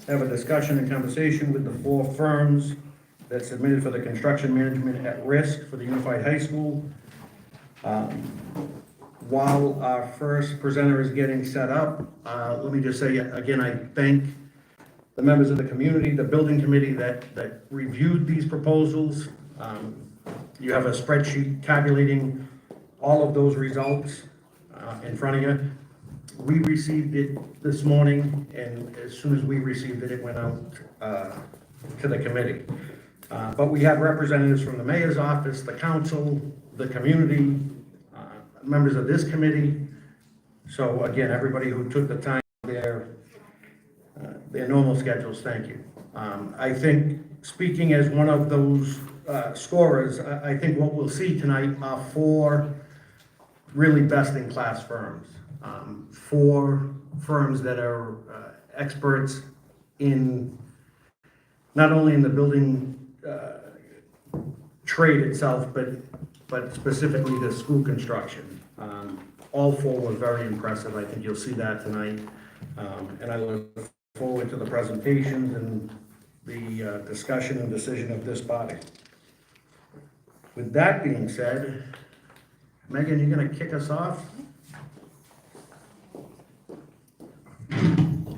have a discussion and conversation with the 4 firms that submitted for the construction management at risk for the Unified High School. While our first presenter is getting set up, let me just say again, I thank the members of the community, the building committee that reviewed these proposals. You have a spreadsheet tabulating all of those results in front of you. We received it this morning, and as soon as we received it, it went out to the committee. But we have representatives from the mayor's office, the council, the community, members of this committee. So again, everybody who took the time, their normal schedules, thank you. I think, speaking as one of those scorers, I think what we'll see tonight are 4 really best-in-class firms. 4 firms that are experts in, not only in the building trade itself, but specifically the school construction. All 4 were very impressive. I think you'll see that tonight. And I look forward to the presentations and the discussion and decision of this body. With that being said, Megan, you're going to kick us off?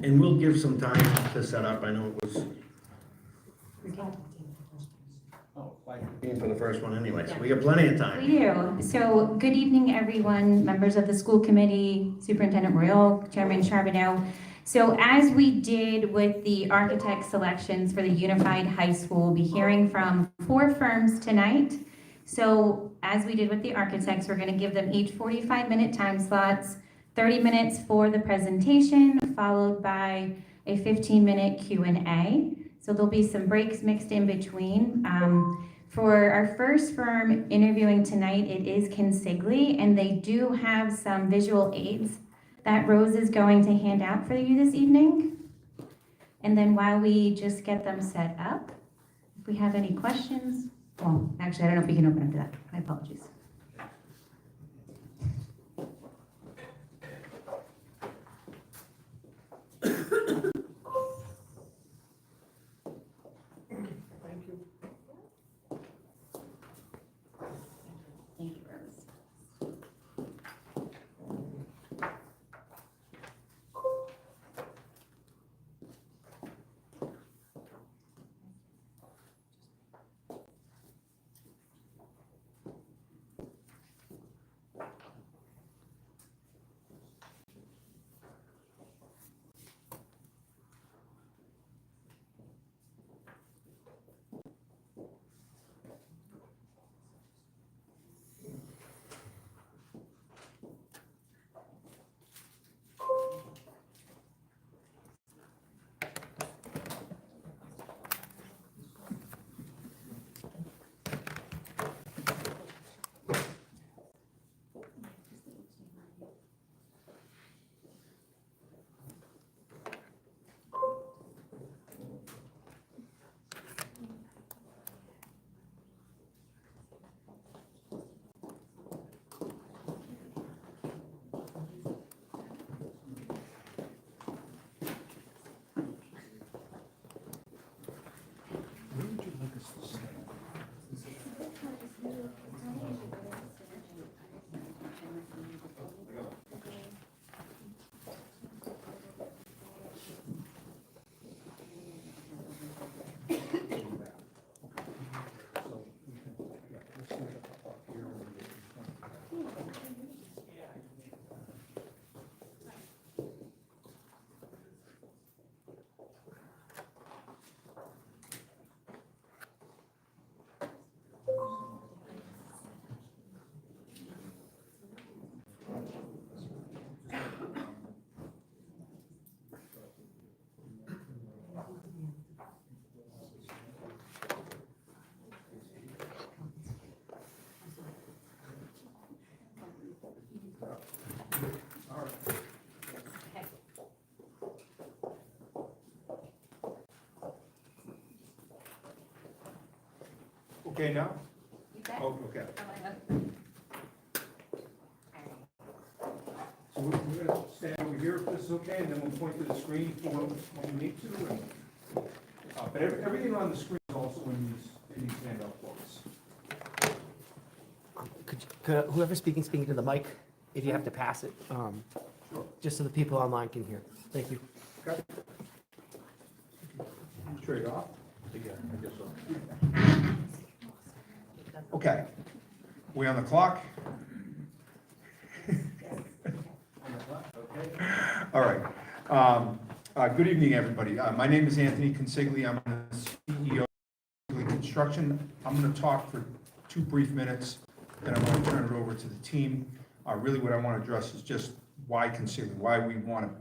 And we'll give some time to set up. I know it was for the first one anyway, so we got plenty of time. We do. So good evening, everyone, members of the school committee, Superintendent Royal, Chairman Charbonneau. So as we did with the architect selections for the Unified High School, we'll be hearing from 4 firms tonight. So as we did with the architects, we're going to give them each 45-minute time slots, 30 minutes for the presentation, followed by a 15-minute Q&A. So there'll be some breaks mixed in between. For our first firm interviewing tonight, it is Consigli, and they do have some visual aids that Rose is going to hand out for you this evening. And then while we just get them set up, if we have any questions, well, actually, I don't know if we can open up to that. My apologies. Okay now? Oh, okay. So we're going to stand over here if this is okay, and then we'll point to the screen for when we need to. But everything on the screen is also in these handout quotes. Could whoever's speaking to the mic, if you have to pass it, Sure. just so the people online can hear. Thank you. Okay. Trade off? Yeah, I guess so. Okay. We on the clock? All right. Good evening, everybody. My name is Anthony Consigli. I'm the CEO of Consigli Construction. I'm going to talk for 2 brief minutes, then I'm going to turn it over to the team. Really what I want to address is just why Consigli, why we want to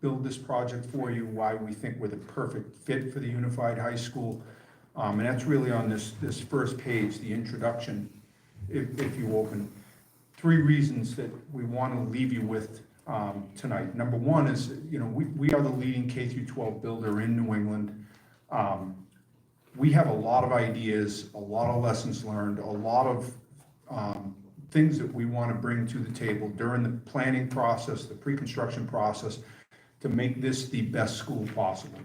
build this project for you, why we think we're the perfect fit for the Unified High School. And that's really on this first page, the introduction, if you open. 3 reasons that we want to leave you with tonight. Number 1 is, we are the leading K-12 builder in New England. We have a lot of ideas, a lot of lessons learned, a lot of things that we want to bring to the table during the planning process, the pre-construction process, to make this the best school possible.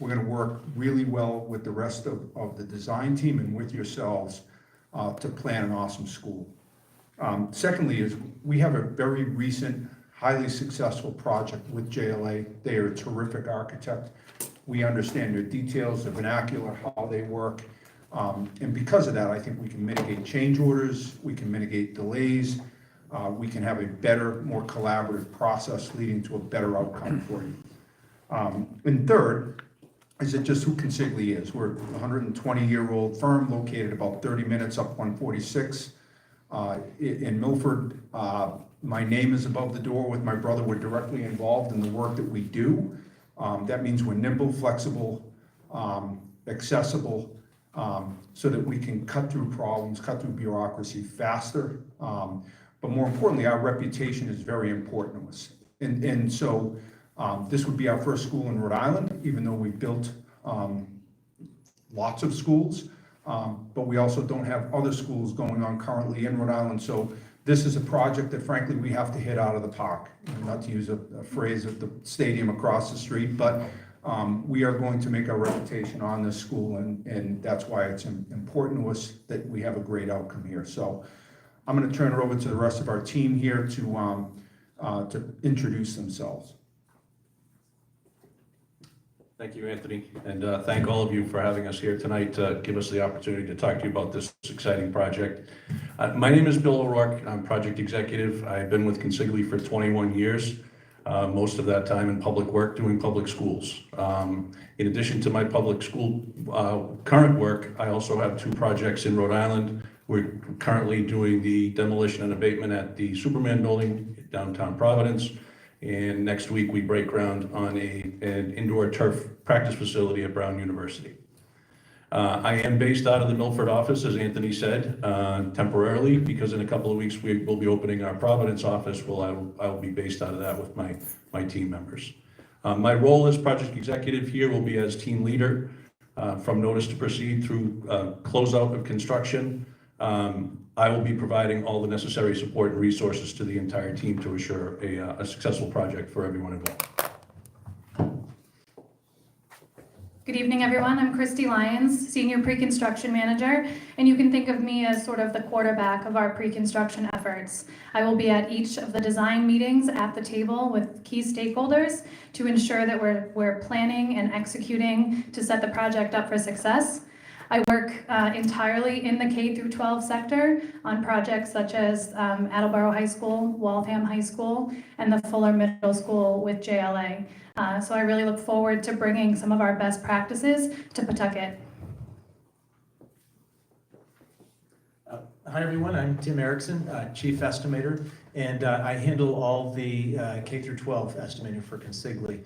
We're going to work really well with the rest of the design team and with yourselves to plan an awesome school. Secondly is we have a very recent, highly successful project with JLA. They are a terrific architect. We understand their details, the vernacular, how they work. And because of that, I think we can mitigate change orders, we can mitigate delays, we can have a better, more collaborative process leading to a better outcome for you. And third, is it just who Consigli is. We're a 120-year-old firm located about 30 minutes up 146 in Milford. My name is above the door with my brother. We're directly involved in the work that we do. That means we're nimble, flexible, accessible, so that we can cut through problems, cut through bureaucracy faster. But more importantly, our reputation is very important to us. And so this would be our first school in Rhode Island, even though we built lots of schools. But we also don't have other schools going on currently in Rhode Island. So this is a project that frankly we have to hit out of the park. Not to use a phrase of the stadium across the street, but we are going to make our reputation on this school, and that's why it's important to us that we have a great outcome here. So I'm going to turn it over to the rest of our team here to introduce themselves. Thank you, Anthony, and thank all of you for having us here tonight to give us the opportunity to talk to you about this exciting project. My name is Bill O'Rourke. I'm project executive. I've been with Consigli for 21 years, most of that time in public work, doing public schools. In addition to my public school current work, I also have 2 projects in Rhode Island. We're currently doing the demolition and abatement at the Superman building, downtown Providence. And next week, we break ground on an indoor turf practice facility at Brown University. I am based out of the Milford office, as Anthony said, temporarily, because in a couple of weeks, we will be opening our Providence office. I will be based out of that with my team members. My role as project executive here will be as team leader from notice to proceed through closeout of construction. I will be providing all the necessary support and resources to the entire team to assure a successful project for everyone involved. Good evening, everyone. I'm Christy Lyons, Senior Pre-Construction Manager, and you can think of me as sort of the quarterback of our pre-construction efforts. I will be at each of the design meetings at the table with key stakeholders to ensure that we're planning and executing to set the project up for success. I work entirely in the K-12 sector on projects such as Attleboro High School, Waltham High School, and the Fuller Middle School with JLA. So I really look forward to bringing some of our best practices to Pawtucket. Hi everyone, I'm Tim Erickson, Chief Estimator, and I handle all the K-12 estimating for Consigli.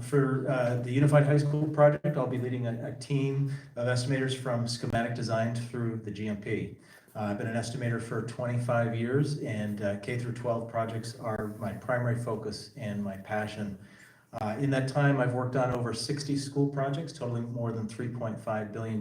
For the Unified High School project, I'll be leading a team of estimators from schematic design through the GMP. I've been an estimator for 25 years, and K-12 projects are my primary focus and my passion. In that time, I've worked on over 60 school projects totaling more than $3.5 billion.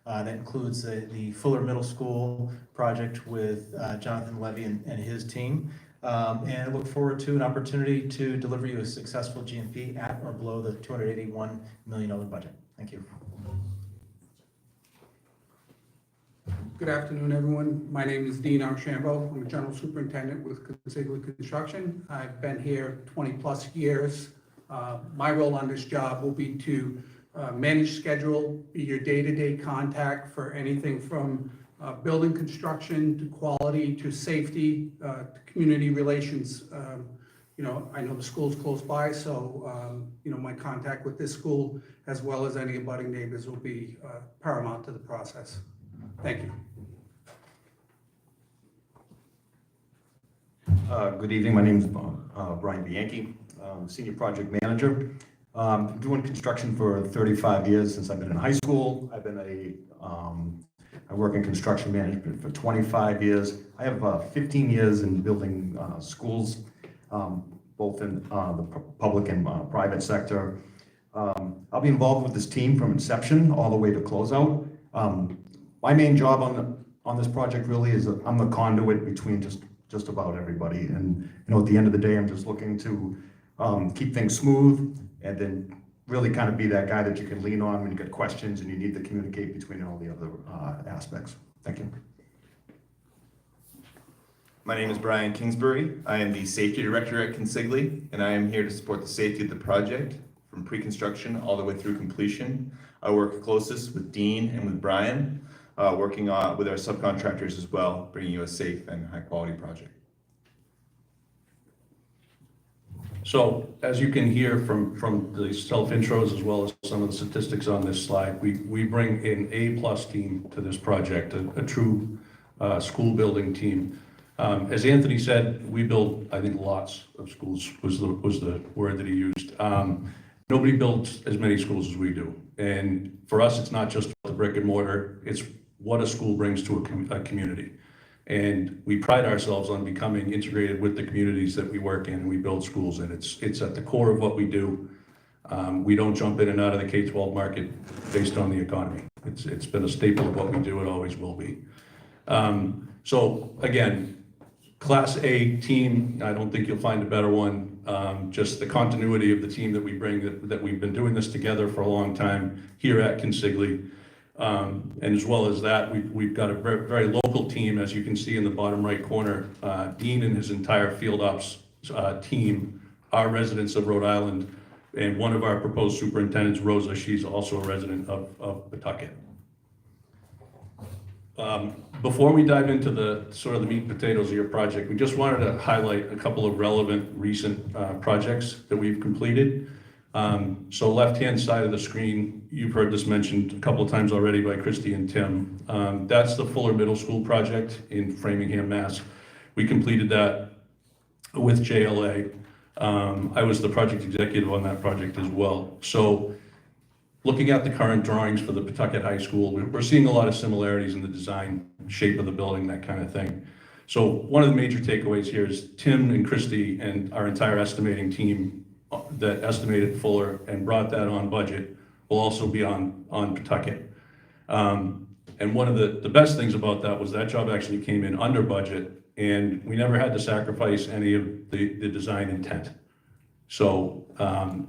That includes the Fuller Middle School project with Jonathan Levy and his team. And I look forward to an opportunity to deliver you a successful GMP at or below the $281 million budget. Thank you. Good afternoon, everyone. My name is Dean Archambault. I'm a general superintendent with Consigli Construction. I've been here 20-plus years. My role on this job will be to manage schedule, be your day-to-day contact for anything from building construction to quality to safety to community relations. I know the school's close by, so my contact with this school as well as any abutting neighbors will be paramount to the process. Thank you. Good evening, my name is Brian Bianchi, Senior Project Manager. Been doing construction for 35 years since I've been in high school. I work in construction management for 25 years. I have 15 years in building schools, both in the public and private sector. I'll be involved with this team from inception all the way to closeout. My main job on this project really is I'm the conduit between just about everybody. And at the end of the day, I'm just looking to keep things smooth and then really kind of be that guy that you can lean on when you get questions and you need to communicate between all the other aspects. Thank you. My name is Brian Kingsbury. I am the Safety Director at Consigli, and I am here to support the safety of the project from pre-construction all the way through completion. I work closest with Dean and with Brian, working with our subcontractors as well, bringing you a safe and high-quality project. So as you can hear from the self-intros as well as some of the statistics on this slide, we bring an A-plus team to this project, a true school building team. As Anthony said, we build, I think, lots of schools was the word that he used. Nobody builds as many schools as we do. And for us, it's not just the brick and mortar, it's what a school brings to a community. And we pride ourselves on becoming integrated with the communities that we work in and we build schools in. It's at the core of what we do. We don't jump in and out of the K-12 market based on the economy. It's been a staple of what we do, it always will be. So again, Class A team, I don't think you'll find a better one. Just the continuity of the team that we bring, that we've been doing this together for a long time here at Consigli. And as well as that, we've got a very, very local team, as you can see in the bottom right corner. Dean and his entire field ops team are residents of Rhode Island. And one of our proposed superintendents, Rosa, she's also a resident of Pawtucket. Before we dive into the sort of the meat and potatoes of your project, we just wanted to highlight a couple of relevant recent projects that we've completed. So left-hand side of the screen, you've heard this mentioned a couple of times already by Christy and Tim. That's the Fuller Middle School project in Framingham, Mass. We completed that with JLA. I was the project executive on that project as well. So looking at the current drawings for the Pawtucket High School, we're seeing a lot of similarities in the design, shape of the building, that kind of thing. So one of the major takeaways here is Tim and Christy and our entire estimating team that estimated Fuller and brought that on budget will also be on Pawtucket. And one of the best things about that was that job actually came in under budget and we never had to sacrifice any of the design intent. So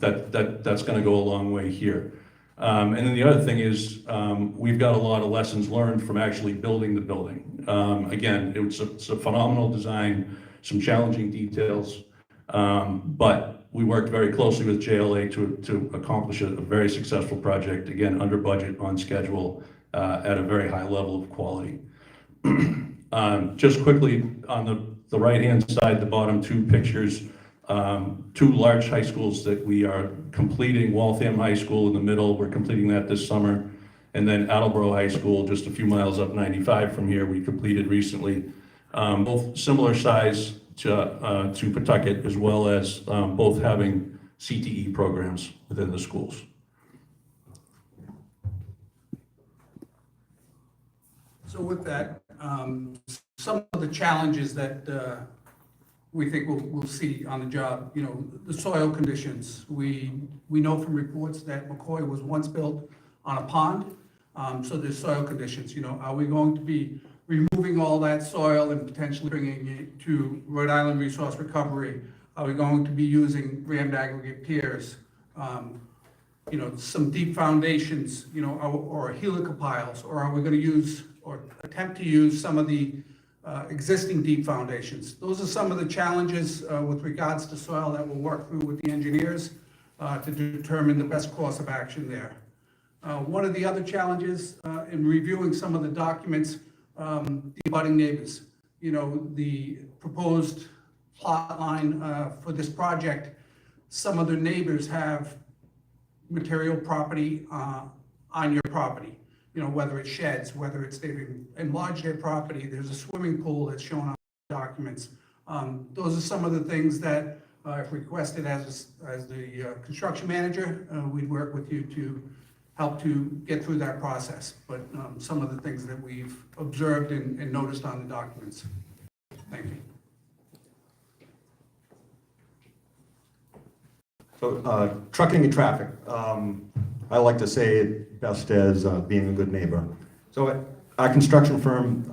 that's gonna go a long way here. And then the other thing is we've got a lot of lessons learned from actually building the building. Again, it's a phenomenal design, some challenging details, but we worked very closely with JLA to accomplish a very successful project, again, under budget, on schedule, at a very high level of quality. Just quickly, on the right-hand side, the bottom two pictures, two large high schools that we are completing. Waltham High School in the middle, we're completing that this summer. And then Attleboro High School, just a few miles up 95 from here, we completed recently. Both similar size to Pawtucket, as well as both having CTE programs within the schools. So with that, some of the challenges that we think we'll see on the job, the soil conditions. We know from reports that McCoy was once built on a pond, so there's soil conditions. Are we going to be removing all that soil and potentially bringing it to Rhode Island Resource Recovery? Are we going to be using rammed aggregate piers? some deep foundations, or helical piles, or are we going to use or attempt to use some of the existing deep foundations? Those are some of the challenges with regards to soil that we'll work through with the engineers to determine the best course of action there. One of the other challenges in reviewing some of the documents, the abutting neighbors. The proposed plot line for this project, some of the neighbors have material property on your property. Whether it's sheds, whether it's they've enlarged their property, there's a swimming pool that's shown on documents. Those are some of the things that if requested as the construction manager, we'd work with you to help to get through that process. But some of the things that we've observed and noticed on the documents. Thank you. So, trucking and traffic. I like to say it best as being a good neighbor. So at our construction firm,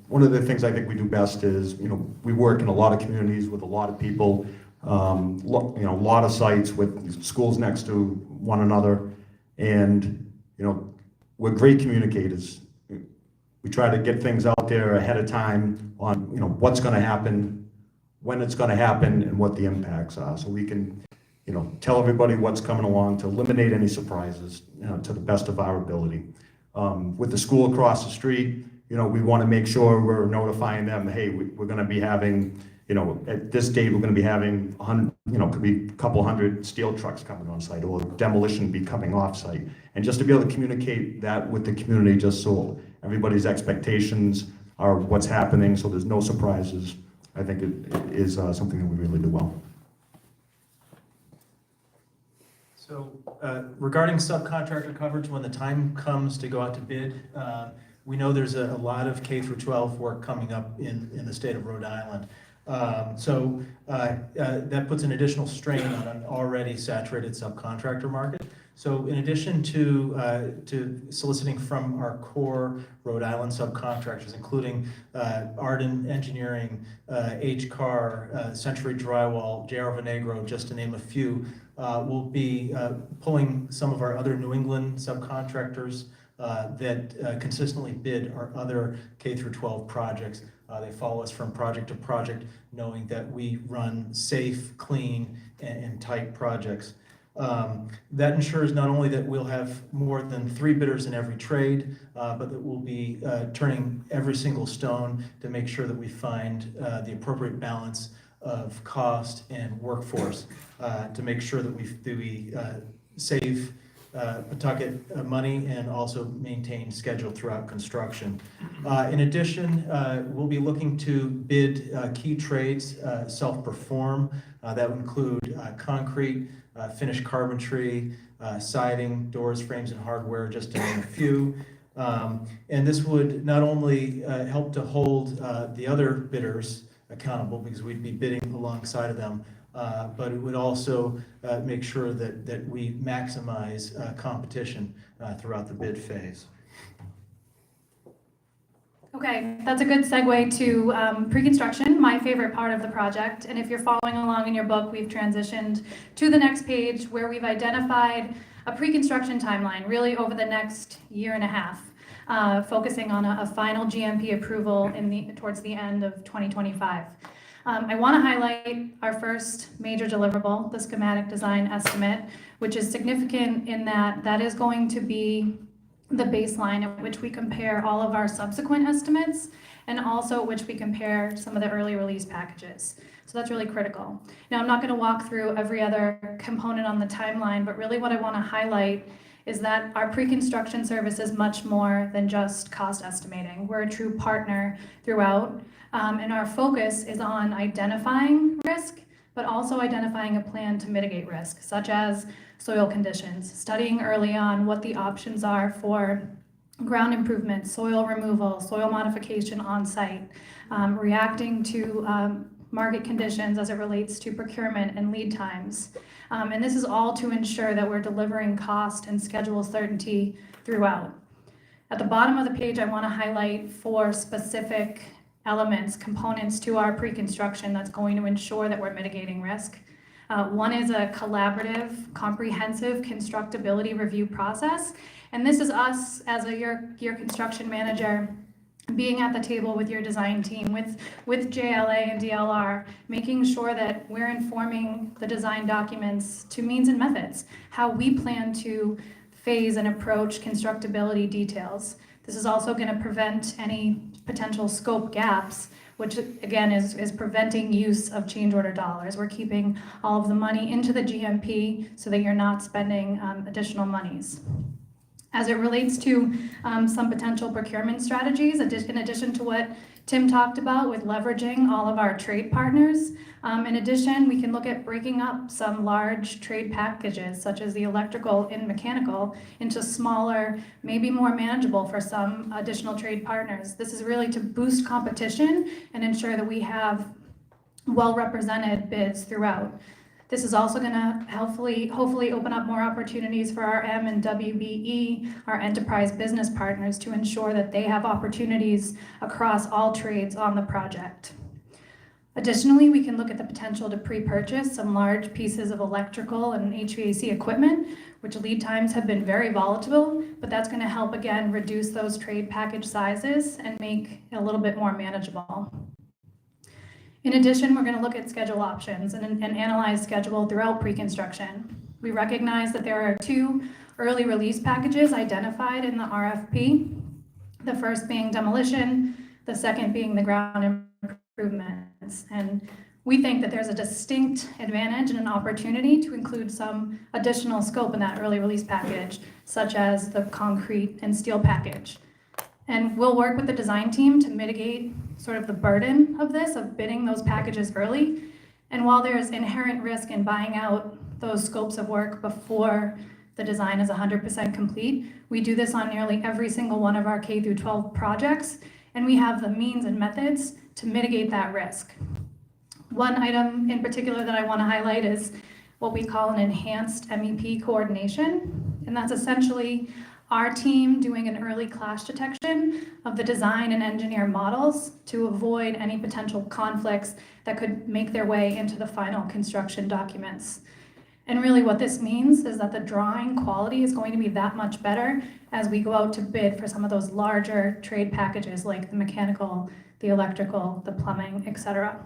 one of the things I think we do best is, we work in a lot of communities with a lot of people, a lot of sites with schools next to one another. And, we're great communicators. We try to get things out there ahead of time on, what's going to happen, when it's going to happen, and what the impacts are. So we can, tell everybody what's coming along to eliminate any surprises, to the best of our ability. With the school across the street, we want to make sure we're notifying them, hey, we're going to be having, at this date, we're going to be having 100, could be a couple hundred steel trucks coming on site, or demolition be coming off site. And just to be able to communicate that with the community, just so everybody's expectations are what's happening, so there's no surprises. I think it is something that we really do well. So regarding subcontractor coverage, when the time comes to go out to bid, we know there's a lot of K through 12 work coming up in the state of Rhode Island. So that puts an additional strain on an already saturated subcontractor market. So in addition to soliciting from our core Rhode Island subcontractors, including Arden Engineering, H-Car, Century Drywall, J.R. Venegro, just to name a few, we'll be pulling some of our other New England subcontractors that consistently bid our other K through 12 projects. They follow us from project to project, knowing that we run safe, clean, and tight projects. That ensures not only that we'll have more than 3 bidders in every trade, but that we'll be turning every single stone to make sure that we find the appropriate balance of cost and workforce to make sure that we save Pawtucket money and also maintain schedule throughout construction. In addition, we'll be looking to bid key trades self-perform. That would include concrete, finished carpentry, siding, doors, frames, and hardware, just to name a few. And this would not only help to hold the other bidders accountable, because we'd be bidding alongside of them, but it would also make sure that we maximize competition throughout the bid phase. Okay, that's a good segue to pre-construction, my favorite part of the project. And if you're following along in your book, we've transitioned to the next page where we've identified a pre-construction timeline, really over the next year and a half, focusing on a final GMP approval towards the end of 2025. I want to highlight our first major deliverable, the schematic design estimate, which is significant in that is going to be the baseline at which we compare all of our subsequent estimates, and also at which we compare some of the early release packages. So that's really critical. Now, I'm not going to walk through every other component on the timeline, but really what I want to highlight is that our pre-construction service is much more than just cost estimating. We're a true partner throughout, and our focus is on identifying risk, but also identifying a plan to mitigate risk, such as soil conditions, studying early on what the options are for ground improvement, soil removal, soil modification on site, reacting to market conditions as it relates to procurement and lead times. And this is all to ensure that we're delivering cost and schedule certainty throughout. At the bottom of the page, I want to highlight 4 specific elements, components to our pre-construction that's going to ensure that we're mitigating risk. One is a collaborative, comprehensive constructability review process. And this is us as your construction manager being at the table with your design team, with JLA and DLR, making sure that we're informing the design documents to means and methods, how we plan to phase and approach constructability details. This is also going to prevent any potential scope gaps, which again is preventing use of change order dollars. We're keeping all of the money into the GMP so that you're not spending additional monies. As it relates to some potential procurement strategies, in addition to what Tim talked about with leveraging all of our trade partners, in addition, we can look at breaking up some large trade packages, such as the electrical and mechanical, into smaller, maybe more manageable for some additional trade partners. This is really to boost competition and ensure that we have well-represented bids throughout. This is also going to hopefully open up more opportunities for our M and WBE, our enterprise business partners, to ensure that they have opportunities across all trades on the project. Additionally, we can look at the potential to pre-purchase some large pieces of electrical and HVAC equipment, which lead times have been very volatile, but that's going to help again reduce those trade package sizes and make it a little bit more manageable. In addition, we're going to look at schedule options and analyze schedule throughout pre-construction. We recognize that there are 2 early release packages identified in the RFP, the first being demolition, the second being the ground improvements. And we think that there's a distinct advantage and an opportunity to include some additional scope in that early release package, such as the concrete and steel package. And we'll work with the design team to mitigate sort of the burden of this, of bidding those packages early. And while there's inherent risk in buying out those scopes of work before the design is 100% complete, we do this on nearly every single one of our K through 12 projects, and we have the means and methods to mitigate that risk. One item in particular that I want to highlight is what we call an enhanced MEP coordination, and that's essentially our team doing an early clash detection of the design and engineer models to avoid any potential conflicts that could make their way into the final construction documents. And really what this means is that the drawing quality is going to be that much better as we go out to bid for some of those larger trade packages like the mechanical, the electrical, the plumbing, etc.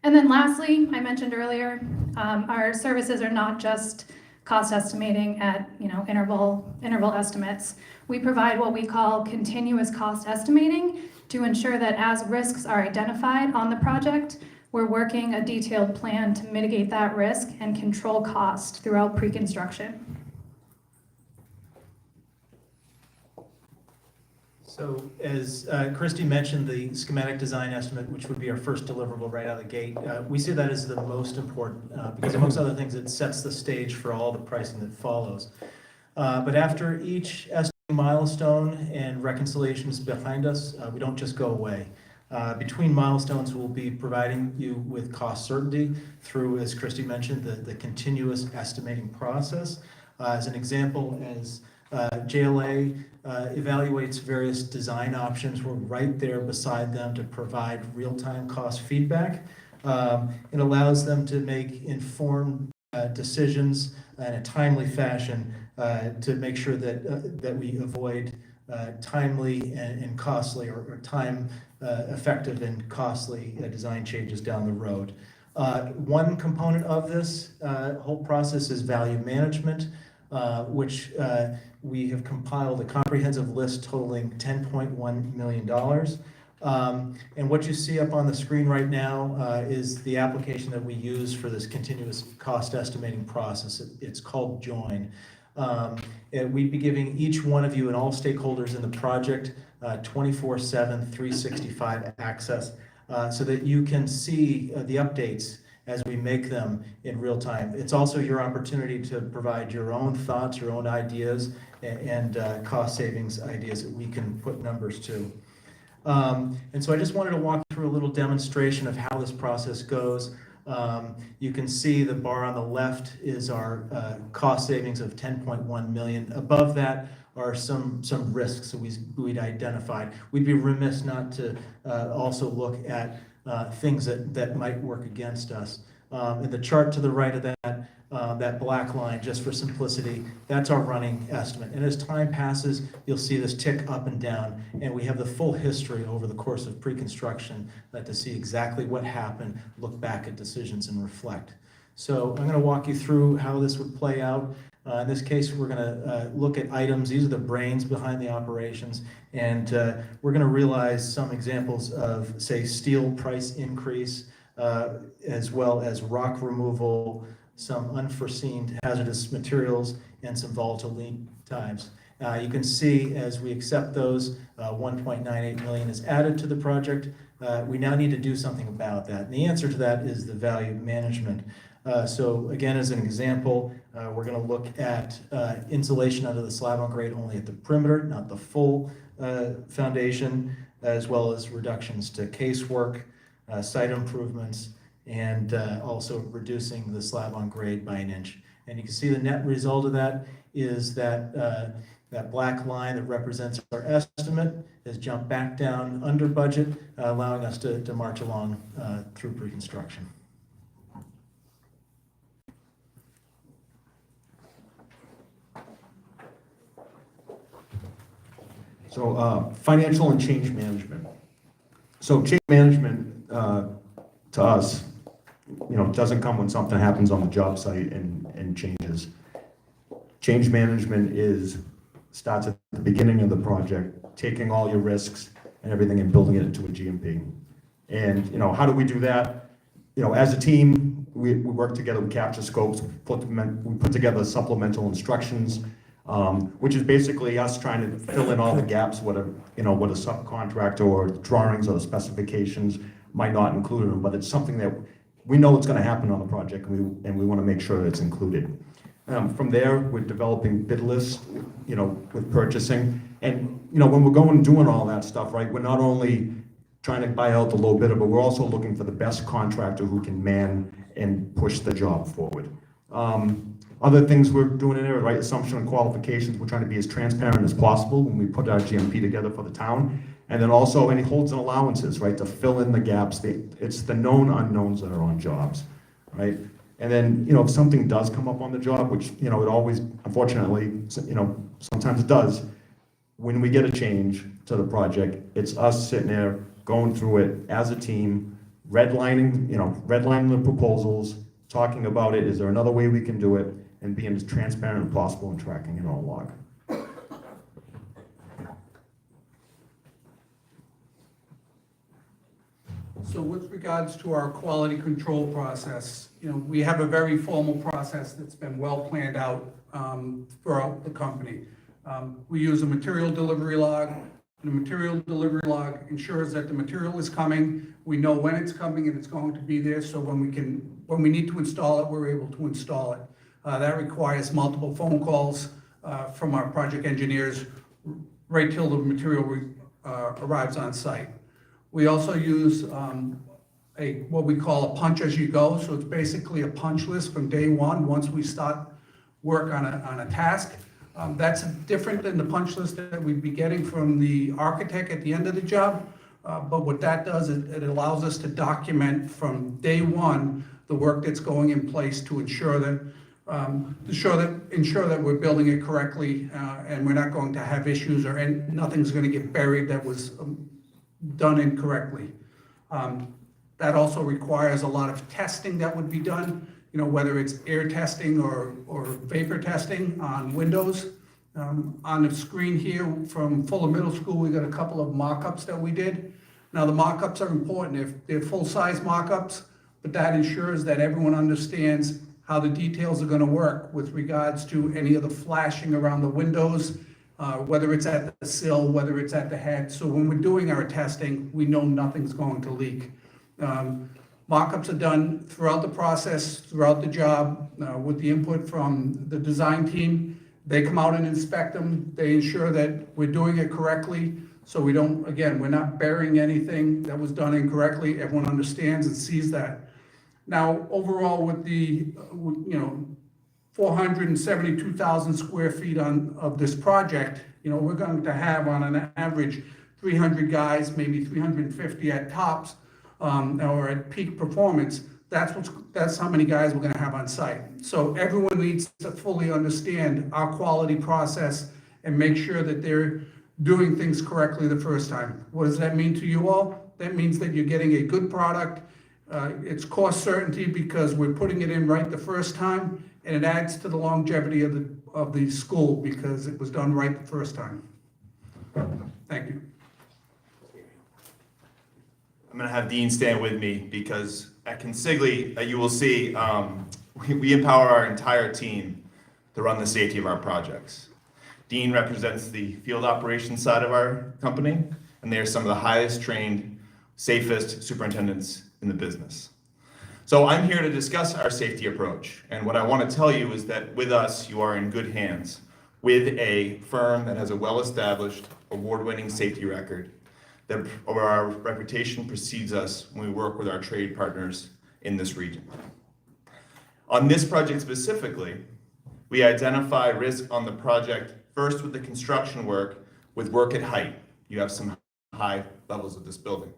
And then lastly, I mentioned earlier, our services are not just cost estimating at interval estimates. We provide what we call continuous cost estimating to ensure that as risks are identified on the project, we're working a detailed plan to mitigate that risk and control cost throughout pre-construction. So as Christy mentioned, the schematic design estimate, which would be our first deliverable right out of the gate, we see that as the most important because amongst other things, it sets the stage for all the pricing that follows. But after each estimating milestone and reconciliations behind us, we don't just go away. Between milestones, we'll be providing you with cost certainty through, as Christy mentioned, the continuous estimating process. As an example, as JLA evaluates various design options, we're right there beside them to provide real-time cost feedback. It allows them to make informed decisions in a timely fashion to make sure that we avoid timely and costly or time effective and costly design changes down the road. One component of this whole process is value management, which we have compiled a comprehensive list totaling $10.1 million. And what you see up on the screen right now is the application that we use for this continuous cost estimating process. It's called JOIN. We'd be giving each one of you and all stakeholders in the project 24/7, 365 access so that you can see the updates as we make them in real time. It's also your opportunity to provide your own thoughts, your own ideas, and cost savings ideas that we can put numbers to. And so I just wanted to walk through a little demonstration of how this process goes. You can see the bar on the left is our cost savings of 10.1 million. Above that are some risks that we'd identified. We'd be remiss not to also look at things that might work against us. And the chart to the right of that, that black line, just for simplicity, that's our running estimate. And as time passes, you'll see this tick up and down, and we have the full history over the course of pre-construction to see exactly what happened, look back at decisions and reflect. So I'm going to walk you through how this would play out. In this case, we're going to look at items. These are the brains behind the operations, and we're going to realize some examples of, say, steel price increase, as well as rock removal, some unforeseen hazardous materials, and some volatile lead times. You can see as we accept those, 1.98 million is added to the project. We now need to do something about that. And the answer to that is the value management. So again, as an example, we're going to look at insulation under the slab on grade only at the perimeter, not the full foundation, as well as reductions to casework, site improvements, and also reducing the slab on grade by 1 inch. And you can see the net result of that is that that black line that represents our estimate has jumped back down under budget, allowing us to march along through pre-construction. So financial and change management. So change management to us, doesn't come when something happens on the job site and changes. Change management starts at the beginning of the project, taking all your risks and everything and building it into a GMP. And how do we do that? As a team, we work together, we capture scopes, we put together supplemental instructions, which is basically us trying to fill in all the gaps, what a subcontractor or drawings or the specifications might not include in them, but it's something that we know it's going to happen on the project, and we want to make sure it's included. From there, we're developing bid lists, with purchasing, and when we're going and doing all that stuff, right, we're not only trying to buy out the low bidder, but we're also looking for the best contractor who can man and push the job forward. Other things we're doing in there, right, assumption and qualifications, we're trying to be as transparent as possible when we put our GMP together for the town. And then also any holds and allowances, right, to fill in the gaps. It's the known unknowns that are on jobs, right? And then, if something does come up on the job, which, it always, unfortunately, sometimes it does, when we get a change to the project, it's us sitting there going through it as a team, redlining the proposals, talking about it, is there another way we can do it, and being as transparent as possible and tracking it all along. So with regards to our quality control process, we have a very formal process that's been well planned out throughout the company. We use a material delivery log. The material delivery log ensures that the material is coming. We know when it's coming and it's going to be there, so when we need to install it, we're able to install it. That requires multiple phone calls from our project engineers right till the material arrives on site. We also use what we call a punch as you go. So it's basically a punch list from day one once we start work on a task. That's different than the punch list that we'd be getting from the architect at the end of the job. But what that does is it allows us to document from day one the work that's going in place to ensure that we're building it correctly and we're not going to have issues and nothing's going to get buried that was done incorrectly. That also requires a lot of testing that would be done, whether it's air testing or vapor testing on windows. On the screen here from Fuller Middle School, we got a couple of mock-ups that we did. Now the mock-ups are important. They're full-size mock-ups, but that ensures that everyone understands how the details are going to work with regards to any of the flashing around the windows, whether it's at the sill, whether it's at the head. So when we're doing our testing, we know nothing's going to leak. Mock-ups are done throughout the process, throughout the job, with the input from the design team. They come out and inspect them. They ensure that we're doing it correctly. So we're not burying anything that was done incorrectly. Everyone understands and sees that. Now, overall, with the 472,000 square feet of this project, we're going to have on an average 300 guys, maybe 350 at tops, or at peak performance, that's how many guys we're gonna have on site. So everyone needs to fully understand our quality process and make sure that they're doing things correctly the first time. What does that mean to you all? That means that you're getting a good product. It's cost certainty because we're putting it in right the first time, and it adds to the longevity of the school because it was done right the first time. Thank you. I'm gonna have Dean stand with me because at Consigli, you will see, we empower our entire team to run the safety of our projects. Dean represents the field operations side of our company, and they are some of the highest trained, safest superintendents in the business. So I'm here to discuss our safety approach. And what I want to tell you is that with us, you are in good hands with a firm that has a well-established, award-winning safety record, that our reputation precedes us when we work with our trade partners in this region. On this project specifically, we identify risk on the project first with the construction work, with work at height. You have some high levels of this building.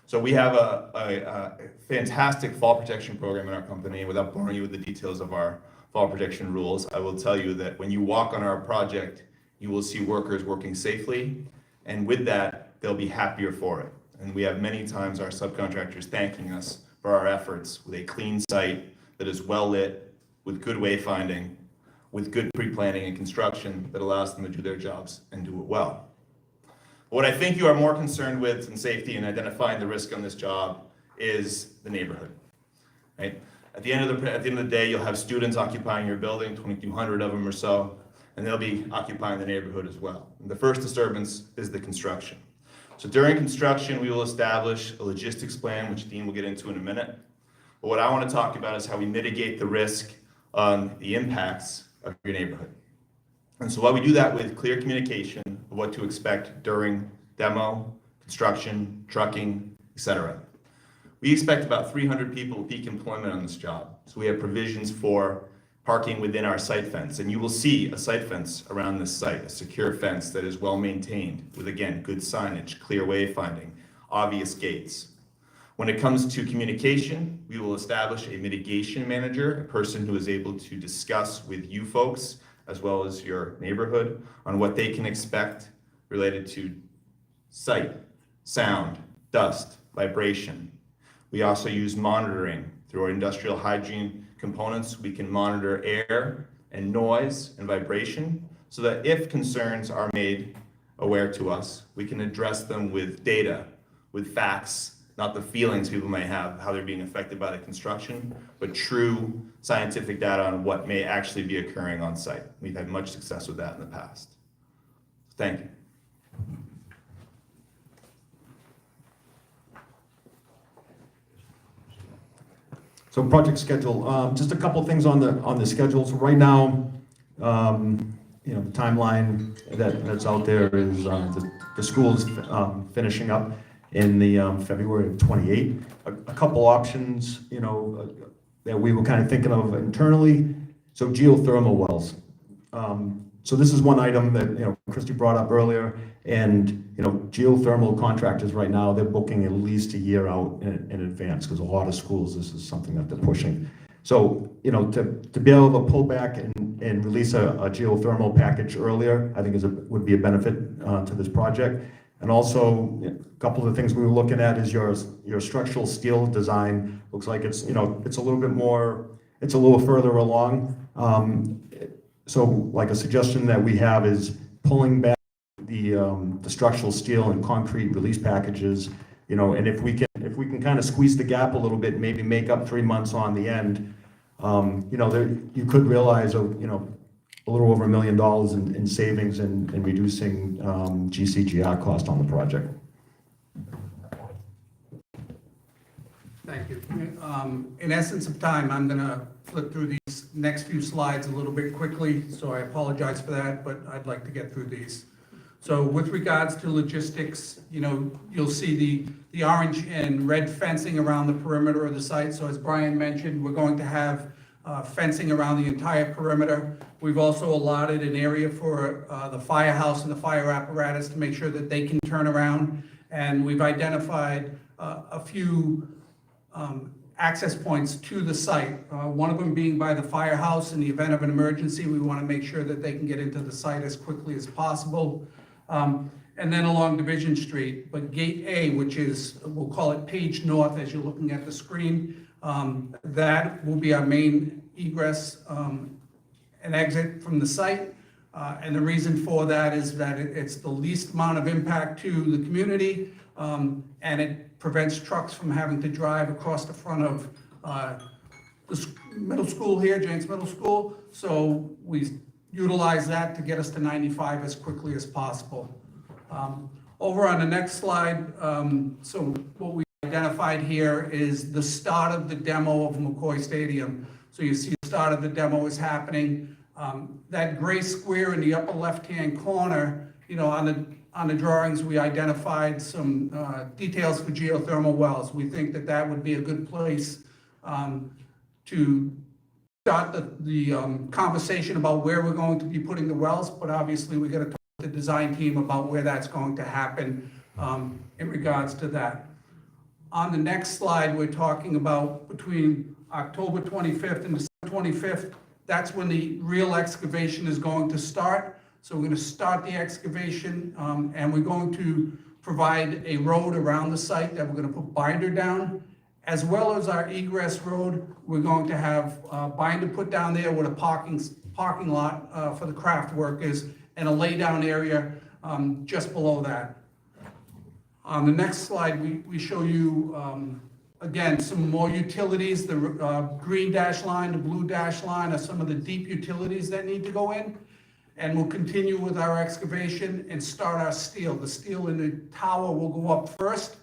So we have a fantastic fall protection program in our company. Without boring you with the details of our fall protection rules, I will tell you that when you walk on our project, you will see workers working safely, and with that, they'll be happier for it. And we have many times our subcontractors thanking us for our efforts with a clean site that is well lit, with good wayfinding, with good pre-planning and construction that allows them to do their jobs and do it well. What I think you are more concerned with in safety and identifying the risk on this job is the neighborhood, right? At the end of the day, you'll have students occupying your building, 2,200 of them or so, and they'll be occupying the neighborhood as well. And the first disturbance is the construction. So during construction, we will establish a logistics plan, which Dean will get into in a minute. But what I want to talk about is how we mitigate the risk on the impacts of your neighborhood. And so while we do that with clear communication of what to expect during demo, construction, trucking, etc. We expect about 300 people with peak employment on this job. So we have provisions for parking within our site fence. And you will see a site fence around this site, a secure fence that is well maintained with, again, good signage, clear wayfinding, obvious gates. When it comes to communication, we will establish a mitigation manager, a person who is able to discuss with you folks as well as your neighborhood on what they can expect related to sight, sound, dust, vibration. We also use monitoring through our industrial hygiene components. We can monitor air and noise and vibration so that if concerns are made aware to us, we can address them with data, with facts, not the feelings people may have, how they're being affected by the construction, but true scientific data on what may actually be occurring on site. We've had much success with that in the past. Thank you. So project schedule, just a couple things on the schedule. So right now, the timeline that's out there is the school's finishing up in the February of 28. A couple options, that we were kind of thinking of internally. So geothermal wells. So this is one item that Christy brought up earlier, and geothermal contractors right now, they're booking at least a year out in advance because a lot of schools, this is something that they're pushing. So to be able to pull back and release a geothermal package earlier, I think would be a benefit to this project. And also, a couple of the things we were looking at is your structural steel design. Looks like it's it's a little bit more, it's a little further along. So like a suggestion that we have is pulling back the structural steel and concrete release packages, and if we can kind of squeeze the gap a little bit, maybe make up 3 months on the end, you could realize a little over $1 million in savings and reducing GCGR cost on the project. Thank you. In essence of time, I'm going to flip through these next few slides a little bit quickly, so I apologize for that, but I'd like to get through these. So with regards to logistics, you'll see the orange and red fencing around the perimeter of the site. So as Brian mentioned, we're going to have fencing around the entire perimeter. We've also allotted an area for the firehouse and the fire apparatus to make sure that they can turn around. And we've identified a few access points to the site. One of them being by the firehouse. In the event of an emergency, we want to make sure that they can get into the site as quickly as possible. And then along Division Street. But Gate A, which is, we'll call it Page North as you're looking at the screen, that will be our main egress and exit from the site. And the reason for that is that it's the least amount of impact to the community, and it prevents trucks from having to drive across the front of the middle school here, James Middle School. So we utilize that to get us to 95 as quickly as possible. Over on the next slide, so what we identified here is the start of the demo of McCoy Stadium. So you see the start of the demo is happening. That gray square in the upper left-hand corner, you know, on the drawings, we identified some details for geothermal wells. We think that that would be a good place to start the conversation about where we're going to be putting the wells, but obviously we got to talk to the design team about where that's going to happen in regards to that. On the next slide, we're talking about between October 25th and December 25th. That's when the real excavation is going to start. So we're going to start the excavation, and we're going to provide a road around the site that we're going to put binder down, as well as our egress road. We're going to have binder put down there with a parking lot for the craft workers and a laydown area just below that. On the next slide, we show you, again, some more utilities. The green dash line, the blue dash line are some of the deep utilities that need to go in. And we'll continue with our excavation and start our steel. The steel in the tower will go up first.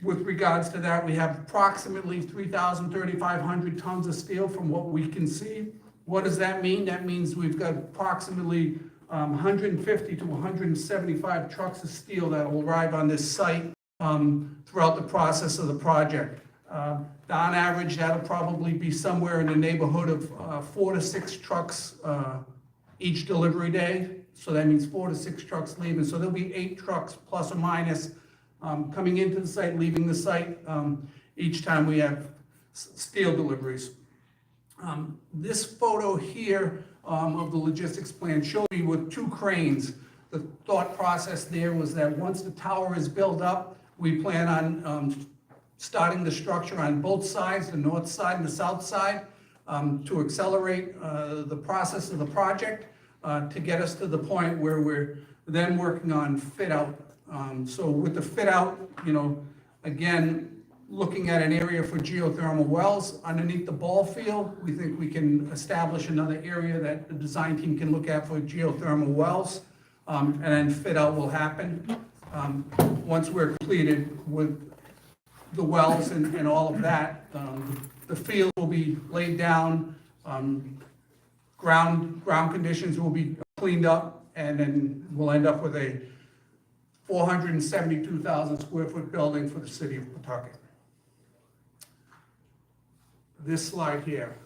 With regards to that, we have approximately 3,500 tons of steel from what we can see. What does that mean? That means we've got approximately 150 to 175 trucks of steel that will arrive on this site throughout the process of the project. On average, that'll probably be somewhere in the neighborhood of 4 to 6 trucks each delivery day. So that means 4 to 6 trucks leaving. So there'll be 8 trucks plus or minus coming into the site, leaving the site each time we have steel deliveries. This photo here of the logistics plan shows you with 2 cranes. The thought process there was that once the tower is built up, we plan on starting the structure on both sides, the north side and the south side, to accelerate the process of the project, to get us to the point where we're then working on fit out. So with the fit out, you know, again, looking at an area for geothermal wells underneath the ball field, we think we can establish another area that the design team can look at for geothermal wells, and then fit out will happen once we're completed with the wells and all of that. The field will be laid down, ground conditions will be cleaned up, and then we'll end up with a 472,000 square foot building for the city of Pawtucket. This slide here,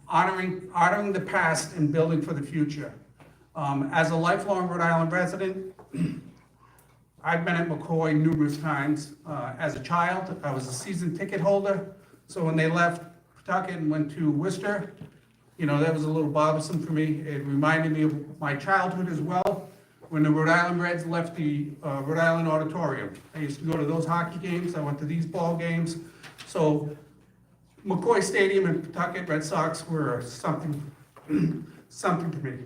honoring the past and building for the future. As a lifelong Rhode Island resident, I've been at McCoy numerous times. As a child, I was a season ticket holder, so when they left Pawtucket and went to Worcester, you know, that was a little bothersome for me. It reminded me of my childhood as well, when the Rhode Island Reds left the Rhode Island Auditorium. I used to go to those hockey games, I went to these ball games. So McCoy Stadium and Pawtucket Red Sox were something to me.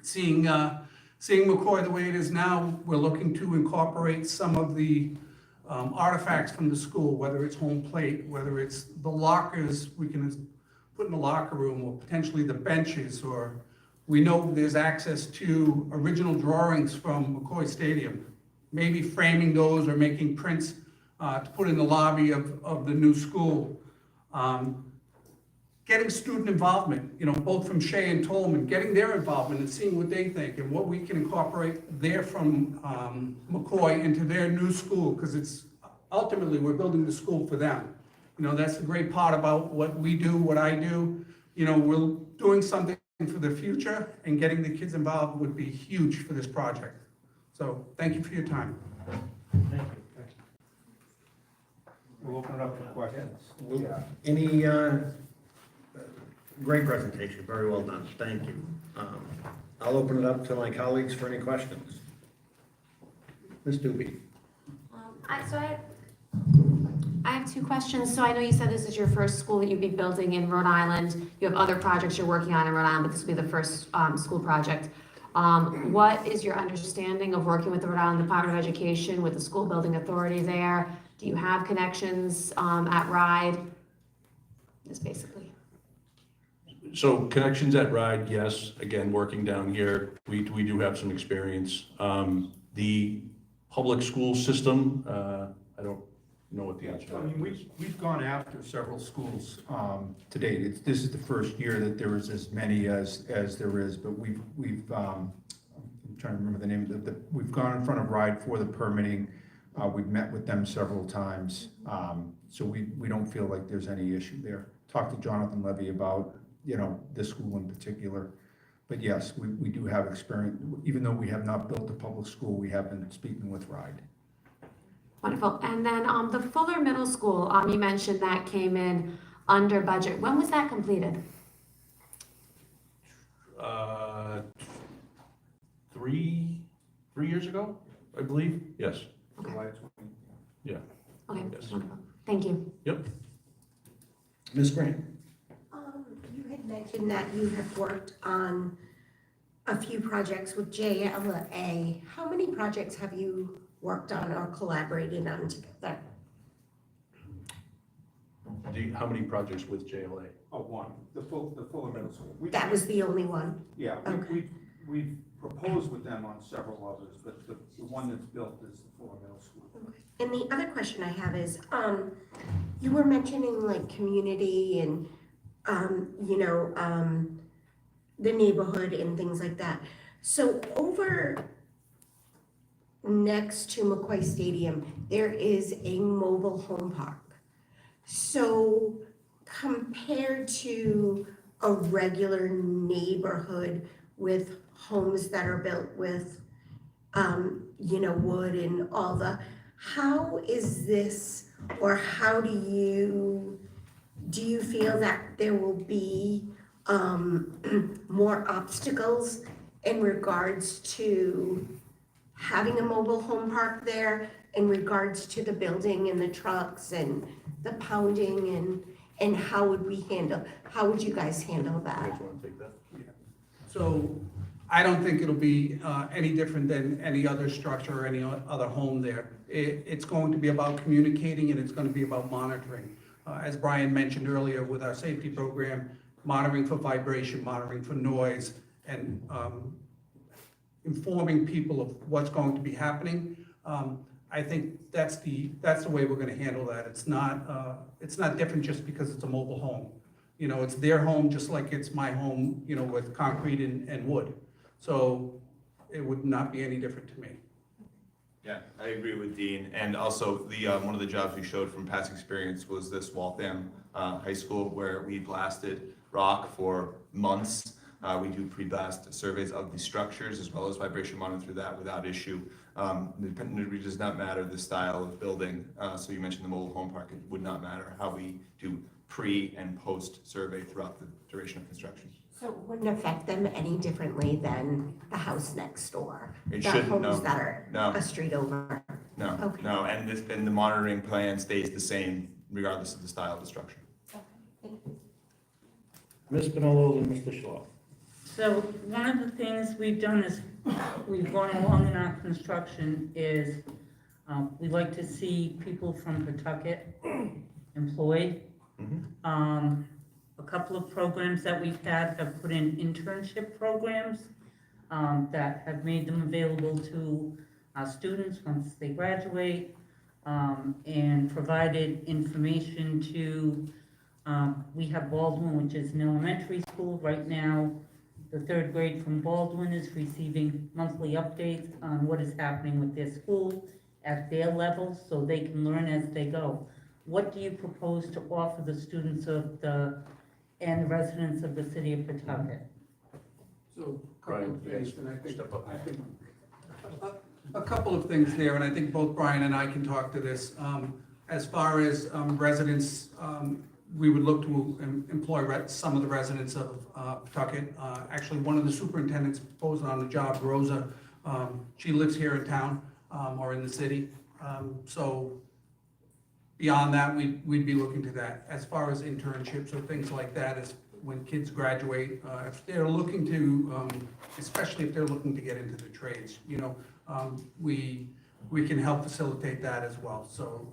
Seeing McCoy the way it is now, we're looking to incorporate some of the artifacts from the school, whether it's home plate, whether it's the lockers we can put in the locker room, or potentially the benches, or we know there's access to original drawings from McCoy Stadium. Maybe framing those or making prints to put in the lobby of the new school. Getting student involvement, you know, both from Shea and Tolman, getting their involvement and seeing what they think and what we can incorporate there from McCoy into their new school, because it's ultimately we're building the school for them. You know, that's the great part about what we do, what I do. You know, we're doing something for the future, and getting the kids involved would be huge for this project. So thank you for your time. Thank you. We'll open it up for questions. Yeah. Any, great presentation, very well done, thank you. I'll open it up to my colleagues for any questions. Ms. Doobie? I have two questions. So I know you said this is your first school that you'd be building in Rhode Island. You have other projects you're working on in Rhode Island, but this will be the first school project. What is your understanding of working with the Rhode Island Department of Education, with the school building authority there? Do you have connections at RIDE? Just basically. So connections at RIDE, yes. Again, working down here, we do have some experience. The public school system, I don't know what the answer I is. mean, we've gone after several schools to date. This is the first year that there is as many as there is, but we've I'm trying to remember the name, we've gone in front of RIDE for the permitting. We've met with them several times, so we don't feel like there's any issue there. Talked to Jonathan Levy about, this school in particular. But yes, we do have experience. Even though we have not built a public school, we have been speaking with RIDE. Wonderful. And then the Fuller Middle School, you mentioned that came in under budget. When was that completed? 3 years ago, I believe, yes. Okay. July 20. Yeah. Okay, Yes. wonderful. Thank you. Yep. Ms. Grant? You had mentioned that you have worked on a few projects with JLA. How many projects have you worked on or collaborated on together? How many projects with JLA? Oh, one, the Fuller Middle School. That was the only one? Yeah, Okay. we've proposed with them on several others, but the one that's built is the Fuller Middle School. And the other question I have is, you were mentioning like community and, the neighborhood and things like that. So over next to McCoy Stadium, there is a mobile home park. So compared to a regular neighborhood with homes that are built with, wood and all how is this, or how do you feel that there will be more obstacles in regards to having a mobile home park there, in regards to the building and the trucks and the pounding, and how would you guys handle You that? guys want to take that? So I don't think it'll be any different than any other structure or any other home there. It's going to be about communicating, and it's going to be about monitoring. As Brian mentioned earlier, with our safety program, monitoring for vibration, monitoring for noise, and informing people of what's going to be happening. I think that's the way we're going to handle that. It's not different just because it's a mobile home. It's their home just like it's my home, with concrete and wood. So it would not be any different to me. Yeah, I agree with Dean. And also, one of the jobs we showed from past experience was this Waltham High School, where we blasted rock for months. We do pre-blast surveys of the structures as well as vibration monitor through that without issue. It does not matter the style of building. So you mentioned the mobile home park. It would not matter how we do pre and post survey throughout the duration of construction. So it wouldn't affect them any differently than the house next door? It The shouldn't, no. homes that are No. a street over? No, Okay. no, and the monitoring plan stays the same regardless of the style of the structure. Ms. Pinello and Mr. Schlaf? So one of the things we've done is, we've gone along in our construction is, we like to see people from Pawtucket employed. A couple of programs that we've had have put in internship programs that have made them available to our students once they graduate, and provided information to, we have Baldwin, which is an elementary school. Right now, the third grade from Baldwin is receiving monthly updates on what is happening with their school at their level, so they can learn as they go. What do you propose to offer the students and the residents of the city of Pawtucket? So a couple of Brian, things, and I think, step up. a couple of things there, and I think both Brian and I can talk to this. As far as residents, we would look to employ some of the residents of Pawtucket. Actually, one of the superintendents proposed on the job, Rosa, she lives here in town or in the city. So beyond that, we'd be looking to that. As far as internships or things like that, as when kids graduate, if they're looking to, especially if they're looking to get into the trades, we can help facilitate that as well. So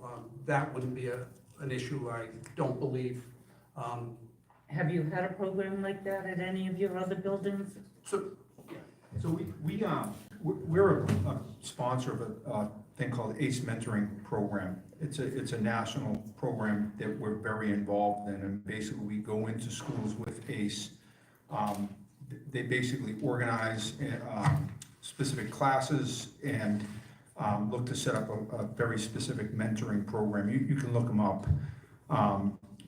that wouldn't be an issue, I don't believe. Have you had a program like that at any of your other buildings? So we're a sponsor of a thing called ACE Mentoring Program. It's a national program that we're very involved in, and basically we go into schools with ACE. They basically organize specific classes and look to set up a very specific mentoring program. You can look them up.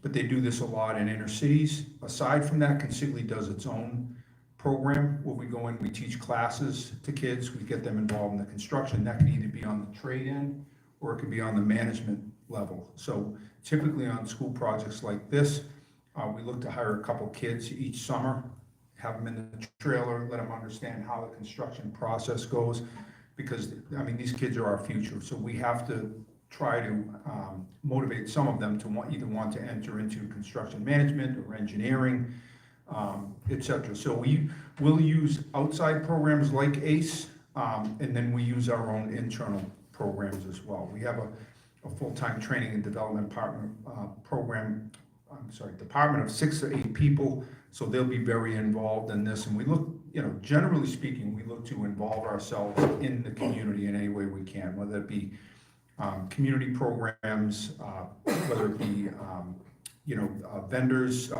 But they do this a lot in inner cities. Aside from that, Consigli does its own program where we go in, we teach classes to kids, we get them involved in the construction. That can either be on the trade end or it can be on the management level. So typically on school projects like this, we look to hire a couple kids each summer, have them in the trailer, let them understand how the construction process goes. Because, I mean, these kids are our future, so we have to try to motivate some of them to either want to enter into construction management or engineering, et cetera. So we'll use outside programs like ACE, and then we use our own internal programs as well. We have a full-time training and development department of 6 to 8 people, so they'll be very involved in this. And we look, generally speaking, we look to involve ourselves in the community in any way we can, whether it be community programs, whether it be, vendors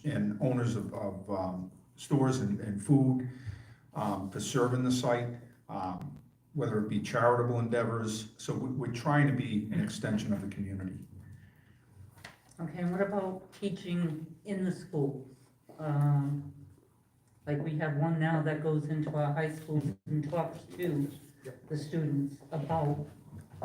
and owners of stores and food to serve in the site, whether it be charitable endeavors. So we're trying to be an extension of the community. Okay, and what about teaching in the schools? Like we have one now that goes into our high schools and talks to the students about.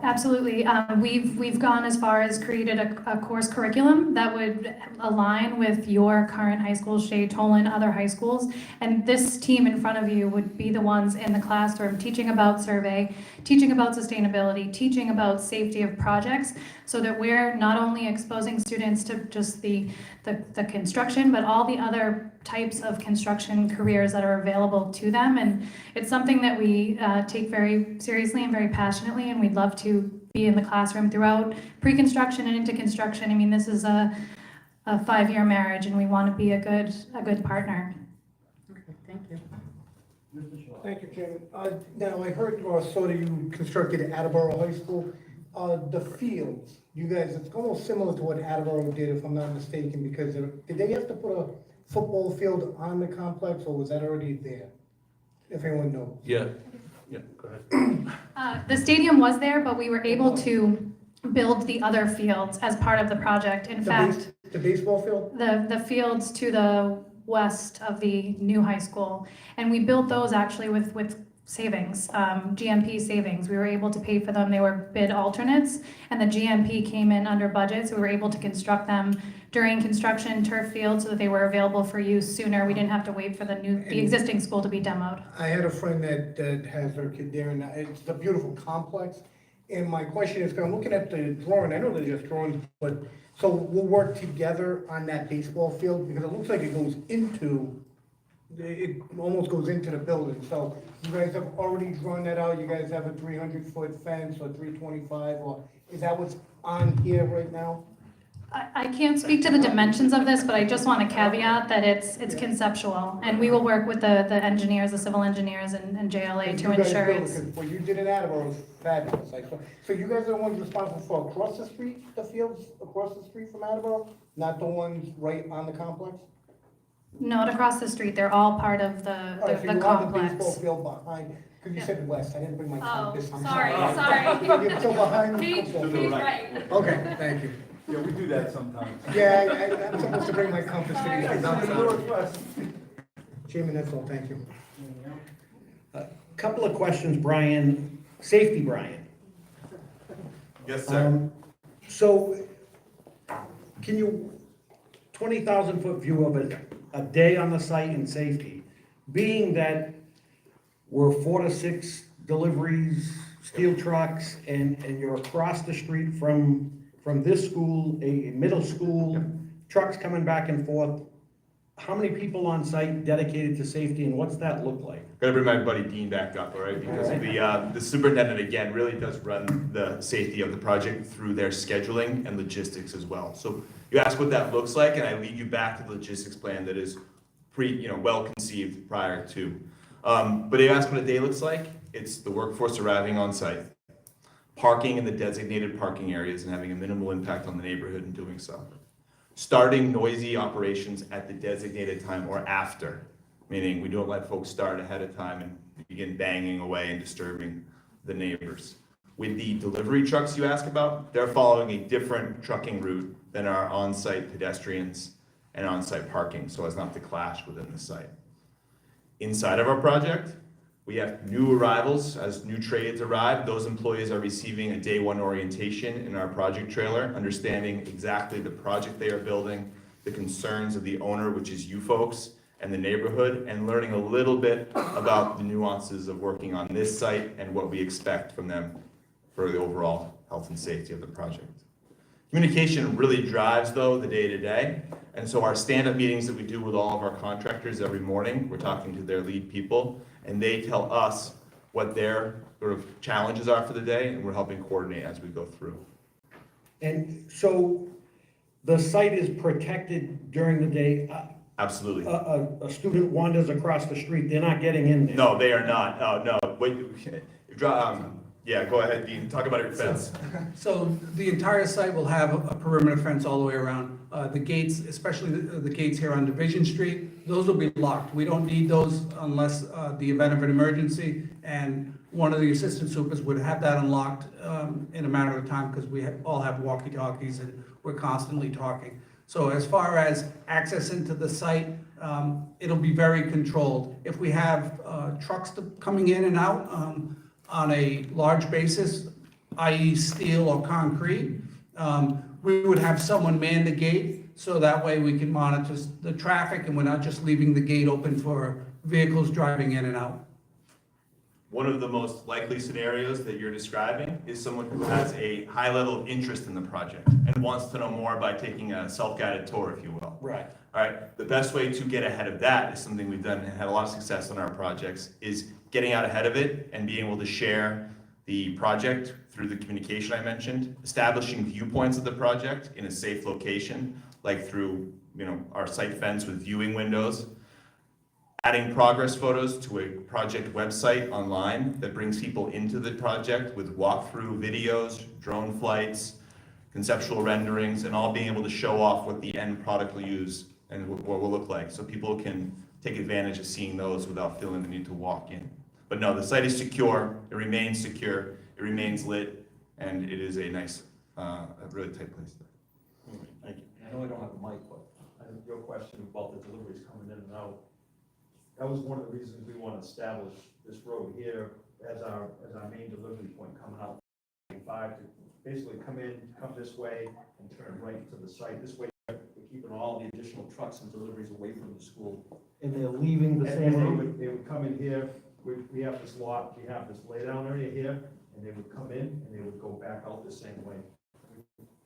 Absolutely. We've gone as far as created a course curriculum that would align with your current high school, Shea, Tolan, other high schools. And this team in front of you would be the ones in the classroom teaching about survey, teaching about sustainability, teaching about safety of projects, so that we're not only exposing students to just the construction, but all the other types of construction careers that are available to them. And it's something that we take very seriously and very passionately, and we'd love to be in the classroom throughout pre-construction and into construction. I mean, this is a 5-year marriage, and we want to be a good partner. Okay, thank you. Thank you, Chairman. Now, I heard or saw that you constructed at Attleboro High School. The fields, you guys, it's almost similar to what Attleboro did, if I'm not mistaken, because did they have to put a football field on the complex, or was that already there? If anyone knows. Yeah, go ahead. The stadium was there, but we were able to build the other fields as part of the project. In fact, The baseball field? the fields to the west of the new high school, and we built those actually with savings, GMP savings. We were able to pay for them. They were bid alternates, and the GMP came in under budget, so we were able to construct them during construction turf fields so that they were available for use sooner. We didn't have to wait for the existing school to be demoed. I had a friend that has their kid there, and it's a beautiful complex. And my question is, 'cause I'm looking at the drawing, I know they're just drawings, but, so we'll work together on that baseball field, because it looks like it goes into, it almost goes into the building. So you guys have already drawn that out, you guys have a 300-foot fence or 325, or is that what's on here right now? I can't speak to the dimensions of this, but I just want to caveat that it's conceptual, and we will work with the engineers, the civil engineers and JLA to ensure it's. What you did in Attleboro was fabulous. So you guys are the ones responsible for across the street, the fields across the street from Attleboro, not the ones right on the complex? Not across the street, they're all part of the All right, so you have the complex. baseball field behind, because you said west, I didn't bring my compass. I'm sorry. So behind the Page football. right. Okay, thank you. Yeah, we do that sometimes. Yeah, I'm supposed to bring my compass to these things. I'm sorry. Chairman, that's all, thank you. Couple of questions, Brian. Safety, Brian. Yes, sir. So, can you, 20,000 foot view of a day on the site and safety, being that we're 4 to 6 deliveries, steel trucks, and you're across the street from this school, a middle school, trucks coming back and forth, how many people on site dedicated to safety, and what's that look like? Gotta bring my buddy Dean back up, all right? Because the superintendent, again, really does run the safety of the project through their scheduling and logistics as well. So you ask what that looks like, and I lead you back to the logistics plan that is well conceived prior to. But you ask what a day looks like, it's the workforce arriving on site, parking in the designated parking areas and having a minimal impact on the neighborhood in doing so. Starting noisy operations at the designated time or after, meaning we don't let folks start ahead of time and begin banging away and disturbing the neighbors. With the delivery trucks you ask about, they're following a different trucking route than our on-site pedestrians and on-site parking, so as not to clash within the site. Inside of our project, we have new arrivals. As new trades arrive, those employees are receiving a day one orientation in our project trailer, understanding exactly the project they are building, the concerns of the owner, which is you folks, and the neighborhood, and learning a little bit about the nuances of working on this site and what we expect from them for the overall health and safety of the project. Communication really drives, though, the day-to-day, and so our stand-up meetings that we do with all of our contractors every morning, we're talking to their lead people, and they tell us what their sort of challenges are for the day, and we're helping coordinate as we go through. And so, the site is protected during the day? Absolutely. A student wanders across the street, they're not getting in there? No, they are not. No. Wait, yeah, go ahead, Dean. Talk about your fence. So the entire site will have a perimeter fence all the way around. The gates, especially the gates here on Division Street, those will be locked. We don't need those unless the event of an emergency, and one of the assistant supers would have that unlocked in a matter of time, because we all have walkie-talkies and we're constantly talking. So as far as access into the site, it'll be very controlled. If we have trucks coming in and out on a large basis, i.e. steel or concrete, we would have someone man the gate, so that way we can monitor the traffic and we're not just leaving the gate open for vehicles driving in and out. One of the most likely scenarios that you're describing is someone who has a high level of interest in the project and wants to know more by taking a self-guided tour, if you will. Right. All right, the best way to get ahead of that is something we've done and had a lot of success on our projects, is getting out ahead of it and being able to share the project through the communication I mentioned, establishing viewpoints of the project in a safe location, like through our site fence with viewing windows, adding progress photos to a project website online that brings people into the project with walkthrough videos, drone flights, conceptual renderings, and all being able to show off what the end product will use and what will look like, so people can take advantage of seeing those without feeling the need to walk in. But no, the site is secure, it remains secure, it remains lit, and it is a nice, a really tight place. Thank you. I know I don't have a mic, but your question about the deliveries coming in and out, that was one of the reasons we want to establish this road here as our main delivery point coming out 5 to basically come this way and turn right into the site. This way we're keeping all the additional trucks and deliveries away from the school. And they're leaving the And same they route? would come in here, we have this lot, we have this laydown area here, and they would come in and they would go back out the same way.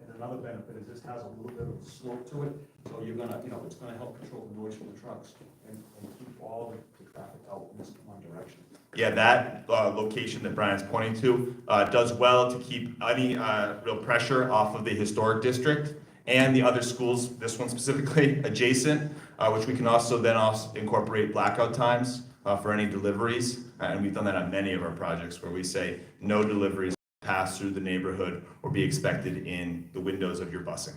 And another benefit is this has a little bit of a slope to it, so you're gonna, it's gonna help control the noise from the trucks and keep all the traffic out in this one direction. Yeah, that location that Brian's pointing to does well to keep any real pressure off of the historic district and the other schools, this one specifically, adjacent, which we can also incorporate blackout times for any deliveries. And we've done that on many of our projects where we say no deliveries pass through the neighborhood or be expected in the windows of your busing.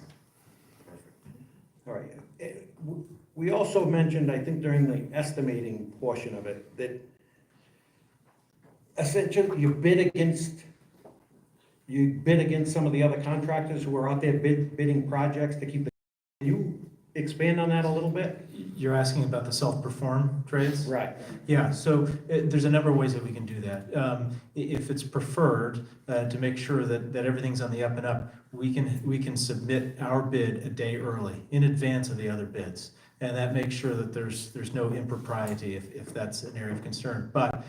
All right. We also mentioned, I think during the estimating portion of it, that essentially you bid against some of the other contractors who are out there bidding projects to keep the, expand on that a little bit? You're asking about the self-perform trades? Right. Yeah, so there's a number of ways that we can do that. If it's preferred, to make sure that everything's on the up and up, we can submit our bid a day early, in advance of the other bids. And that makes sure that there's no impropriety if that's an area of concern. But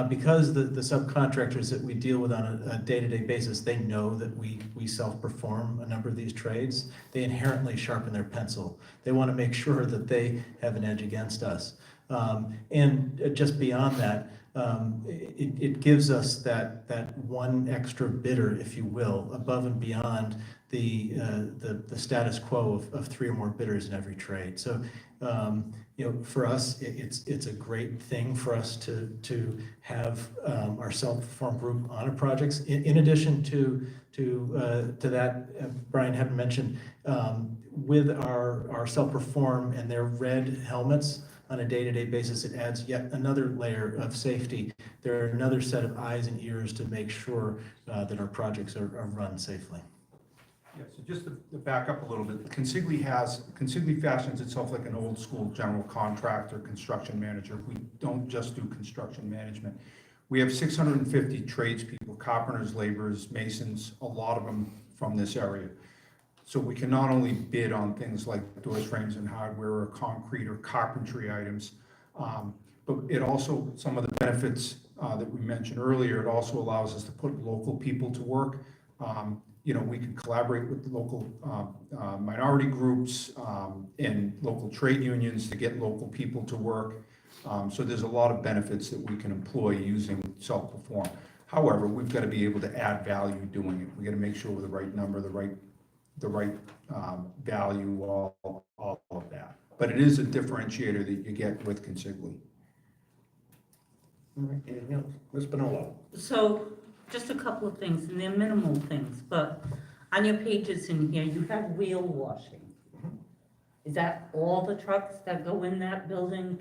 because the subcontractors that we deal with on a day-to-day basis, they know that we self-perform a number of these trades, they inherently sharpen their pencil. They want to make sure that they have an edge against us. And just beyond that, it gives us that one extra bidder, if you will, above and beyond the status quo of 3 or more bidders in every trade. So, for us, it's a great thing for us to have our self-perform group on a project. In addition to that, Brian had mentioned, with our self-perform and their red helmets, on a day-to-day basis, it adds yet another layer of safety. There are another set of eyes and ears to make sure that our projects are run safely. Yeah, so just to back up a little bit, Consigli fashions itself like an old school general contractor, construction manager. We don't just do construction management. We have 650 tradespeople, carpenters, laborers, masons, a lot of them from this area. So we can not only bid on things like doors, frames, and hardware, or concrete or carpentry items, but it also, some of the benefits that we mentioned earlier, it also allows us to put local people to work. We can collaborate with the local minority groups and local trade unions to get local people to work. So there's a lot of benefits that we can employ using self-perform. However, we've got to be able to add value doing it. We got to make sure we're the right number, the right value, all of that. But it is a differentiator that you get with Consigli. All right, anything else? Ms. Bonello? So, just a couple of things, and they're minimal things, but on your pages in here, you have wheel washing. Is that all the trucks that go in that building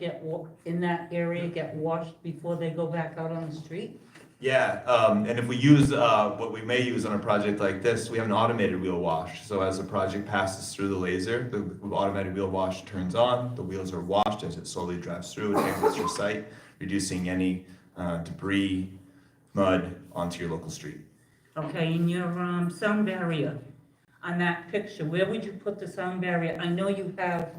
in that area get washed before they go back out on the street? Yeah, and if we use what we may use on a project like this, we have an automated wheel wash. So as the project passes through the laser, the automated wheel wash turns on, the wheels are washed as it slowly drives through and exits your site, reducing any debris, mud onto your local street. Okay, in your sound barrier, on that picture, where would you put the sound barrier? I know you have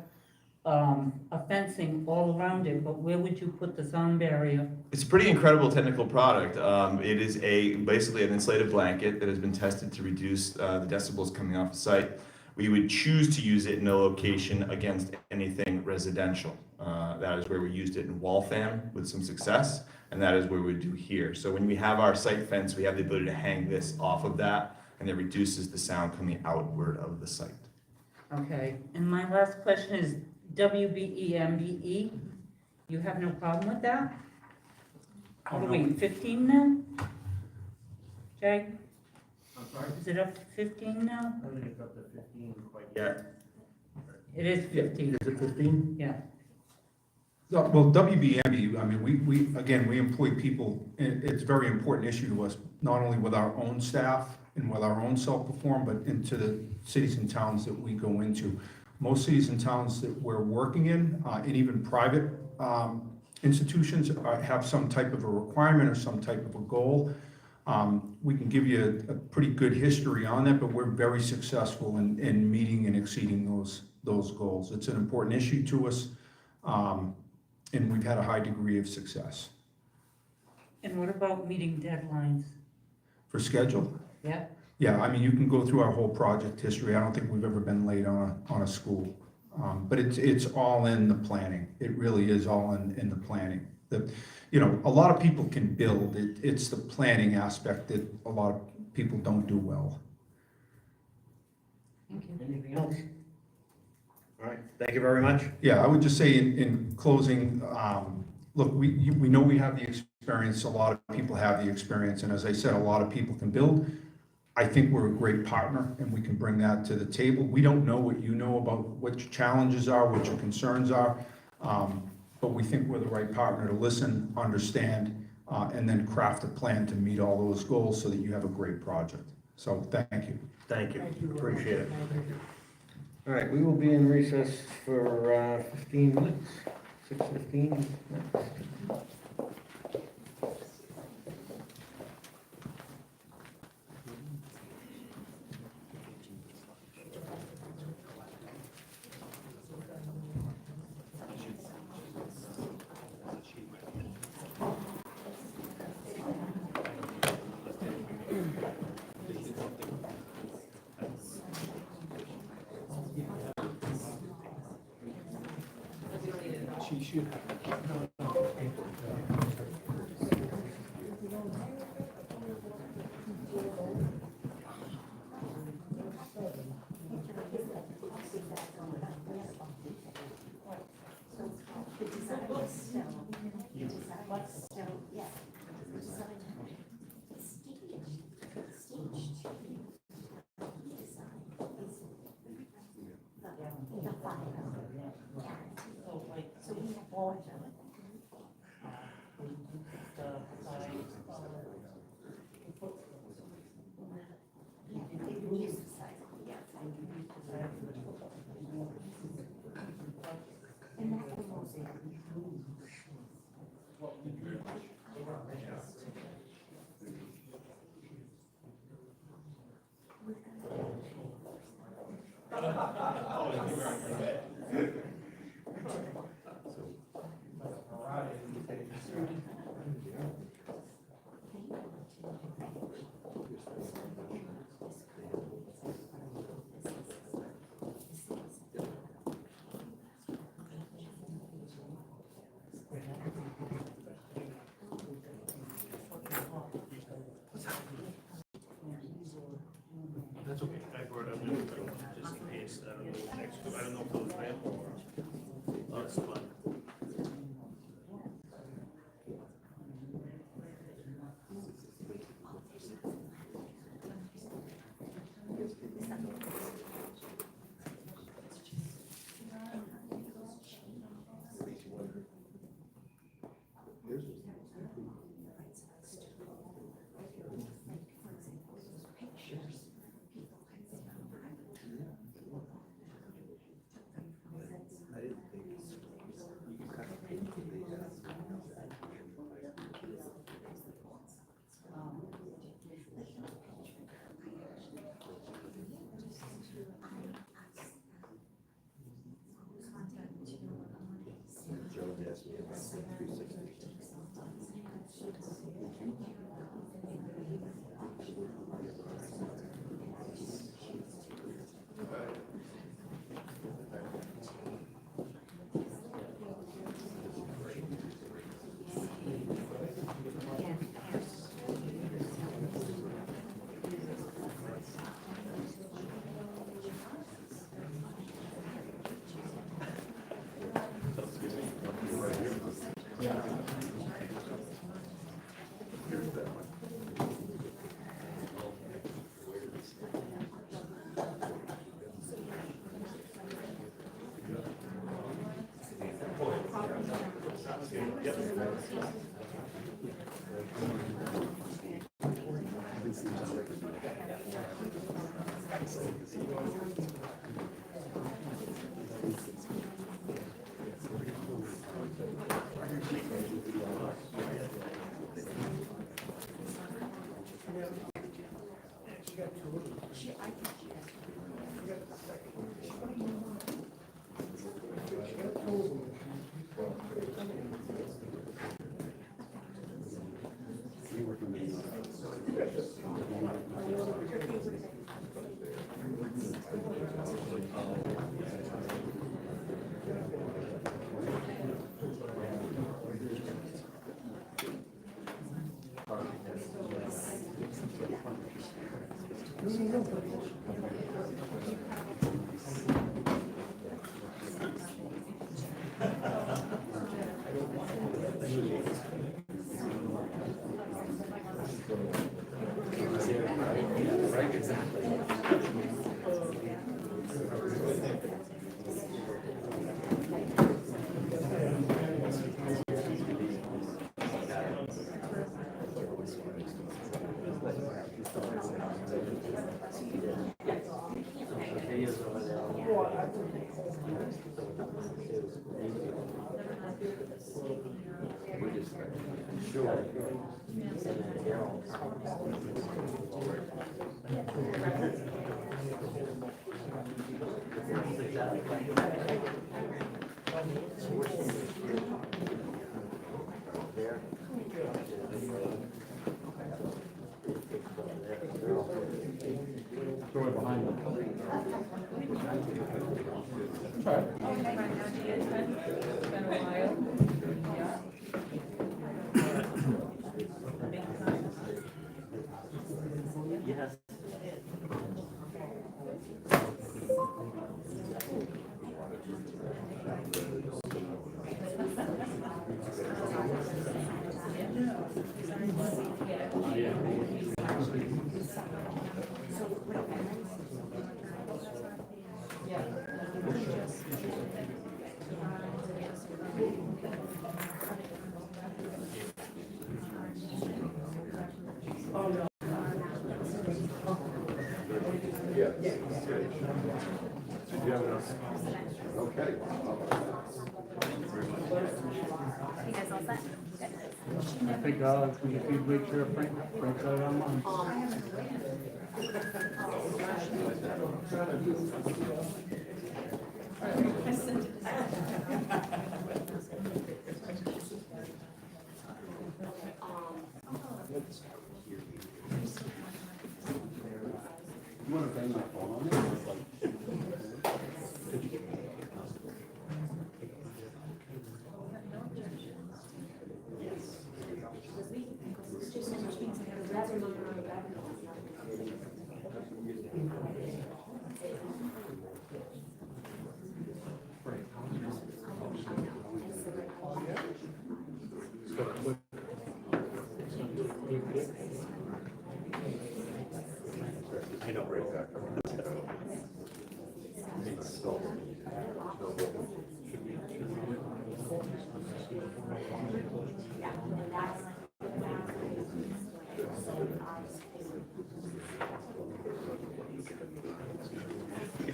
a fencing all around it, but where would you put the sound barrier? It's a pretty incredible technical product. It is basically an insulated blanket that has been tested to reduce the decibels coming off the site. We would choose to use it in a location against anything residential. That is where we used it in Waltham with some success, and that is where we do here. So when we have our site fence, we have the ability to hang this off of that, and it reduces the sound coming outward of the site. Okay, and my last question is WBEMBE. You have no problem with that? What are we, 15 now? Jay? I'm sorry? Is it up to 15 now? I don't think it's up to 15 quite yet. It is 15. Is it 15? Yeah. Well, WBMB, I mean, we employ people, and it's a very important issue to us, not only with our own staff and with our own self-perform, but into the cities and towns that we go into. Most cities and towns that we're working in, and even private institutions have some type of a requirement or some type of a goal. We can give you a pretty good history on that, but we're very successful in meeting and exceeding those goals. It's an important issue to us, and we've had a high degree of success. And what about meeting deadlines? For schedule? Yeah. Yeah, I mean, you can go through our whole project history. I don't think we've ever been late on a school. But it's all in the planning. It really is all in the planning. A lot of people can build. It's the planning aspect that a lot of people don't do well. Thank you. Anything else? All right, thank you very much. Yeah, I would just say in closing, look, we know we have the experience. A lot of people have the experience. And as I said, a lot of people can build. I think we're a great partner and we can bring that to the table. We don't know what you know about what your challenges are, what your concerns are, but we think we're the right partner to listen, understand, and then craft a plan to meet all those goals so that you have a great project. So thank you. Thank you. Appreciate it. All right, we will be in recess for 15 minutes, 6:15 minutes. That's okay. I brought up just in case. I don't know next. I don't know if it was them or. Oh, it's fun. I think, if you make sure Frank's out online. You wanna bang my phone on it? I know, right?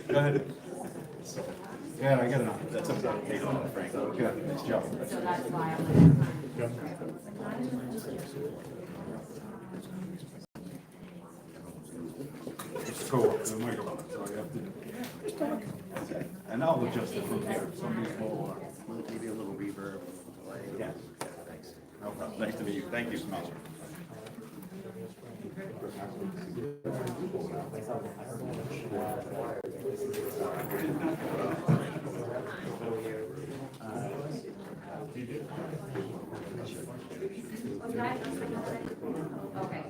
Go ahead. Yeah, I got it. That's up to Kate on Frank. Okay, nice job. So that's why I'm like. Just go up to the microphone, so you have to. Just talk. Okay. And I'll adjust it from here. Somebody's more, maybe a little reverb. Yeah, thanks. No problem. Nice to meet you. Thank you so much. Okay.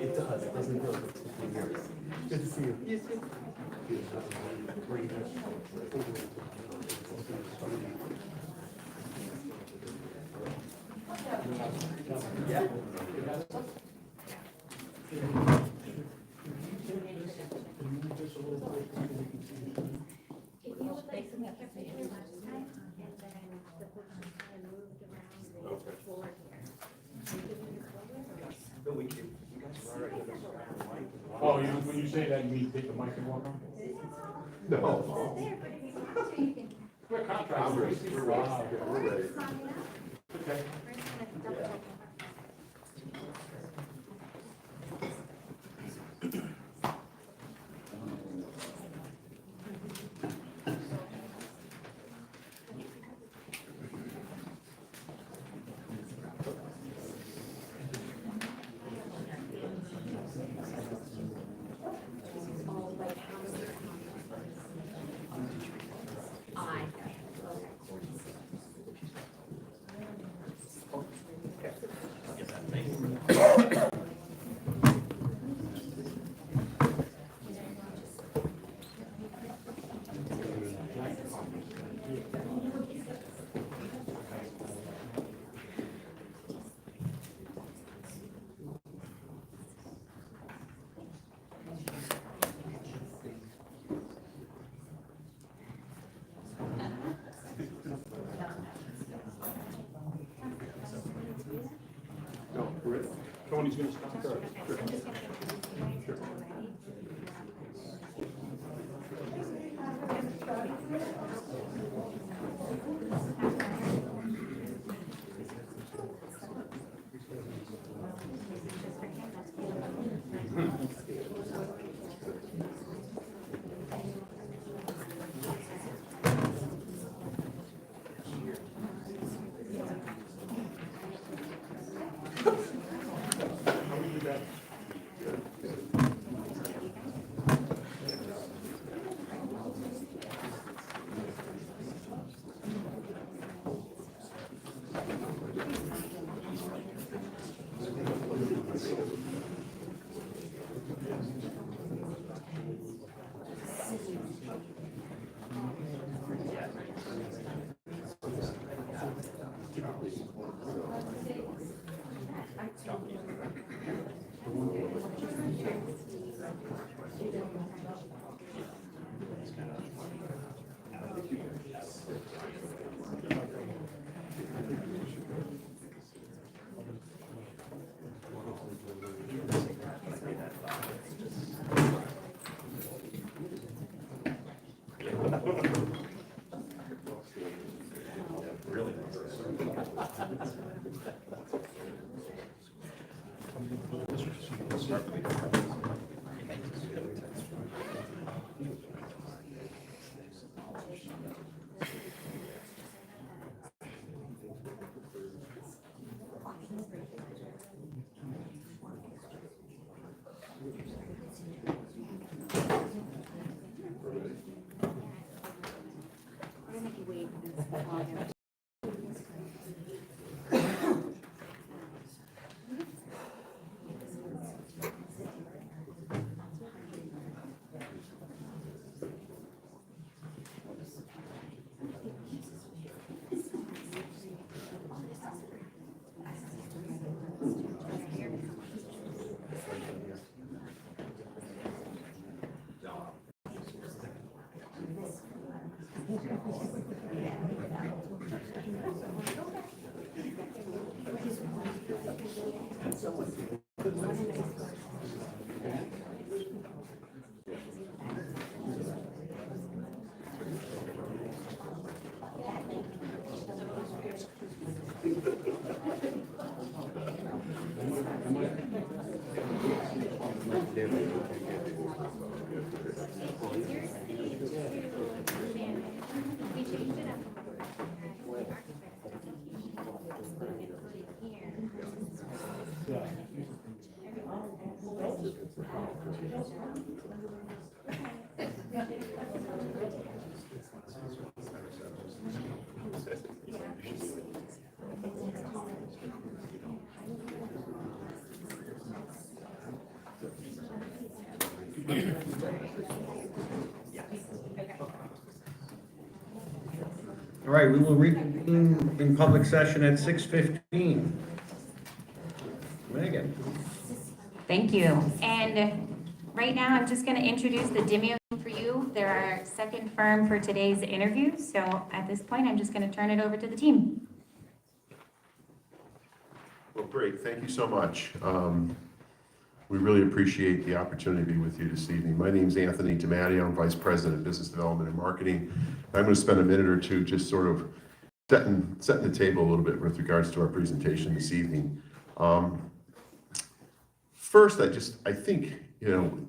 It does, it doesn't go for 2 years. Good to see you. You too. Yeah. Oh, when you say that, you mean take the mic and walk on? No. We're contractors. We're ready. Okay. Tony's gonna start first. All right, we will reconvene in public session at 6:15. Megan. Thank you. And right now, I'm just going to introduce the Dimeo team for you. They're our second firm for today's interview. So at this point, I'm just going to turn it over to the team. Well, great. Thank you so much. We really appreciate the opportunity to be with you this evening. My name is Anthony DiMatteo. I'm Vice President of Business Development and Marketing. I'm going to spend a minute or two just sort of setting the table a little bit with regards to our presentation this evening. First, I think,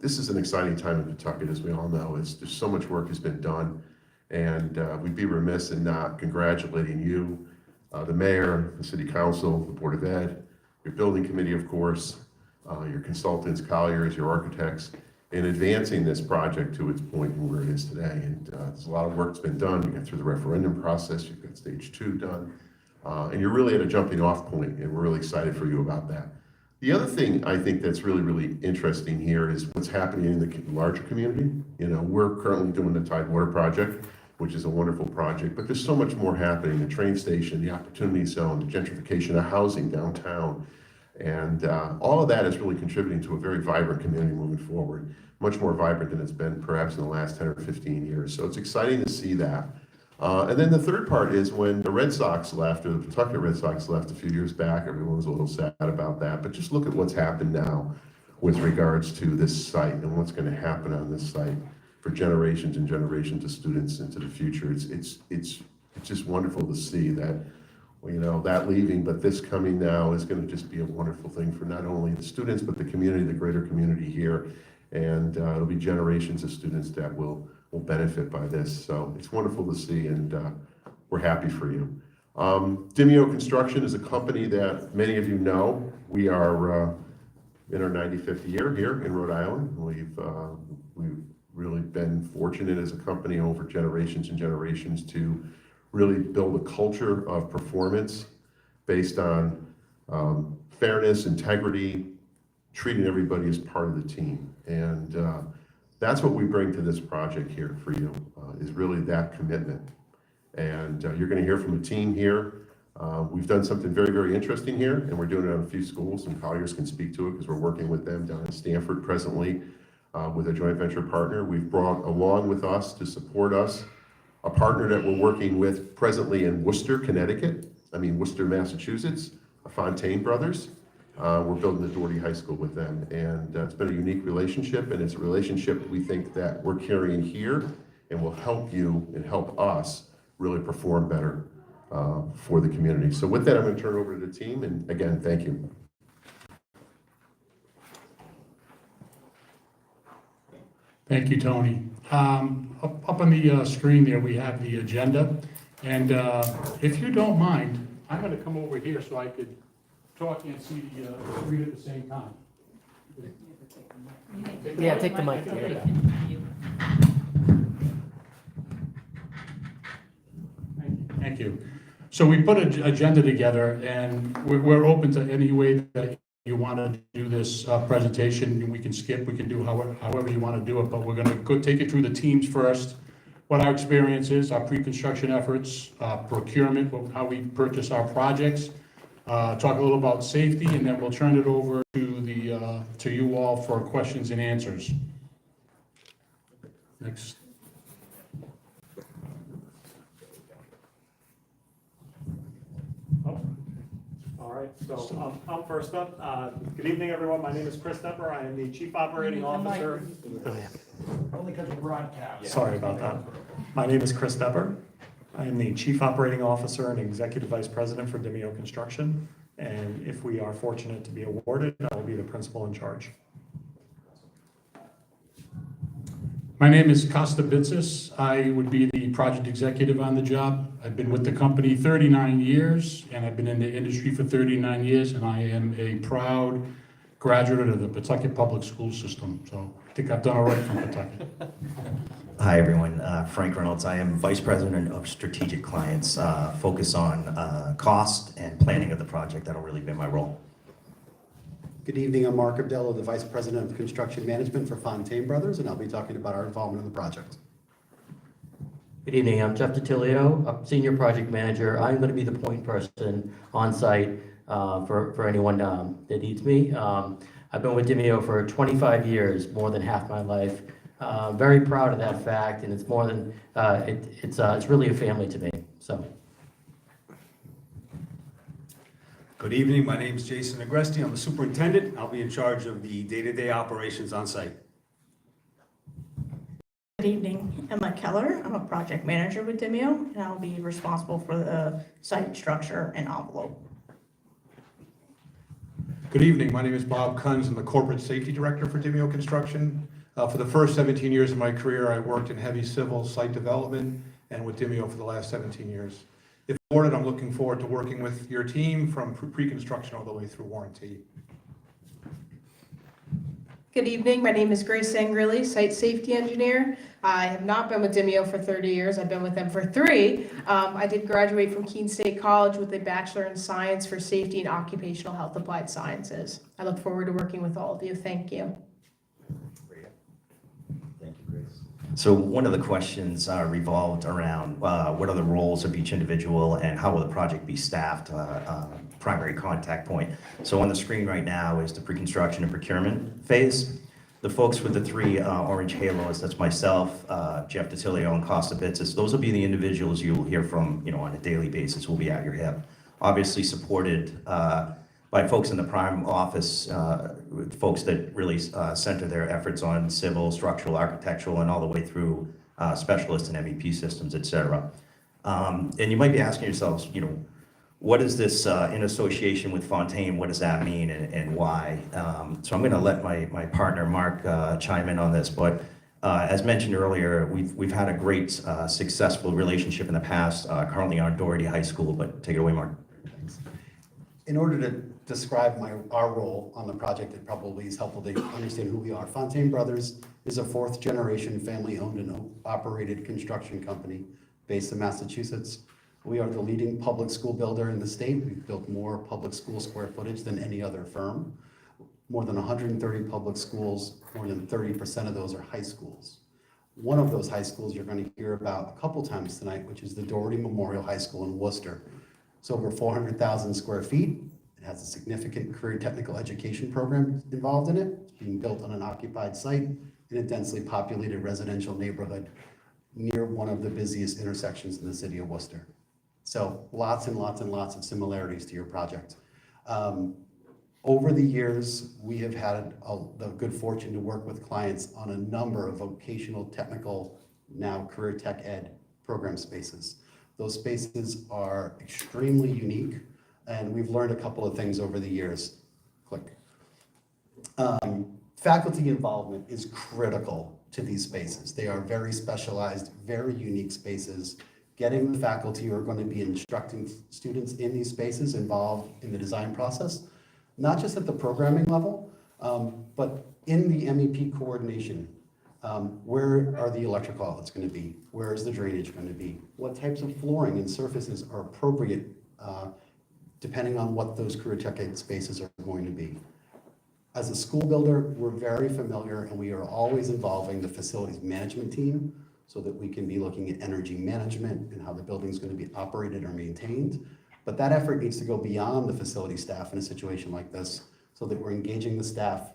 this is an exciting time in Pawtucket, as we all know. There's so much work has been done, and we'd be remiss in not congratulating you, the mayor, the city council, the Board of Ed, your building committee, of course, your consultants, colliers, your architects, in advancing this project to its point and where it is today. And there's a lot of work that's been done. You got through the referendum process, you've got stage 2 done, and you're really at a jumping off point, and we're really excited for you about that. The other thing I think that's really, really interesting here is what's happening in the larger community. We're currently doing the Tidewater project, which is a wonderful project, but there's so much more happening. The train station, the opportunity zone, the gentrification of housing downtown, and all of that is really contributing to a very vibrant community moving forward, much more vibrant than it's been perhaps in the last 10 or 15 years. So it's exciting to see that. And then the third part is when the Red Sox left, or the Pawtucket Red Sox left a few years back, everyone was a little sad about that. But just look at what's happened now with regards to this site and what's going to happen on this site for generations and generations of students into the future. It's just wonderful to see that, that leaving, but this coming now is going to just be a wonderful thing for not only the students, but the community, the greater community here. And it'll be generations of students that will benefit by this. So it's wonderful to see, and we're happy for you. Dimeo Construction is a company that many of you know. We are in our 95th year here in Rhode Island. We've really been fortunate as a company over generations and generations to really build a culture of performance based on fairness, integrity, treating everybody as part of the team. And that's what we bring to this project here for you, is really that commitment. And you're going to hear from a team here. We've done something very, very interesting here, and we're doing it on a few schools, and Colliers can speak to it because we're working with them down in Stanford presently with a joint venture partner. We've brought along with us to support us a partner that we're working with presently in Worcester, Worcester, Massachusetts, Fontaine Brothers. We're building the Doherty High School with them, and it's been a unique relationship, and it's a relationship we think that we're carrying here and will help you and help us really perform better for the community. So with that, I'm going to turn it over to the team, and again, thank you. Thank you, Tony. Up on the screen there, we have the agenda, and if you don't mind, I'm going to come over here so I could talk and see the screen at the same time. Yeah, take the mic. Thank you. So we put an agenda together, and we're open to any way that you want to do this presentation. We can skip, we can do however you want to do it, but we're going to go take it through the teams first, what our experience is, our pre-construction efforts, procurement, how we purchase our projects, talk a little about safety, and then we'll turn it over to you all for questions and answers. Next. All right, so I'm first up. Good evening, everyone. My name is Chris Depper. I am the Chief Operating Officer. Only because of broadcast. Sorry about that. My name is Chris Depper. I am the Chief Operating Officer and Executive Vice President for Dimeo Construction. And if we are fortunate to be awarded, I will be the principal in charge. My name is Costa Bitsis. I would be the project executive on the job. I've been with the company 39 years, and I've been in the industry for 39 years, and I am a proud graduate of the Pawtucket Public School System. So I think I've done all right from Pawtucket. Hi, everyone. Frank Reynolds. I am Vice President of Strategic Clients, focus on cost and planning of the project. That'll really be my role. Good evening, I'm Mark Abdello, the Vice President of Construction Management for Fontaine Brothers, and I'll be talking about our involvement in the project. Good evening, I'm Jeff DiTilio, a Senior Project Manager. I'm going to be the point person on site for anyone that needs me. I've been with Dimeo for 25 years, more than half my life. Very proud of that fact, and it's more than, it's really a family to me, so. Good evening, my name is Jason Agresti. I'm the superintendent. I'll be in charge of the day-to-day operations on site. Good evening, Emma Keller. I'm a project manager with Dimeo, and I'll be responsible for the site structure and envelope. Good evening, my name is Bob Kunz. I'm the Corporate Safety Director for Dimeo Construction. For the first 17 years of my career, I worked in heavy civil site development and with Dimeo for the last 17 years. If awarded, I'm looking forward to working with your team from pre-construction all the way through warranty. Good evening, my name is Grace Sangrilli, Site Safety Engineer. I have not been with Dimeo for 30 years, I've been with them for 3. I did graduate from Keene State College with a Bachelor in Science for Safety and Occupational Health Applied Sciences. I look forward to working with all of you, thank you. So one of the questions revolved around what are the roles of each individual and how will the project be staffed, primary contact point. So on the screen right now is the pre-construction and procurement phase. The folks with the three orange halos, that's myself, Jeff DiTilio, and Costa Bitsis. Those will be the individuals you will hear from, on a daily basis, will be at your hip. Obviously supported by folks in the Prime office, with folks that really center their efforts on civil, structural, architectural, and all the way through specialists in MEP systems, et cetera. And you might be asking yourselves, what is this in association with Fontaine? What does that mean and why? So I'm going to let my partner Mark chime in on this. But as mentioned earlier, we've had a great successful relationship in the past, currently on Doherty High School. But take it away, Mark. In order to describe our role on the project, it probably is helpful to understand who we are. Fontaine Brothers is a fourth-generation family-owned and operated construction company based in Massachusetts. We are the leading public school builder in the state. We've built more public school square footage than any other firm. More than 130 public schools, more than 30% of those are high schools. One of those high schools you're going to hear about a couple times tonight, which is the Doherty Memorial High School in Worcester. It's over 400,000 square feet. It has a significant career technical education program involved in it. It's being built on an occupied site in a densely populated residential neighborhood near one of the busiest intersections in the city of Worcester. So lots and lots and lots of similarities to your project. Over the years, we have had the good fortune to work with clients on a number of vocational, technical, now career tech ed program spaces. Those spaces are extremely unique, and we've learned a couple of things over the years. Click. Faculty involvement is critical to these spaces. They are very specialized, very unique spaces. Getting the faculty who are going to be instructing students in these spaces involved in the design process, not just at the programming level, but in the MEP coordination. Where are the electrical outlets going to be? Where is the drainage going to be? What types of flooring and surfaces are appropriate depending on what those career tech ed spaces are going to be? As a school builder, we're very familiar and we are always involving the facilities management team so that we can be looking at energy management and how the building is going to be operated or maintained. But that effort needs to go beyond the facility staff in a situation like this so that we're engaging the staff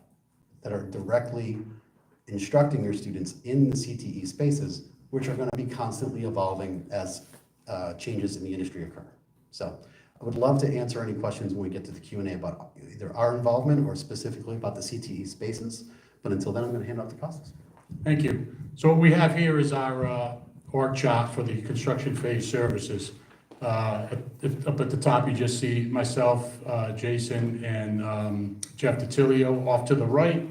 that are directly instructing your students in the CTE spaces, which are going to be constantly evolving as changes in the industry occur. So I would love to answer any questions when we get to the Q&A about either our involvement or specifically about the CTE spaces. But until then, I'm going to hand off to Costas. Thank you. So what we have here is our org chart for the construction phase services. Up at the top, you just see myself, Jason, and Jeff DiTilio. Off to the right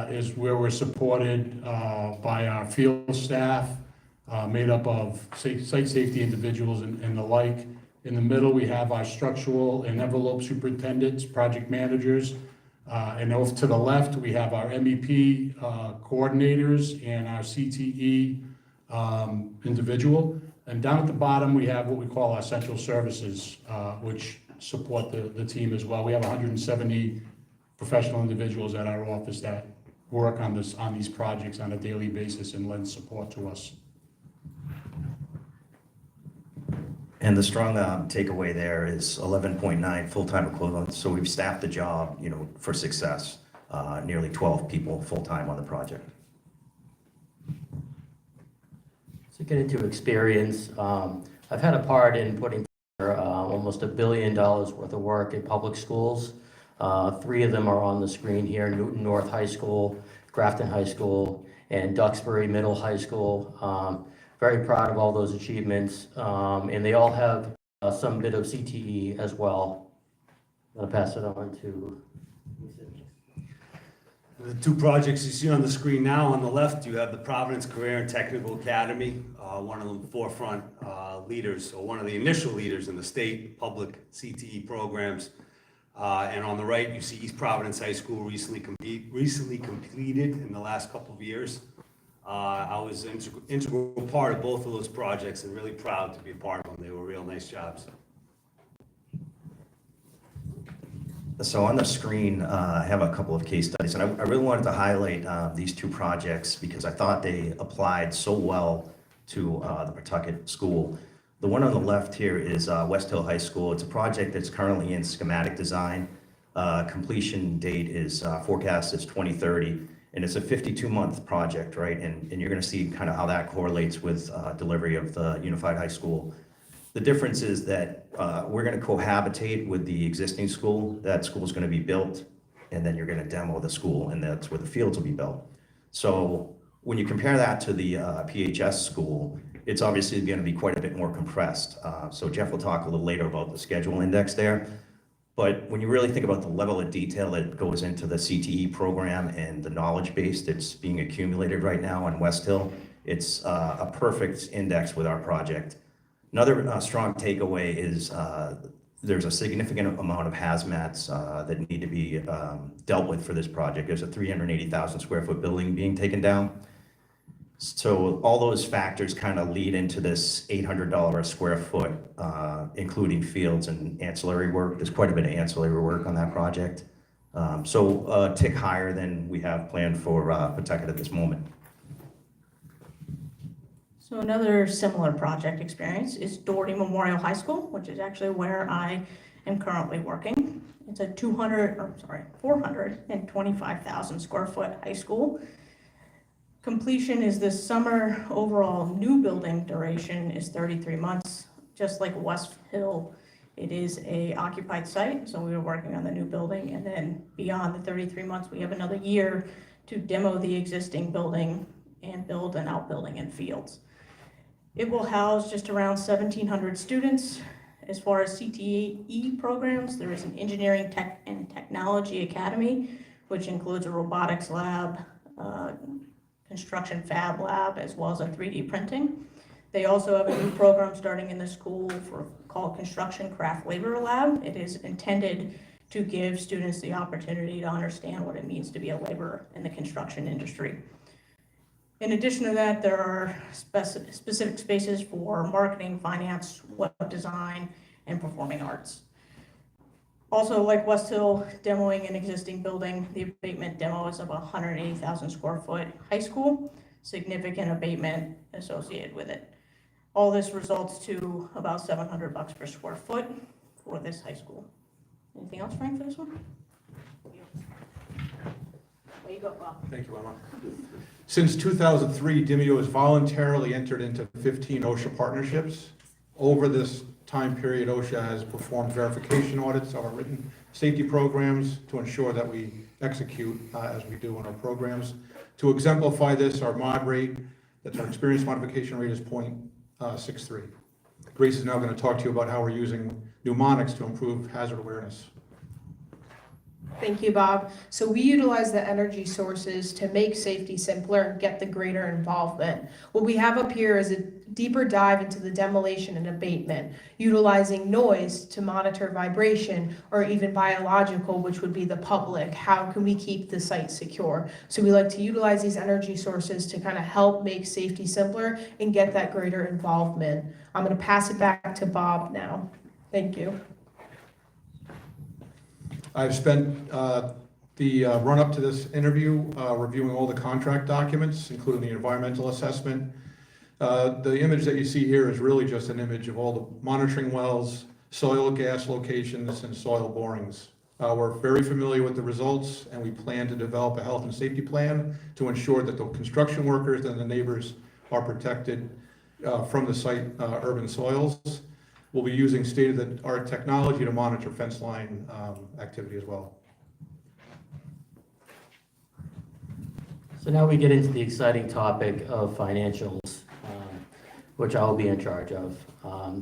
is where we're supported by our field staff, made up of site safety individuals and the like. In the middle, we have our structural and envelope superintendents, project managers. And off to the left, we have our MEP coordinators and our CTE individual. And down at the bottom, we have what we call our central services, which support the team as well. We have 170 professional individuals at our office that work on these projects on a daily basis and lend support to us. And the strong takeaway there is 11.9 full-time equivalents. So we've staffed the job, for success. Nearly 12 people full-time on the project. So get into experience. I've had a part in putting together almost $1 billion worth of work in public schools. 3 of them are on the screen here: Newton North High School, Grafton High School, and Duxbury Middle High School. Very proud of all those achievements, and they all have some bit of CTE as well. I'm going to pass it on to... The 2 projects you see on the screen now, on the left, you have the Providence Career and Technical Academy, one of the forefront leaders, or one of the initial leaders in the state public CTE programs. And on the right, you see East Providence High School recently completed in the last couple of years. I was an integral part of both of those projects and really proud to be a part of them. They were real nice jobs. So on the screen, I have a couple of case studies, and I really wanted to highlight these 2 projects because I thought they applied so well to the Pawtucket School. The one on the left here is West Hill High School. It's a project that's currently in schematic design. Completion date is forecast as 2030, And it's a 52-month project, right? And you're gonna see kind of how that correlates with delivery of the unified high school. The difference is that we're gonna cohabitate with the existing school. That school's gonna be built, and then you're gonna demo the school, and that's where the fields will be built. So when you compare that to the PHS school, it's obviously gonna be quite a bit more compressed. So Jeff will talk a little later about the schedule index there. But when you really think about the level of detail that goes into the CTE program and the knowledge base that's being accumulated right now in West Hill, it's a perfect index with our project. Another strong takeaway is there's a significant amount of hazmats that need to be dealt with for this project. There's a 380,000 square foot building being taken down. So all those factors kind of lead into this $800 a square foot, including fields and ancillary work. There's quite a bit of ancillary work on that project. So a tick higher than we have planned for Pawtucket at this moment. So another similar project experience is Doherty Memorial High School, which is actually where I am currently working. It's a 425,000 square foot high school. Completion is this summer. Overall new building duration is 33 months. Just like West Hill, it is a occupied site, so we were working on the new building, and then beyond the 33 months, we have another year to demo the existing building and build an outbuilding and fields. It will house just around 1,700 students. As far as CTE programs, there is an engineering tech and technology academy, which includes a robotics lab, construction fab lab, as well as a 3D printing. They also have a new program starting in the school called Construction Craft Labor Lab. It is intended to give students the opportunity to understand what it means to be a laborer in the construction industry. In addition to that, there are specific spaces for marketing, finance, web design, and performing arts. Also, like West Hill, demoing an existing building, the abatement demo is of 180,000 square foot high school, significant abatement associated with it. All this results to about $700 per square foot for this high school. Anything else, Frank, for this one? There you go, Bob. Thank you, Emma. Since 2003, Dimeo has voluntarily entered into 15 OSHA partnerships. Over this time period, OSHA has performed verification audits of our written safety programs to ensure that we execute as we do on our programs. To exemplify this, our mod rate, that's our experience modification rate, is 0.63. Grace is now going to talk to you about how we're using mnemonics to improve hazard awareness. Thank you, Bob. So we utilize the energy sources to make safety simpler and get the greater involvement. What we have up here is a deeper dive into the demolition and abatement, utilizing noise to monitor vibration, or even biological, which would be the public. How can we keep the site secure? So we like to utilize these energy sources to kind of help make safety simpler and get that greater involvement. I'm going to pass it back to Bob now. Thank you. I've spent the run-up to this interview reviewing all the contract documents, including the environmental assessment. The image that you see here is really just an image of all the monitoring wells, soil gas locations, and soil borings. We're very familiar with the results, and we plan to develop a health and safety plan to ensure that the construction workers and the neighbors are protected from the site urban soils. We'll be using state-of-the-art technology to monitor fence line activity as well. So now we get into the exciting topic of financials, which I will be in charge of.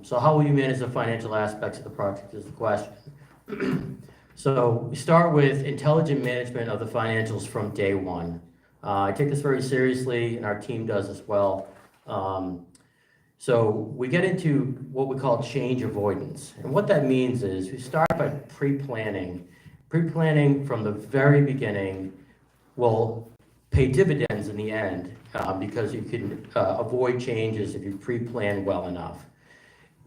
So how will you manage the financial aspects of the project is the question. So we start with intelligent management of the financials from day one. I take this very seriously, and our team does as well. So we get into what we call change avoidance. And what that means is we start by pre-planning. Pre-planning from the very beginning will pay dividends in the end because you can avoid changes if you pre-plan well enough.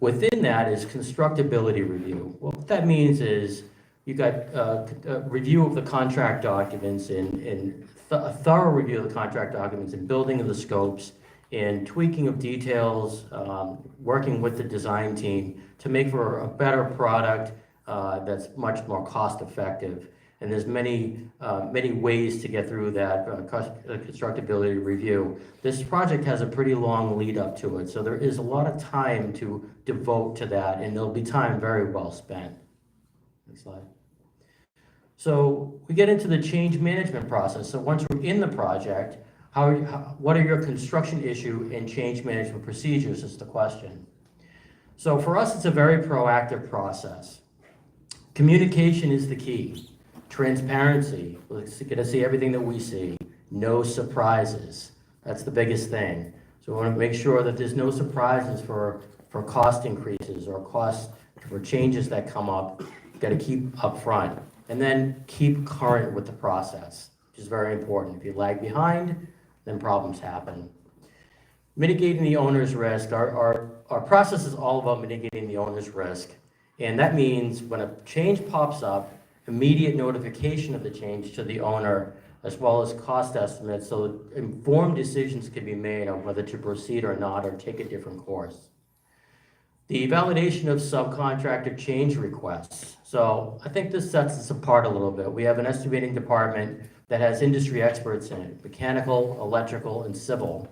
Within that is constructability review. What that means is you got a review of the contract documents and a thorough review of the contract documents and building of the scopes and tweaking of details, working with the design team to make for a better product that's much more cost effective. And there's many ways to get through that constructability review. This project has a pretty long lead up to it, so there is a lot of time to devote to that, and there'll be time very well spent. Next slide. So we get into the change management process. So once we're in the project, what are your construction issue and change management procedures is the question. So for us, it's a very proactive process. Communication is the key. Transparency, we're going to see everything that we see. No surprises. That's the biggest thing. So we want to make sure that there's no surprises for cost increases or cost for changes that come up. You've got to keep up front. And then keep current with the process, which is very important. If you lag behind, then problems happen. Mitigating the owner's risk. Our process is all about mitigating the owner's risk. And that means when a change pops up, immediate notification of the change to the owner, as well as cost estimates, so that informed decisions can be made on whether to proceed or not, or take a different course. The validation of subcontractor change requests. So I think this sets us apart a little bit. We have an estimating department that has industry experts in it, mechanical, electrical, and civil.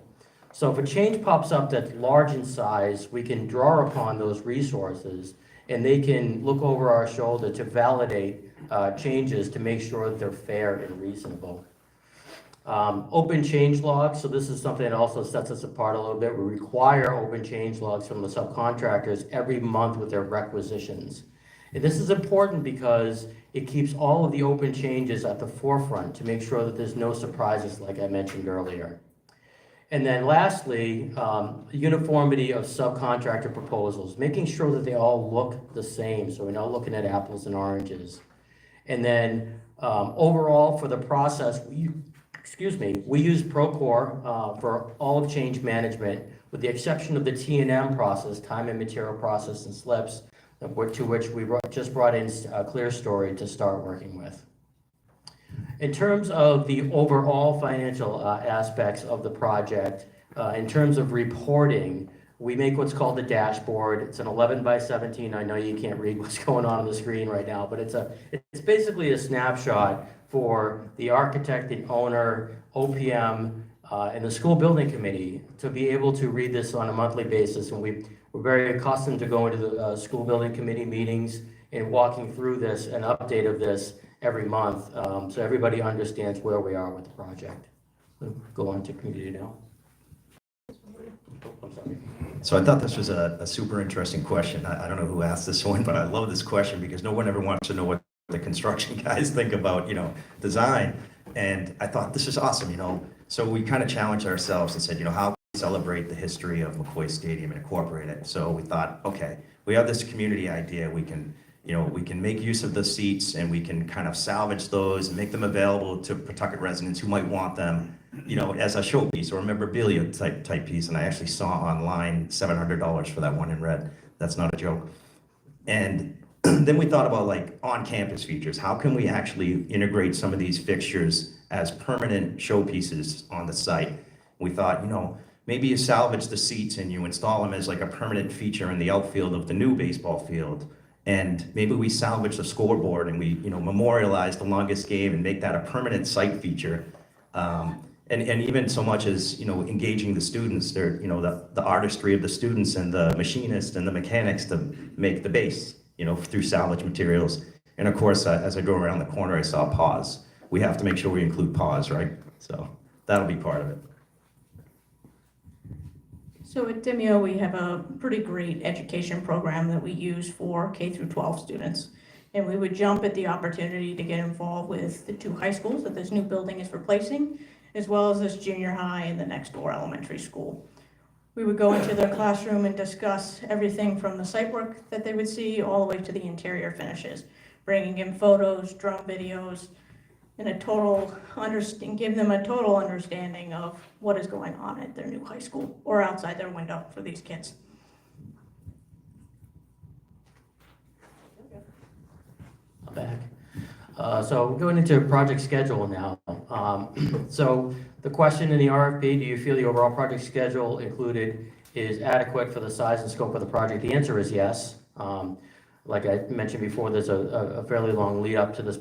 So if a change pops up that's large in size, we can draw upon those resources, and they can look over our shoulder to validate changes to make sure that they're fair and reasonable. Open change logs, so this is something that also sets us apart a little bit. We require open change logs from the subcontractors every month with their requisitions. And this is important because it keeps all of the open changes at the forefront to make sure that there's no surprises like I mentioned earlier. And then lastly, uniformity of subcontractor proposals, making sure that they all look the same, so we're not looking at apples and oranges. And then overall for the process, we use Procore for all of change management, with the exception of the T&M process, time and material process and slips, to which we just brought in ClearStory to start working with. In terms of the overall financial aspects of the project, in terms of reporting, we make what's called the dashboard. It's an 11 by 17. I know you can't read what's going on the screen right now, but it's basically a snapshot for the architect, the owner, OPM, and the school building committee to be able to read this on a monthly basis. And we're very accustomed to going to the school building committee meetings and walking through this, an update of this every month, so everybody understands where we are with the project. We'll go on to community now. I'm sorry. So I thought this was a super interesting question. I don't know who asked this one, but I love this question because no one ever wants to know what the construction guys think about, design. And I thought this is awesome, So we kind of challenged ourselves and said, how can we celebrate the history of McCoy Stadium and incorporate it? So we thought, okay, we have this community idea. We can make use of the seats and we can kind of salvage those and make them available to Pawtucket residents who might want them, as a showpiece or a memorabilia type piece. And I actually saw online $700 for that one in red. That's not a joke. And then we thought about on-campus features. How can we actually integrate some of these fixtures as permanent showpieces on the site? We thought, maybe you salvage the seats and you install them as a permanent feature in the outfield of the new baseball field. And maybe we salvage the scoreboard and we, memorialize the longest game and make that a permanent site feature. And even so much as, engaging the students, the artistry of the students and the machinists and the mechanics to make the base, through salvage materials. And of course, as I go around the corner, I saw pause. We have to make sure we include pause, right? So that'll be part of it. So at Demio, we have a pretty great education program that we use for K through 12 students. And we would jump at the opportunity to get involved with the 2 high schools that this new building is replacing, as well as this junior high and the next door elementary school. We would go into their classroom and discuss everything from the site work that they would see all the way to the interior finishes, bringing in photos, drone videos, and give them a total understanding of what is going on at their new high school or outside their window for these kids. I'm back. So going into project schedule now. So the question in the RFP, do you feel the overall project schedule included is adequate for the size and scope of the project? The answer is yes. Like I mentioned before, there's a fairly long lead up to this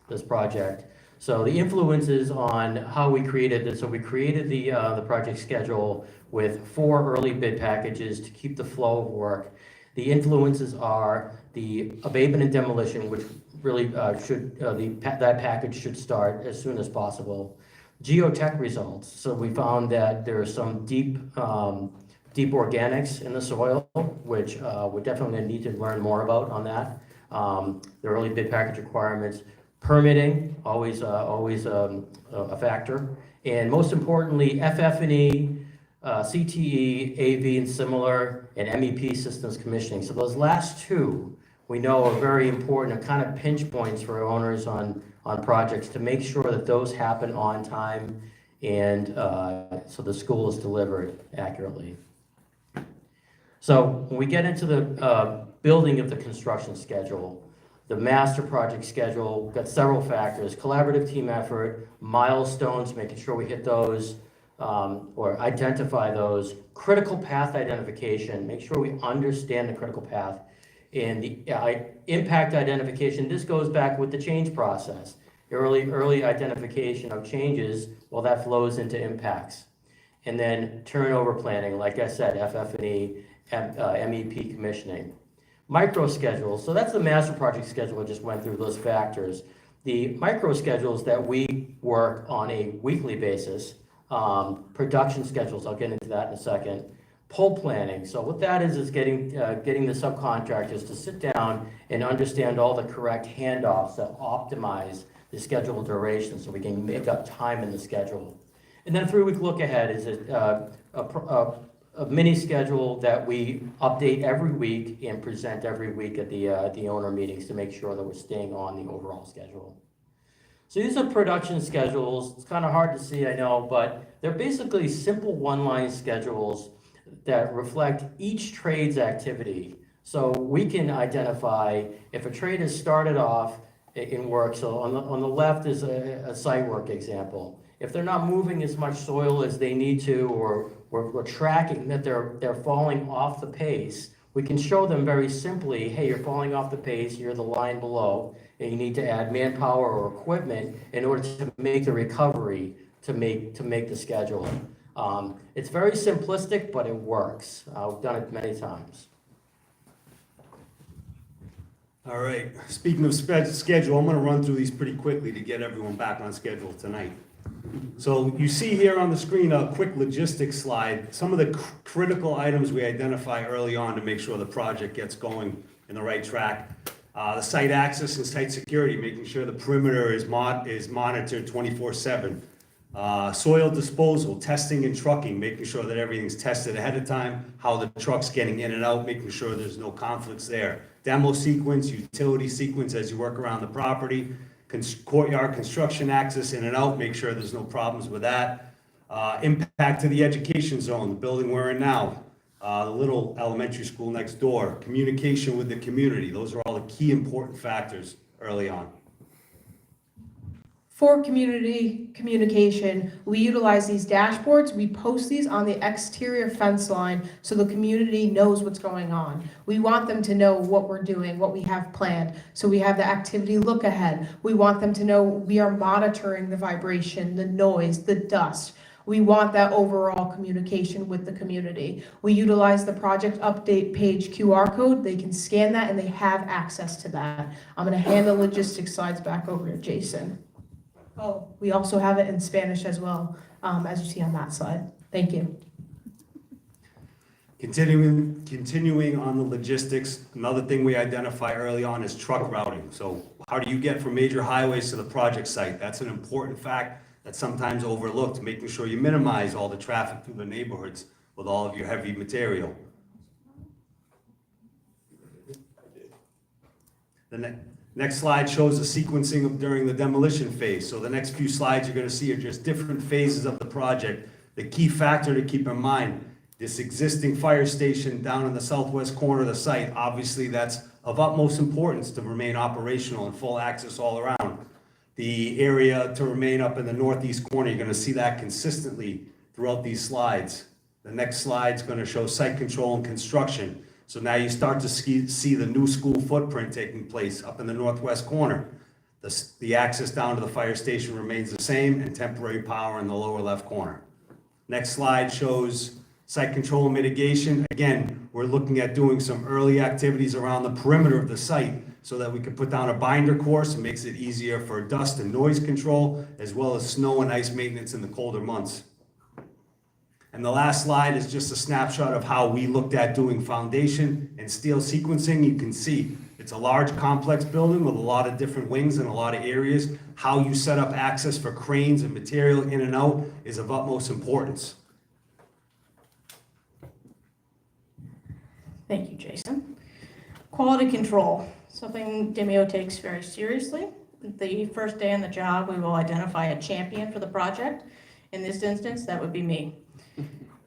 this project. So the influences on how we created this, so we created the project schedule with 4 early bid packages to keep the flow of work. The influences are the abatement and demolition, which really that package should start as soon as possible. Geotech results, so we found that there are some deep organics in the soil, which we're definitely going to need to learn more about on that. The early bid package requirements, permitting, always a factor, and most importantly, FF&E, CTE, AV and similar, and MEP systems commissioning. So those last 2 we know are very important and kind of pinch points for owners on projects to make sure that those happen on time and so the school is delivered accurately. So when we get into the building of the construction schedule, the master project schedule, we've got several factors: collaborative team effort, milestones, making sure we hit those or identify those, critical path identification, make sure we understand the critical path, and the impact identification. This goes back with the change process. Early identification of changes, well, that flows into impacts. And then turnover planning, like I said, FF&E, MEP commissioning. Micro schedules, so that's the master project schedule. I just went through those factors. The micro schedules that we work on a weekly basis, production schedules, I'll get into that in a second. Pull planning, so what that is getting the subcontractors to sit down and understand all the correct handoffs that optimize the schedule duration so we can make up time in the schedule. And then a 3-week look ahead is a mini schedule that we update every week and present every week at the owner meetings to make sure that we're staying on the overall schedule. So these are production schedules. It's kind of hard to see, I know, but they're basically simple one-line schedules that reflect each trade's activity. So we can identify if a trade has started off in work. So on the left is a site work example. If they're not moving as much soil as they need to, or we're tracking that they're falling off the pace, we can show them very simply, hey, you're falling off the pace, you're the line below, and you need to add manpower or equipment in order to make the recovery to make the schedule. It's very simplistic, but it works. We've done it many times. All right, speaking of schedule, I'm gonna run through these pretty quickly to get everyone back on schedule tonight. So you see here on the screen a quick logistics slide, some of the critical items we identify early on to make sure the project gets going in the right track. The site access and site security, making sure the perimeter is monitored 24/7. Soil disposal, testing and trucking, making sure that everything's tested ahead of time, how the truck's getting in and out, making sure there's no conflicts there. Demo sequence, utility sequence as you work around the property. Courtyard construction access in and out, make sure there's no problems with that. Impact to the education zone, the building we're in now, the little elementary school next door, communication with the community. Those are all the key important factors early on. For community communication, we utilize these dashboards. We post these on the exterior fence line so the community knows what's going on. We want them to know what we're doing, what we have planned. So we have the activity look ahead. We want them to know we are monitoring the vibration, the noise, the dust. We want that overall communication with the community. We utilize the project update page QR code. They can scan that and they have access to that. I'm going to hand the logistics slides back over to Jason. Oh, we also have it in Spanish as well, as you see on that slide. Thank you. Continuing on the logistics, another thing we identify early on is truck routing. So how do you get from major highways to the project site? That's an important fact that's sometimes overlooked, making sure you minimize all the traffic through the neighborhoods with all of your heavy material. The next slide shows the sequencing of during the demolition phase. So the next few slides you're going to see are just different phases of the project. The key factor to keep in mind, this existing fire station down in the southwest corner of the site, obviously that's of utmost importance to remain operational and full access all around. The area to remain up in the northeast corner, you're going to see that consistently throughout these slides. The next slide is going to show site control and construction. So now you start to see the new school footprint taking place up in the northwest corner. The access down to the fire station remains the same, and temporary power in the lower left corner. Next slide shows site control and mitigation. Again, we're looking at doing some early activities around the perimeter of the site so that we can put down a binder course. It makes it easier for dust and noise control, as well as snow and ice maintenance in the colder months. And the last slide is just a snapshot of how we looked at doing foundation and steel sequencing. You can see it's a large complex building with a lot of different wings and a lot of areas. How you set up access for cranes and material in and out is of utmost importance. Thank you, Jason. Quality control, something Demio takes very seriously. The first day on the job, we will identify a champion for the project. In this instance, that would be me.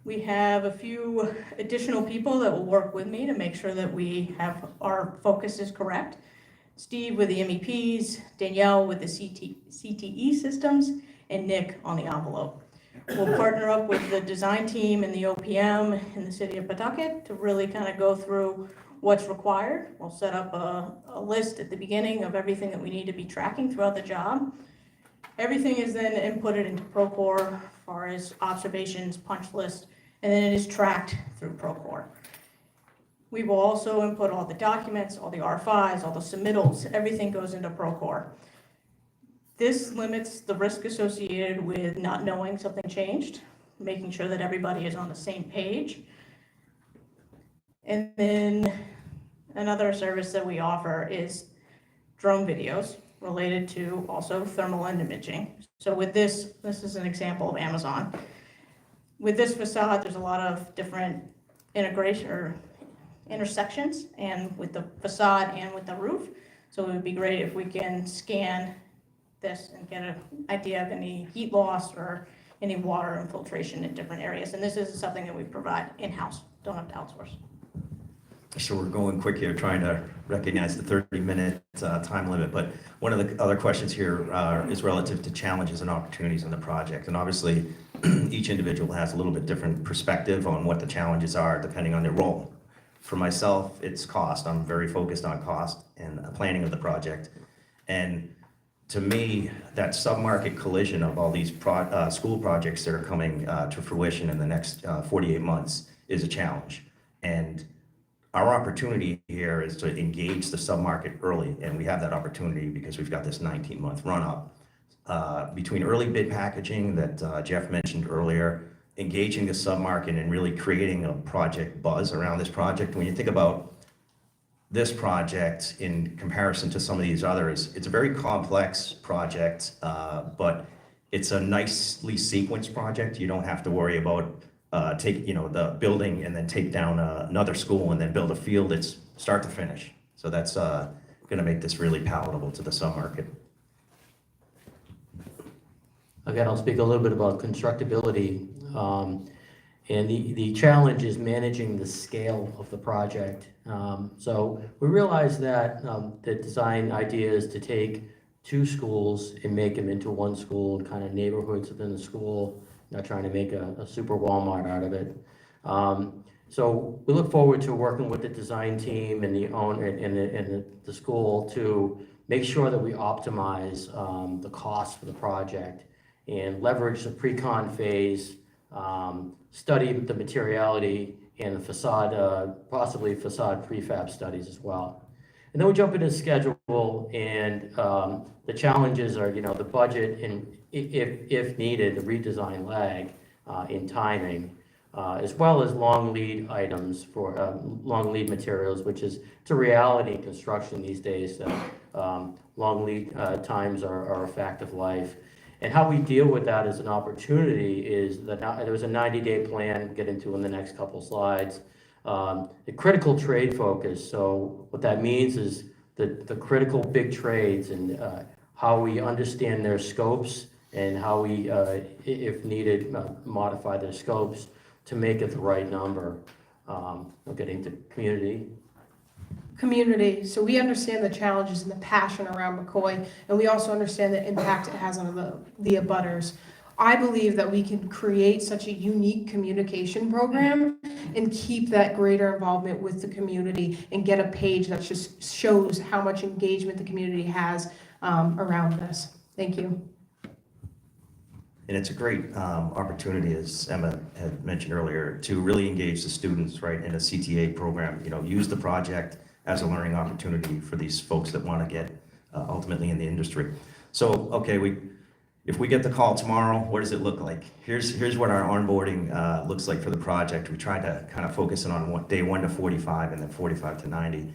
We have a few additional people that will work with me to make sure that we have our focus is correct. Steve with the MEPs, Danielle with the CTE systems, and Nick on the envelope. We'll partner up with the design team and the OPM in the city of Pawtucket to really kind of go through what's required. We'll set up a list at the beginning of everything that we need to be tracking throughout the job. Everything is then inputted into Procore as far as observations, punch list, and then it is tracked through Procore. We will also input all the documents, all the R5s, all the submittals, everything goes into Procore. This limits the risk associated with not knowing something changed, making sure that everybody is on the same page. And then another service that we offer is drone videos related to also thermal and imaging. So with this is an example of Amazon. With this facade, there's a lot of different integration or intersections, and with the facade and with the roof. So it would be great if we can scan this and get an idea of any heat loss or any water infiltration in different areas. And this is something that we provide in-house, don't have to outsource. So we're going quick here, trying to recognize the 30-minute time limit, but one of the other questions here is relative to challenges and opportunities in the project. And obviously, each individual has a little bit different perspective on what the challenges are depending on their role. For myself, it's cost. I'm very focused on cost and planning of the project. And to me, that submarket collision of all these school projects that are coming to fruition in the next 48 months is a challenge. And our opportunity here is to engage the submarket early, and we have that opportunity because we've got this 19-month run-up. Between early bid packaging that Jeff mentioned earlier, engaging the submarket and really creating a project buzz around this project. When you think about this project in comparison to some of these others, it's a very complex project, but it's a nicely sequenced project. You don't have to worry about the building and then take down another school and then build a field. It's start to finish. So that's going to make this really palatable to the submarket. Again, I'll speak a little bit about constructability. And the challenge is managing the scale of the project. So we realized that the design idea is to take two schools and make them into one school, kind of neighborhoods within the school, not trying to make a super Walmart out of it. So we look forward to working with the design team and the owner and the school to make sure that we optimize the cost for the project and leverage the pre-con phase, study the materiality and the facade, possibly facade prefab studies as well. And then we jump into the schedule, and the challenges are, the budget and if needed, the redesign lag in timing, as well as long lead items for long lead materials, which is it's a reality in construction these days that long lead times are a fact of life. And how we deal with that as an opportunity is that there was a 90-day plan we'll get into in the next couple slides. The critical trade focus. So what that means is the critical big trades and how we understand their scopes and how we, if needed, modify their scopes to make it the right number. We're getting to community. Community. So we understand the challenges and the passion around McCoy, and we also understand the impact it has on the abutters. I believe that we can create such a unique communication program and keep that greater involvement with the community and get a page that just shows how much engagement the community has around this. Thank you. And it's a great opportunity, as Emma had mentioned earlier, to really engage the students, right, in a CTA program. You know, use the project as a learning opportunity for these folks that want to get ultimately in the industry. So, okay, if we get the call tomorrow, what does it look like? Here's what our onboarding looks like for the project. We try to kind of focus in on day 1 to 45 and then 45 to 90.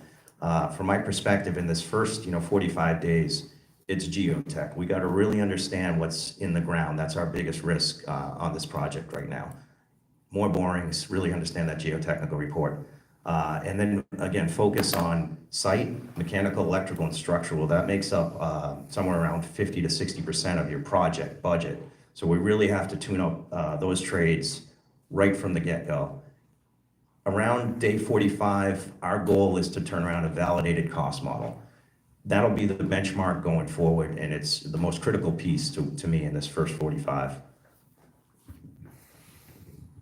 From my perspective, in this first 45 days, it's geotech. We got to really understand what's in the ground. That's our biggest risk on this project right now. More borings, really understand that geotechnical report. And then again, focus on site, mechanical, electrical, and structural. That makes up somewhere around 50 to 60% of your project budget. So we really have to tune up those trades right from the get-go. Around day 45, our goal is to turn around a validated cost model. That'll be the benchmark going forward, and it's the most critical piece to me in this first 45.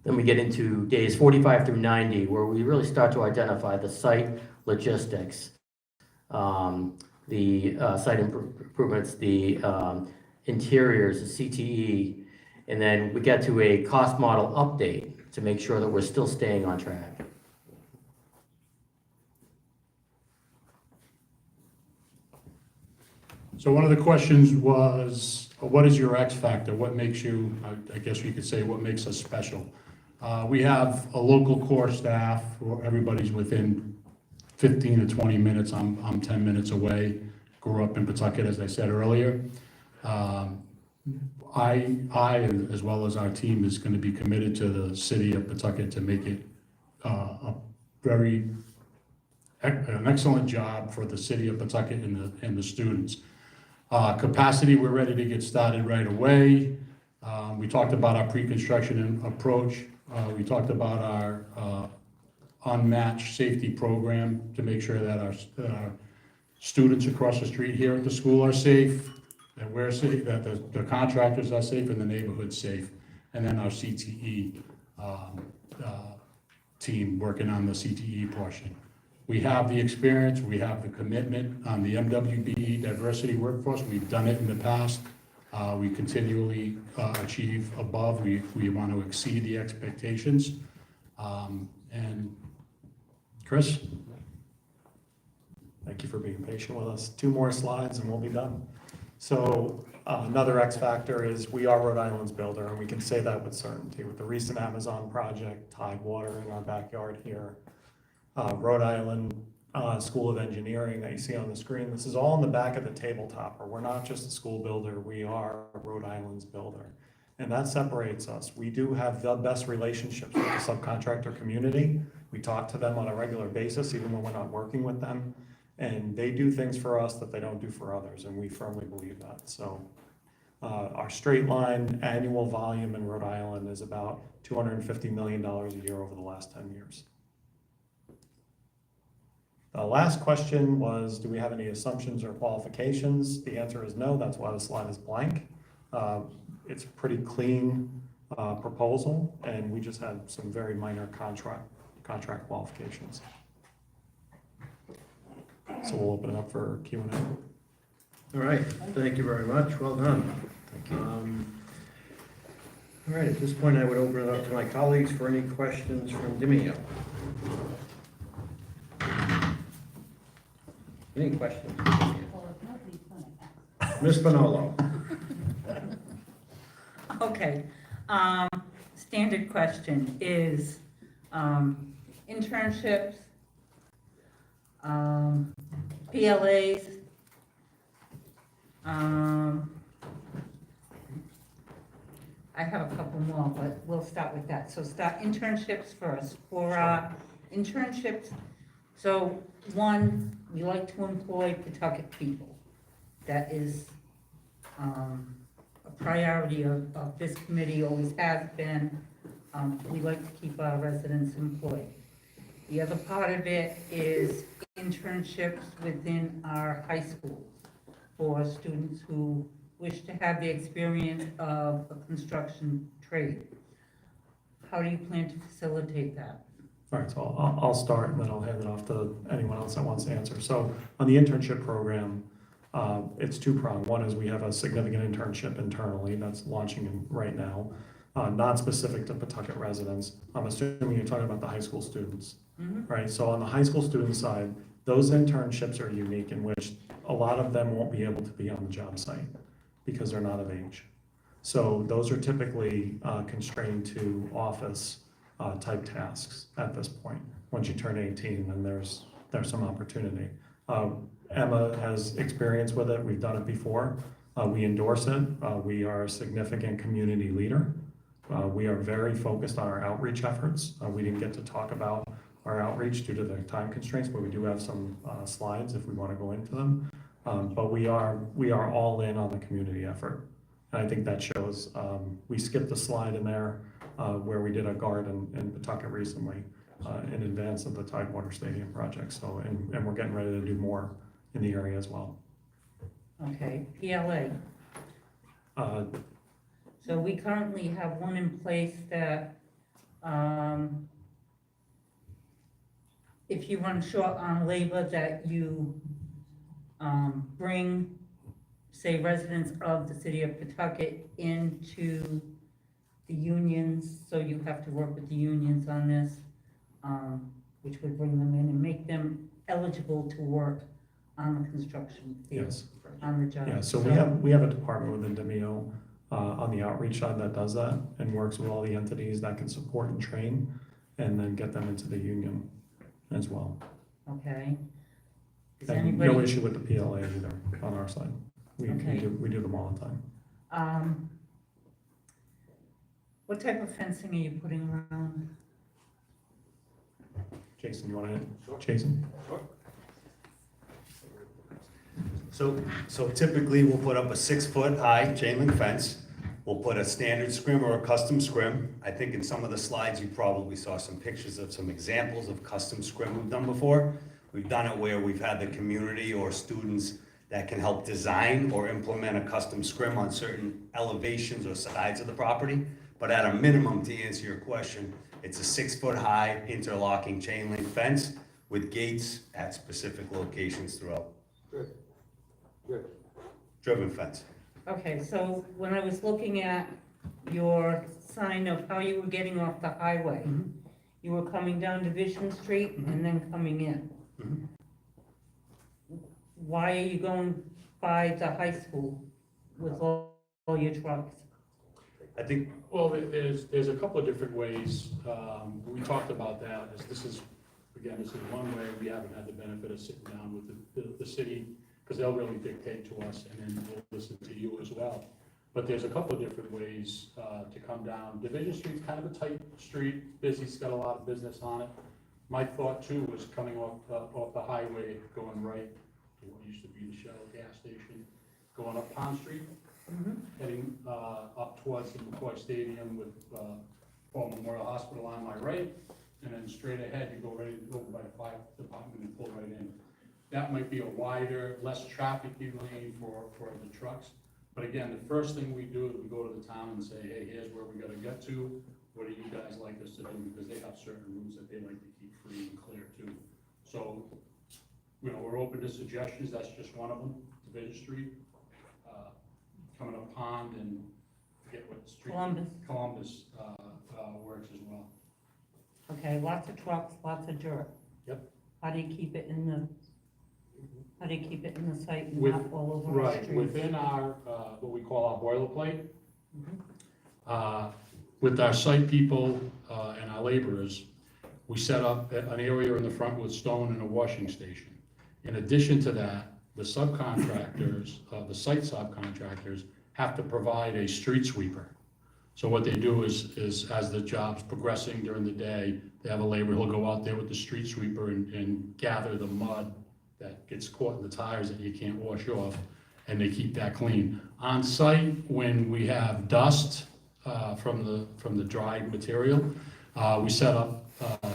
Then we get into days 45 through 90, where we really start to identify the site logistics, the site improvements, the interiors, the CTE, and then we get to a cost model update to make sure that we're still staying on track. So one of the questions was, what is your X factor? What makes you, I guess you could say, what makes us special? We have a local core staff, where everybody's within 15 to 20 minutes. I'm 10 minutes away. Grew up in Pawtucket, as I said earlier. I, as well as our team, is going to be committed to the city of Pawtucket to make it an excellent job for the city of Pawtucket and the students. Capacity, we're ready to get started right away. We talked about our pre-construction approach. We talked about our unmatched safety program to make sure that our students across the street here at the school are safe, that we're safe, that the contractors are safe, and the neighborhood's safe. And then our CTE team working on the CTE portion. We have the experience, we have the commitment on the MWBE diversity workforce. We've done it in the past. We continually achieve above. We want to exceed the expectations. And Chris? Thank you for being patient with us. 2 more slides and we'll be done. So another X factor is we are Rhode Island's builder, and we can say that with certainty. With the recent Amazon project, Tidewater in our backyard here, Rhode Island School of Engineering that you see on the screen. This is all in the back of the tabletop. We're not just a school builder, we are Rhode Island's builder. And that separates us. We do have the best relationships with the subcontractor community. We talk to them on a regular basis, even when we're not working with them. And they do things for us that they don't do for others, and we firmly believe that. So our straight line annual volume in Rhode Island is about $250 million a year over the last 10 years. The last question was, do we have any assumptions or qualifications? The answer is no. That's why the slide is blank. It's a pretty clean proposal, and we just had some very minor contract qualifications. So we'll open it up for Q&A. All right, thank you very much. Well done. Thank you. All right, at this point, I would open it up to my colleagues for any questions from Dimeo. Any questions? Ms. Bonolo. Okay, standard question is internships, PLAs, I have a couple more, but we'll start with that. So start internships first. For internships, so one, we like to employ Pawtucket people. That is a priority of this committee, always has been. We like to keep our residents employed. The other part of it is internships within our high schools for students who wish to have the experience of a construction trade. How do you plan to facilitate that? All right, so I'll start and then I'll hand it off to anyone else that wants to answer. So on the internship program, it's two-pronged. One is we have a significant internship internally that's launching right now, not specific to Pawtucket residents. I'm assuming you're talking about the high school students, right? So on the high school student side, those internships are unique in which a lot of them won't be able to be on the job site because they're not of age. So those are typically constrained to office type tasks at this point. Once you turn 18, then there's some opportunity. Emma has experience with it. We've done it before. We endorse it. We are a significant community leader. We are very focused on our outreach efforts. We didn't get to talk about our outreach due to the time constraints, but we do have some slides if we want to go into them. But we are all in on the community effort. And I think that shows. We skipped a slide in there where we did a garden in Pawtucket recently in advance of the Tidewater Stadium project. So, and we're getting ready to do more in the area as well. Okay, PLA. So we currently have one in place that, if you run short on labor, that you bring, say, residents of the city of Pawtucket into the unions, so you have to work with the unions on this, which would bring them in and make them eligible to work on the construction field, Yes. on the job. Yeah, so we have a department within Demio on the outreach side that does that and works with all the entities that can support and train and then get them into the union as well. Okay. Does And anybody? no issue with the PLA either on our side. We Okay. do them all the time. What type of fencing are you putting around? Jason, you want to? Jason? So typically, we'll put up a 6-foot-high chain link fence. We'll put a standard scrim or a custom scrim. I think in some of the slides, you probably saw some pictures of some examples of custom scrim we've done before. We've done it where we've had the community or students that can help design or implement a custom scrim on certain elevations or sides of the property. But at a minimum, to answer your question, it's a 6-foot-high interlocking chain link fence with gates at specific locations throughout. Good. Driven fence. Okay, so when I was looking at your sign of how you were getting off the highway, you were coming down Division Street and then coming in. Why are you going by the high school with all your trucks? I think. Well, there's a couple of different ways. We talked about that. This is one way we haven't had the benefit of sitting down with the city, because they'll really dictate to us, and then we'll listen to you as well. But there's a couple of different ways to come down. Division Street's kind of a tight street, busy, it's got a lot of business on it. My thought too was coming off the highway, going right to what used to be the Shell gas station, going up Pond Street, heading up towards the McCoy Stadium with Paul Memorial Hospital on my right, and then straight ahead, you go right over by the fire department and pull right in. That might be a wider, less trafficy lane for the trucks. But again, the first thing we do is we go to the town and say, hey, here's where we gotta get to. What do you guys like us to do? Because they have certain routes that they like to keep free and clear too. So, you know, we're open to suggestions. That's just one of them. Division Street, coming up Pond, and forget what street. Columbus works as well. Okay, lots of trucks, lots of dirt. Yep. How do you keep it in the site and With- not all over our Right, streets? within our, what we call our boilerplate, with our site people and our laborers, we set up an area in the front with stone and a washing station. In addition to that, the subcontractors, the site subcontractors, have to provide a street sweeper. So what they do is as the job's progressing during the day, they have a laborer who'll go out there with the street sweeper and gather the mud that gets caught in the tires that you can't wash off, and they keep that clean. On site, when we have dust from the dried material, we set up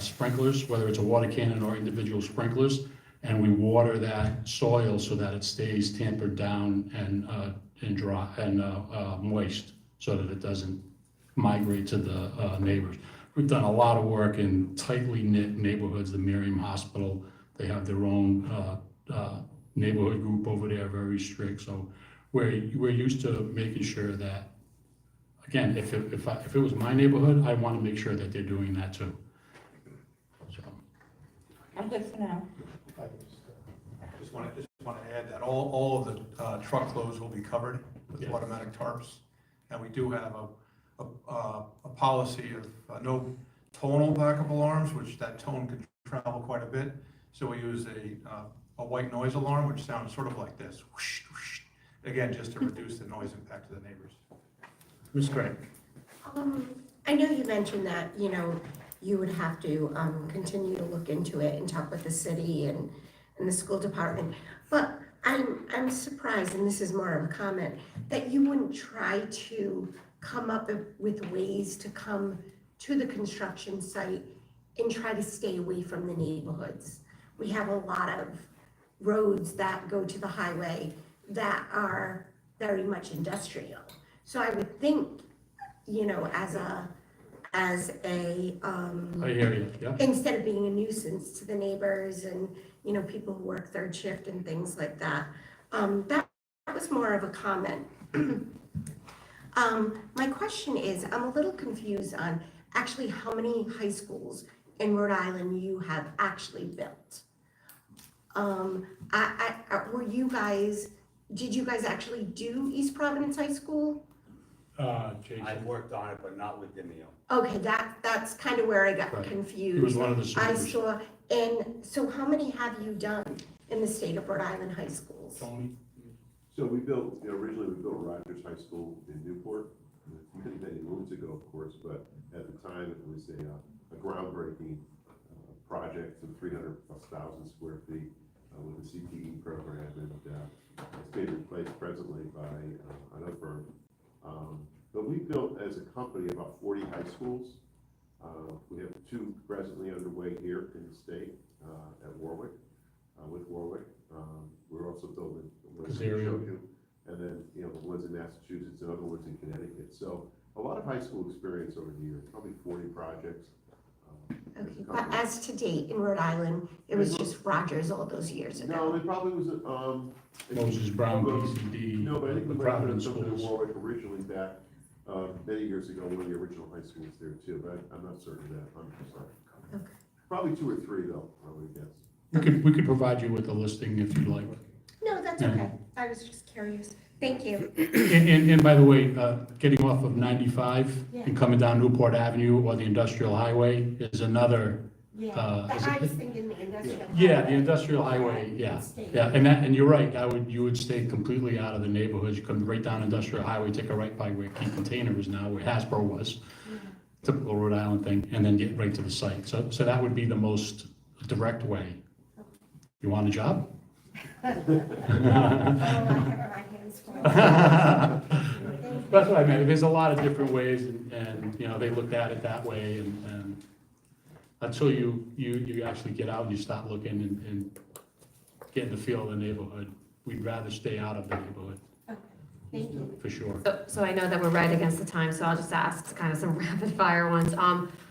sprinklers, whether it's a water cannon or individual sprinklers, and we water that soil so that it stays tampered down and dry, and moist, so that it doesn't migrate to the neighbors. We've done a lot of work in tightly knit neighborhoods, the Miriam Hospital, they have their own neighborhood group over there, very strict, so we're used to making sure that, again, if it was my neighborhood, I want to make sure that they're doing that too. So. I'm good for now. Just want to add that all of the truckloads will be covered with automatic tarps. And we do have a policy of no tonal backup alarms, which that tone can travel quite a bit. So we use a white noise alarm, which sounds sort of like this, whoosh, whoosh, again, just to reduce the noise impact to the neighbors. Ms. Gregg. I know you mentioned that, you would have to continue to look into it and talk with the city and the school department. But I'm surprised, and this is more of a comment, that you wouldn't try to come up with ways to come to the construction site and try to stay away from the neighborhoods. We have a lot of roads that go to the highway that are very much industrial. So I would think, as a I hear you, yeah. instead of being a nuisance to the neighbors and, people who work third shift and things like that. That was more of a comment. My question is, I'm a little confused on actually how many high schools in Rhode Island you have actually built. Did you guys actually do East Providence High School? Jason. I've worked on it, but not with Dimeo. Okay, that's kind of where I got Right. confused. He was one of the I supers. saw, and so how many have you done in the state of Rhode Island high schools? Tony? So we built, originally we built Rogers High School in Newport, many moons ago, of course, but at the time it was a groundbreaking project, some 300,000+ square feet with a CTE program, and it's being replaced presently by another firm. But we built as a company about 40 high schools. We have 2 presently underway here in the state at Warwick, with Warwick. We're also building the ones I showed you, and then the ones in Massachusetts and other ones in Connecticut. So a lot of high school experience over the years, probably 40 projects. Okay, but as to date in Rhode Island, it was just Rogers all those years ago. No, it probably was Moses Brown, BCD, No, but I think the we might have done Providence something in schools. Warwick originally back many years ago, one of the original high schools there too, but I'm not certain of that, 100%. Okay. Probably 2 or 3 though, I would guess. We could provide you with a listing if you'd like. No, that's okay. I was just curious. Thank you. And by the way, getting off of 95 Yeah. and coming down Newport Avenue or the Industrial Highway is another. But I was thinking the industrial. Yeah, the industrial highway, yeah, and you're right, you would stay completely out of the neighborhoods, you come right down Industrial Highway, take a right by where Key Container is now, where Hasbro was, typical Rhode Island thing, and then get right to the site, so that would be the most direct way. You want a job? That's what I meant, there's a lot of different ways, and they looked at it that way, and until you actually get out and you start looking and get in the feel of the neighborhood, we'd rather stay out of the neighborhood. Thank you. For sure. So I know that we're right against the time, so I'll just ask kind of some rapid fire ones.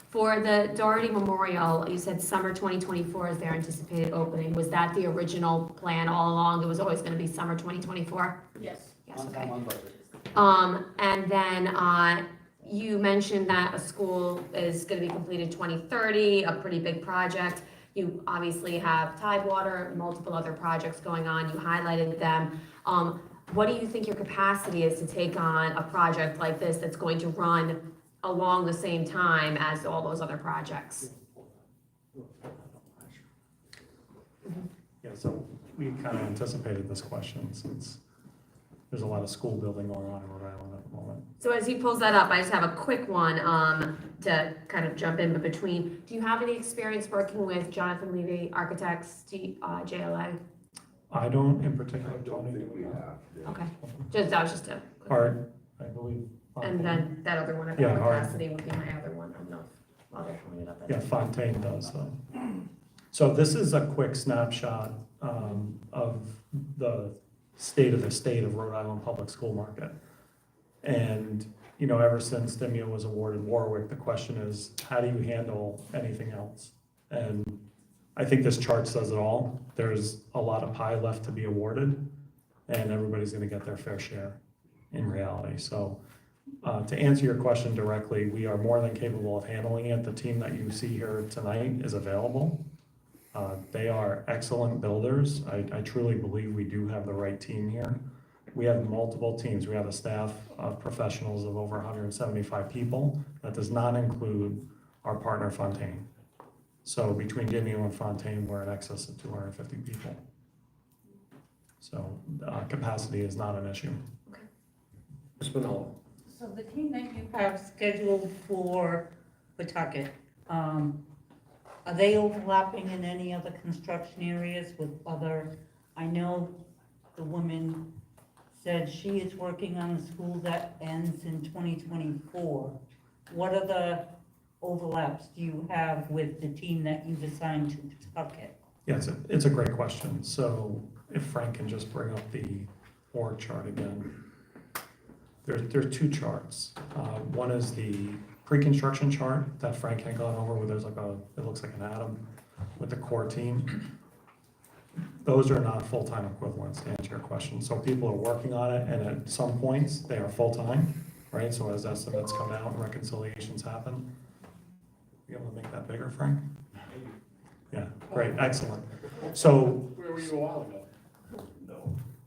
For the Doherty Memorial, you said summer 2024 is their anticipated opening. Was that the original plan all along? It was always going to be summer 2024? Yes. Yes, okay. And then you mentioned that a school is going to be completed 2030, a pretty big project. You obviously have Tidewater, multiple other projects going on. You highlighted them. What do you think your capacity is to take on a project like this that's going to run along the same time as all those other projects? Yeah, so we kind of anticipated this question since there's a lot of school building going on in Rhode Island at the moment. So as he pulls that up, I just have a quick one to kind of jump in between. Do you have any experience working with Jonathan Levy Architects, JLA? I don't in particular, I don't think we have. Yeah. Okay, that was just a. Art, I believe. And then that other one, if Yeah, capacity would be my other one. I don't know while they're pulling it up. Yeah, Fontaine does, so. So this is a quick snapshot of the state of Rhode Island public school market. And, you know, ever since Demio was awarded Warwick, the question is, how do you handle anything else? And I think this chart says it all. There's a lot of pie left to be awarded, and everybody's gonna get their fair share in reality. So, to answer your question directly, we are more than capable of handling it. The team that you see here tonight is available. They are excellent builders. I truly believe we do have the right team here. We have multiple teams. We have a staff of professionals of over 175 people. That does not include our partner Fontaine. So between Demio and Fontaine, we're in excess of 250 people. So capacity is not an issue. Ms. Spinella. So the team that you have scheduled for Pawtucket, are they overlapping in any other construction areas with other? I know the woman said she is working on the school that ends in 2024. What are the overlaps do you have with the team that you've assigned to Pawtucket? Yeah, it's a great question. So if Frank can just bring up the org chart again. There are two charts. One is the pre-construction chart that Frank had gone over, where there's like it looks like an atom with the core team. Those are not full-time equivalents, to answer your question. So people are working on it, and at some points, they are full-time, right? So as estimates come out and reconciliations happen, you able to make that bigger, Frank? Yeah, great, excellent. So, Where were you a while ago?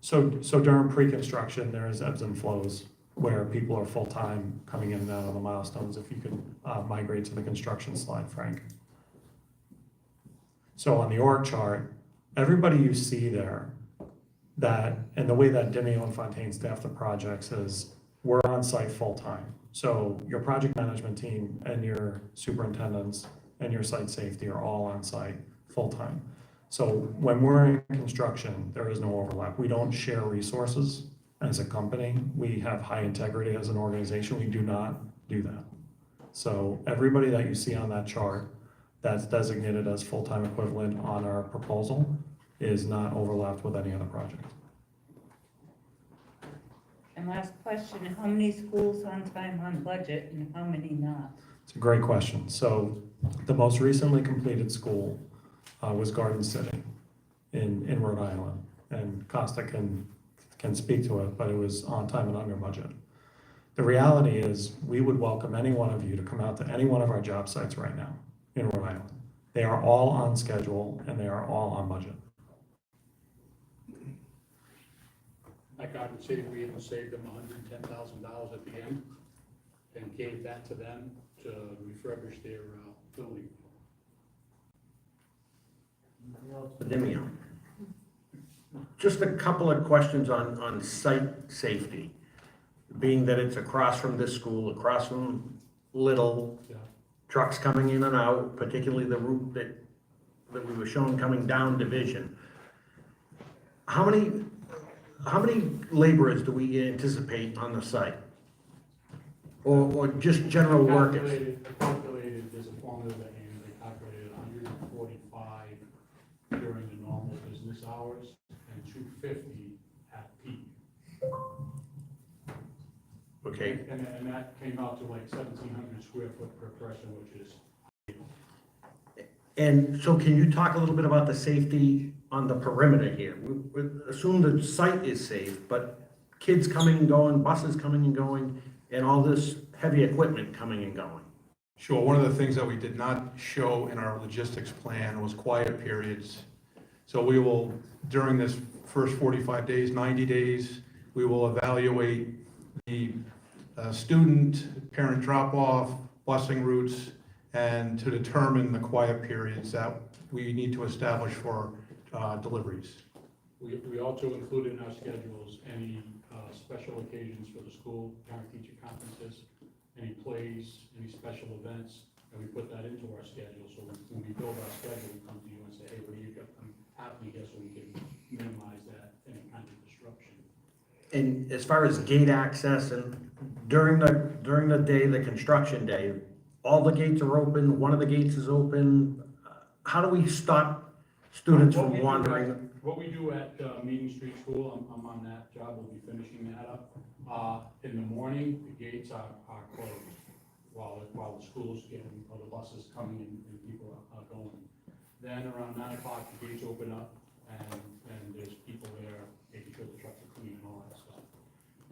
so during pre-construction, there is ebbs and flows where people are full-time coming in and out of the milestones. If you could migrate to the construction slide, Frank. So on the org chart, everybody you see there, and the way that Demio and Fontaine staff the projects is, we're on site full-time. So your project management team and your superintendents and your site safety are all on site full-time. So when we're in construction, there is no overlap. We don't share resources as a company. We have high integrity as an organization. We do not do that. So everybody that you see on that chart that's designated as full-time equivalent on our proposal is not overlapped with any other project. And last question, how many schools on time, on budget, and how many not? It's a great question. So the most recently completed school was Garden City in Rhode Island. And Costa can speak to it, but it was on time and under budget. The reality is we would welcome any one of you to come out to any one of our job sites right now in Rhode Island. They are all on schedule and they are all on budget. At Garden City, we even saved them $110,000 at the end and gave that to them to refurbish their building. Demio. Just a couple of questions on site safety. Being that it's across from this school, across from Little, Yeah. trucks coming in and out, particularly the route that we were shown coming down Division. How many laborers do we anticipate on the site? Or just general workers? Calculated, there's a formula that they calculated 145 during the normal business hours and 250 at peak. Okay. And that came out to like 1,700 square foot per person, which is. And so can you talk a little bit about the safety on the perimeter here? We assume the site is safe, but kids coming and going, buses coming and going, and all this heavy equipment coming and going. Sure, one of the things that we did not show in our logistics plan was quiet periods. So we will, during this first 45 days, 90 days, we will evaluate the student, parent drop-off, busing routes, and to determine the quiet periods that we need to establish for deliveries. We also include in our schedules any special occasions for the school, parent-teacher conferences, any plays, any special events, and we put that into our schedule. So when we build our schedule, we come to you and say, hey, what do you got happening here, so we can minimize that, any kind of disruption. And as far as gate access and during the day, the construction day, all the gates are open, one of the gates is open. How do we stop students What from we do wandering. What we do at Meeting Street School, I'm on that job, we'll be finishing that up. In the morning, the gates are closed while the school's getting, or the buses coming and people are going. Then around 9 o'clock, the gates open up and there's people there making sure the trucks are clean and all that stuff.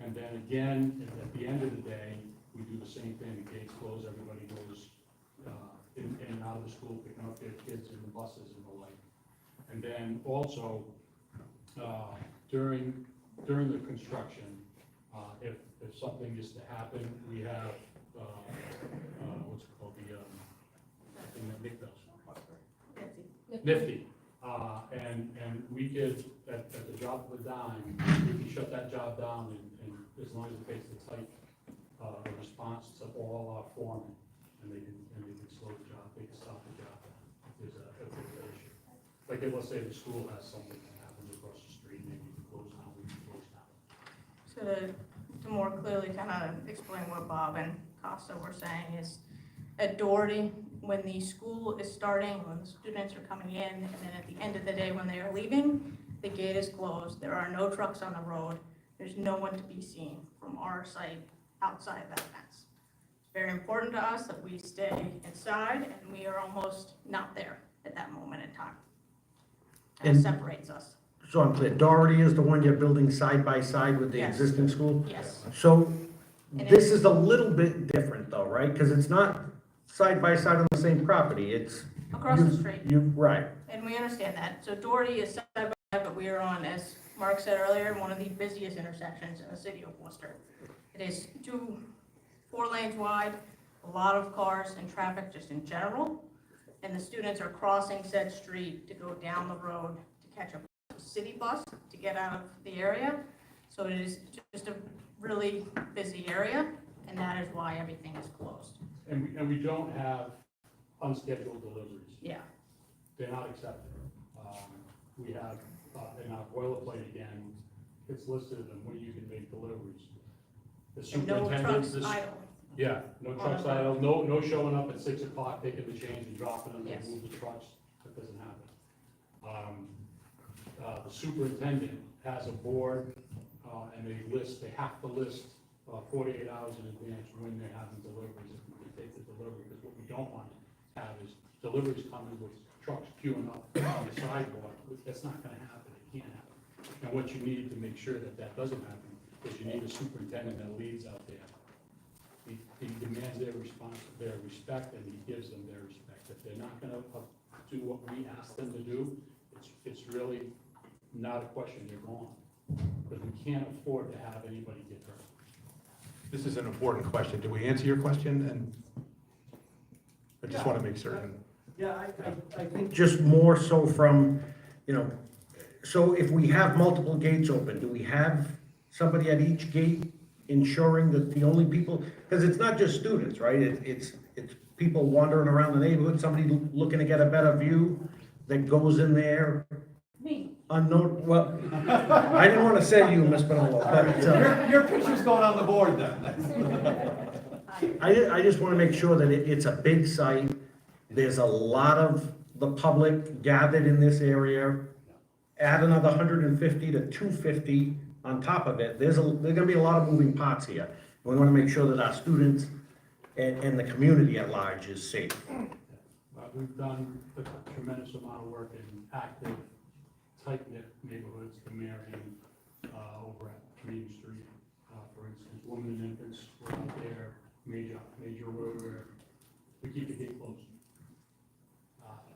And then again, at the end of the day, we do the same thing, the gates close, everybody goes in and out of the school, picking up their kids in the buses and the like. And then also, during the construction, if something is to happen, we have, what's it called, the thing that Nick does? Nifty. And we could, at the drop of a dime, we can shut that job down and as long as it takes the tight response to all our foremen, and they can slow the job, they can stop the job if there's an issue. Like, let's say the school has something that happens across the street, and they need to close down, we can close down. So to more clearly kind of explain what Bob and Costa were saying is, at Doherty, when the school is starting, when the students are coming in, and then at the end of the day when they are leaving, the gate is closed, there are no trucks on the road, there's no one to be seen from our site outside that fence. It's very important to us that we stay inside, and we are almost not there at that moment in time. And it And- separates us. So I'm clear, Doherty is the one you're building side by side with the Yes. existing school? Yes. So And this is a little bit different though, right? Because it's not side by side on the same property, it's. Across the street. Right. And we understand that. So Doherty is side by side, but we are on, as Mark said earlier, one of the busiest intersections in the city of Worcester. It is 4 lanes wide, a lot of cars and traffic just in general. And the students are crossing said street to go down the road to catch a city bus to get out of the area. So it is just a really busy area, and that is why everything is closed. And we don't have unscheduled deliveries. Yeah. They're not accepted. We have, in our boilerplate again, it's listed in when you can make deliveries. The And no superintendent. trucks idle. Yeah, no trucks the idle, no showing up at 6 o'clock, taking the change and dropping them, Yes. and move the trucks, that doesn't happen. The superintendent has a board, and they have to list 48 hours in advance when they're having deliveries, if we can take the delivery, because what we don't want to have is deliveries coming with trucks queuing up on the sidewalk. That's not gonna happen, it can't happen. And what you need to make sure that that doesn't happen is you need a superintendent that leads out there. He demands their response, their respect, and he gives them their respect. If they're not gonna do what we ask them to do, it's really not a question, they're gone. Because we can't afford to have anybody get hurt. This is an important question. Do we answer your question? And I just want to make certain. Yeah, I think just more so from, so if we have multiple gates open, do we have somebody at each gate ensuring that the only people, because it's not just students, right? It's people wandering around the neighborhood, somebody looking to get a better view that goes in there. Me. Unknown, well, I didn't want to say you, Ms. Manolo, but. Your picture's going on the board then. I just want to make sure that it's a big site. There's a lot of the public gathered in this area. Add another 150 to 250 on top of it. There's going to be a lot of moving parts here. We want to make sure that our students and the community at large is safe. We've done a tremendous amount of work in active, tight-knit neighborhoods, the Marion, over at Community Street, for instance, women and infants were out there, major road where we keep the gate closed.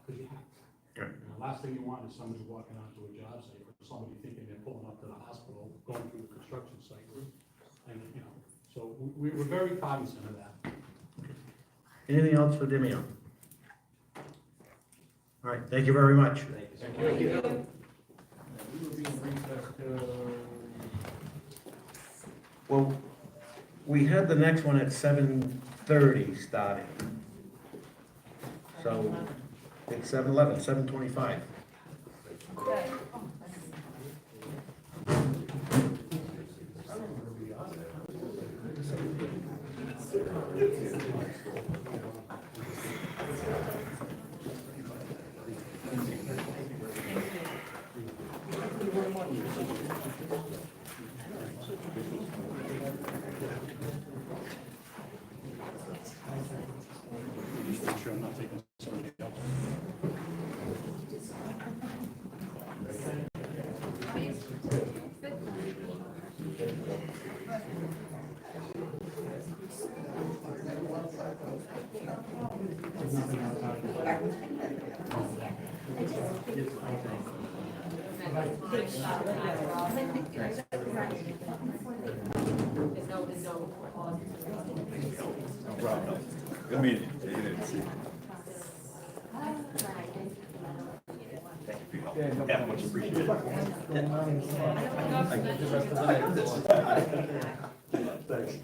Because you have to. Right. And the last thing you want is somebody walking onto a job site, or somebody thinking they're pulling up to the hospital, going through the construction site. And, so we're very cognizant of that. Anything else for Demio? All right, thank you very much. Thank you. Well, we had the next one at 7:30 starting. So it's 7:11, 7:25. No problem. Good meeting you. You didn't see. Yeah, much appreciated. Thanks.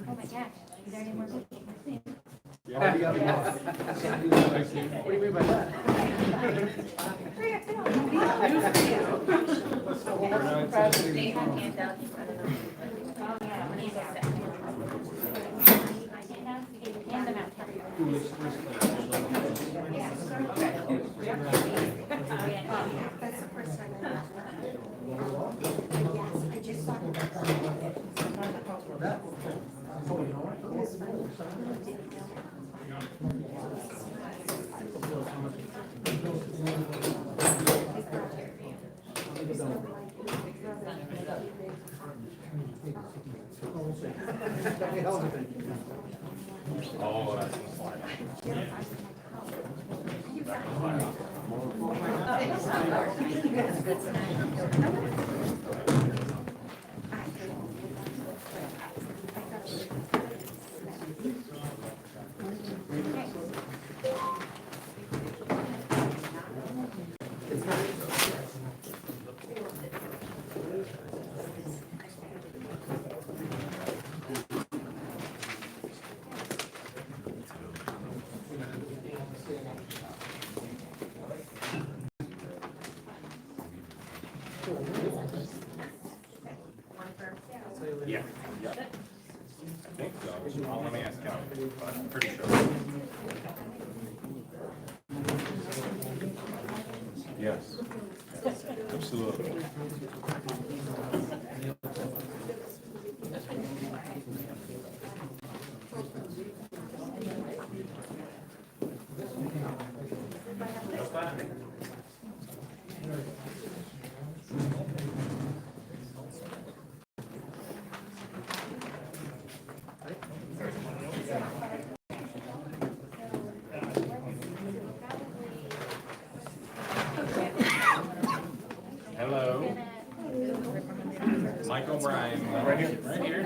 Oh my gosh, is there any more cookies? What do you mean by that? They have handouts. Oh, yeah, when you get that. Hand them out. That's the first time I yes, I just saw it. Oh, that's yeah. Yeah. I think so. Let me ask Cal, but I'm pretty sure. Yes. Absolutely. Hello. Mike O'Brien. Right here. Right here.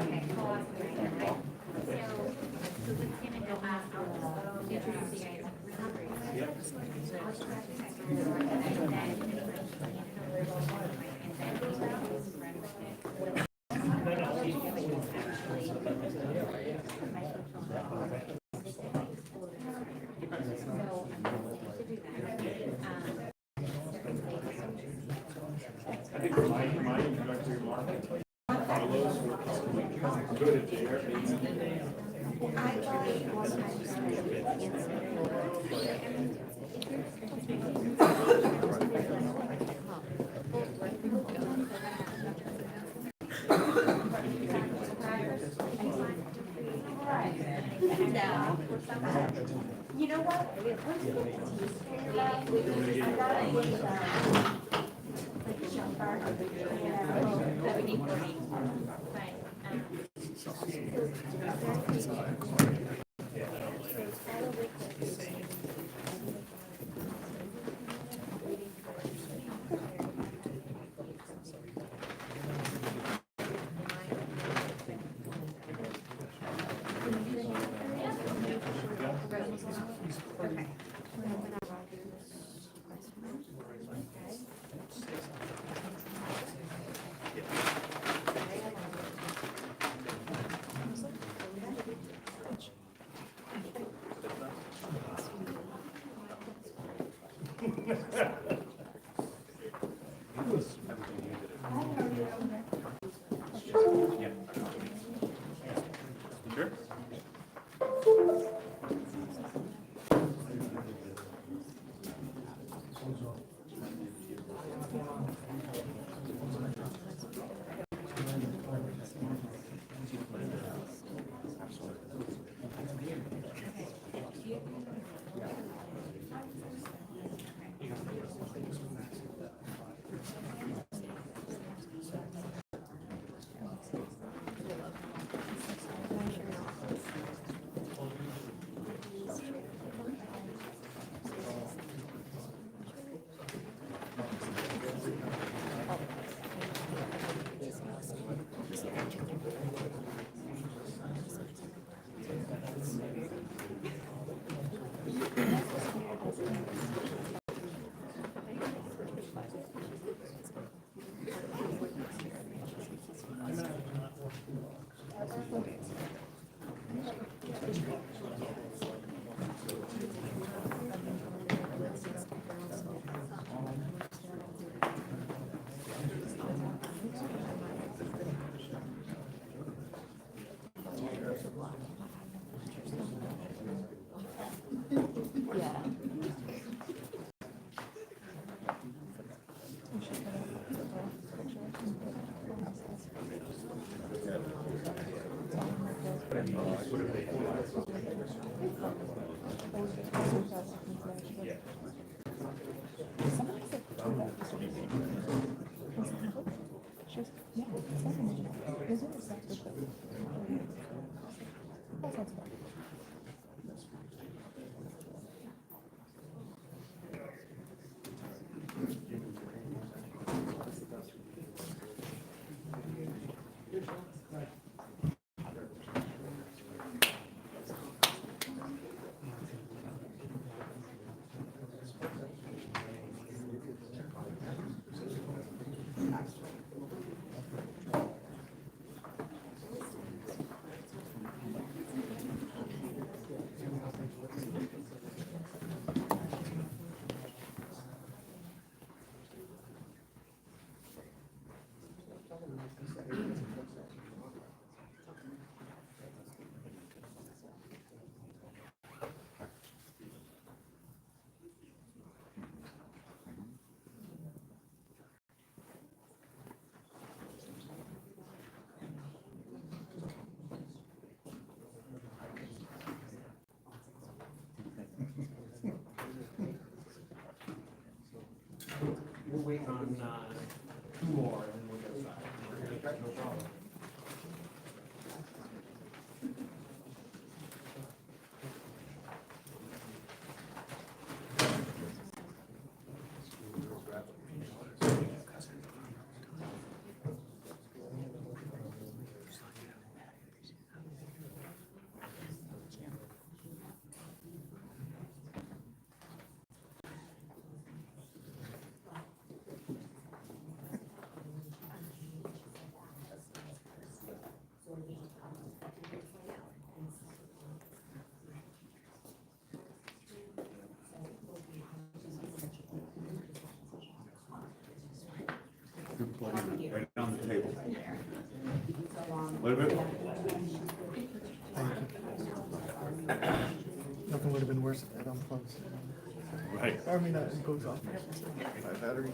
I think my introductory remark follows what good at there. You know what? We'll wait on two more and then we'll go back. No problem. Right on the table. A little bit. Nothing would have been worse if that unplugs. Right. I mean, it goes off my battery.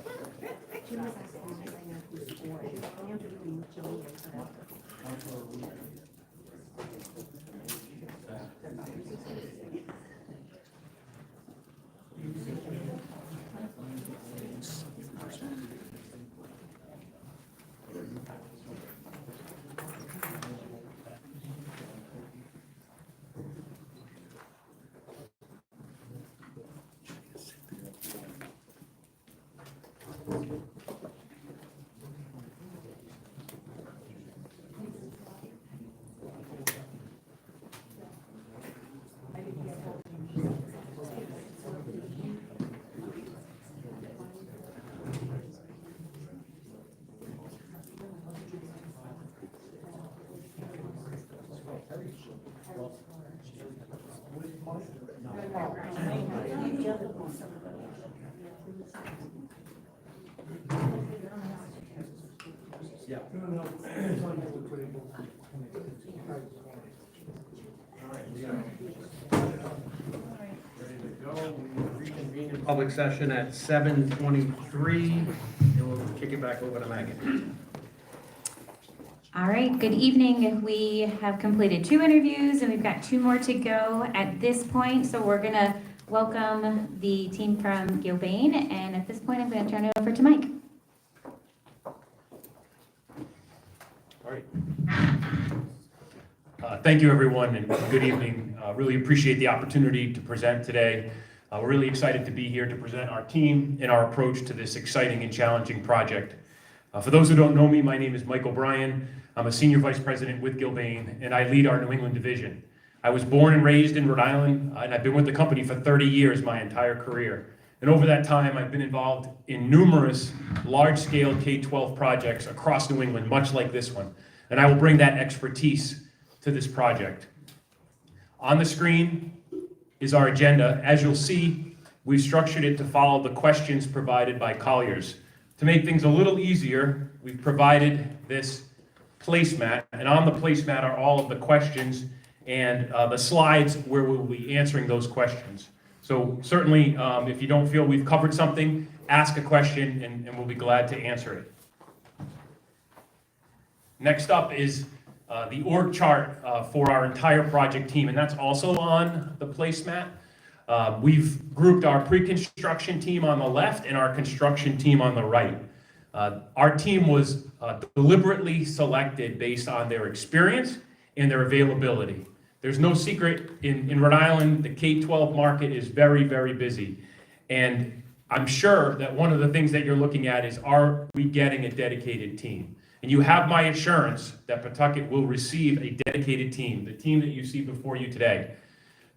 Public session at 7:23, and we'll kick it back over to Megan. All right, good evening. We have completed 2 interviews and we've got 2 more to go at this point. So we're gonna welcome the team from Gilbane, and at this point, I'm gonna turn it over to Mike. All right. Thank you, everyone, and good evening. Really appreciate the opportunity to present today. We're really excited to be here to present our team and our approach to this exciting and challenging project. For those who don't know me, my name is Mike O'Brien. I'm a Senior Vice President with Gilbane, and I lead our New England division. I was born and raised in Rhode Island, and I've been with the company for 30 years, my entire career. And over that time, I've been involved in numerous large-scale K-12 projects across New England, much like this one. And I will bring that expertise to this project. On the screen is our agenda. As you'll see, we've structured it to follow the questions provided by Colliers. To make things a little easier, we've provided this placemat, and on the placemat are all of the questions and the slides where we'll be answering those questions. So certainly, if you don't feel we've covered something, ask a question and we'll be glad to answer it. Next up is the org chart for our entire project team, and that's also on the placemat. We've grouped our pre-construction team on the left and our construction team on the right. Our team was deliberately selected based on their experience and their availability. There's no secret, in Rhode Island, the K-12 market is very, very busy. And I'm sure that one of the things that you're looking at is, are we getting a dedicated team? And you have my assurance that Pawtucket will receive a dedicated team, the team that you see before you today.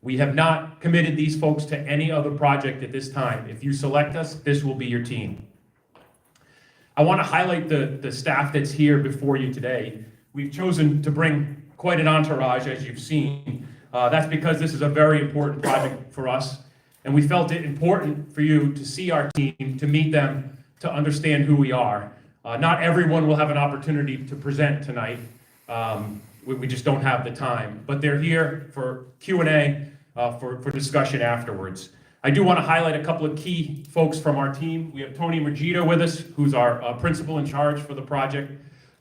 We have not committed these folks to any other project at this time. If you select us, this will be your team. I want to highlight the staff that's here before you today. We've chosen to bring quite an entourage, as you've seen. That's because this is a very important project for us, and we felt it important for you to see our team, to meet them, to understand who we are. Not everyone will have an opportunity to present tonight. We just don't have the time, but they're here for Q&A, for discussion afterwards. I do want to highlight a couple of key folks from our team. We have Tony Mergito with us, who's our principal in charge for the project.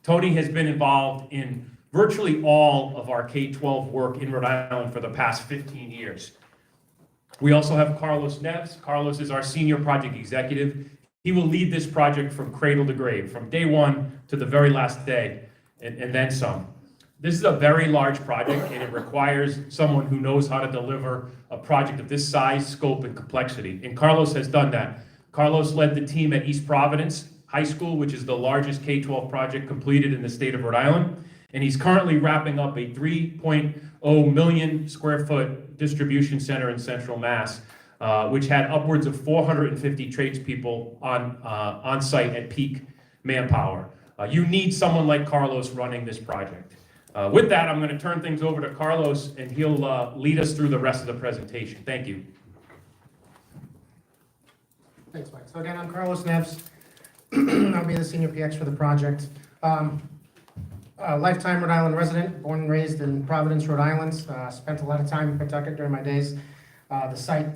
Tony has been involved in virtually all of our K-12 work in Rhode Island for the past 15 years. We also have Carlos Neves. Carlos is our senior project executive. He will lead this project from cradle to grave, from day one to the very last day, and then some. This is a very large project, and it requires someone who knows how to deliver a project of this size, scope, and complexity. And Carlos has done that. Carlos led the team at East Providence High School, which is the largest K-12 project completed in the state of Rhode Island. And he's currently wrapping up a 3.0 million square foot distribution center in Central Mass, which had upwards of 450 tradespeople on site at peak manpower. You need someone like Carlos running this project. With that, I'm going to turn things over to Carlos, and he'll lead us through the rest of the presentation. Thank you. Thanks, Mike. So again, I'm Carlos Neves. I'll be the senior PX for the project. Lifetime Rhode Island resident, born and raised in Providence, Rhode Island. Spent a lot of time in Pawtucket during my days. The site,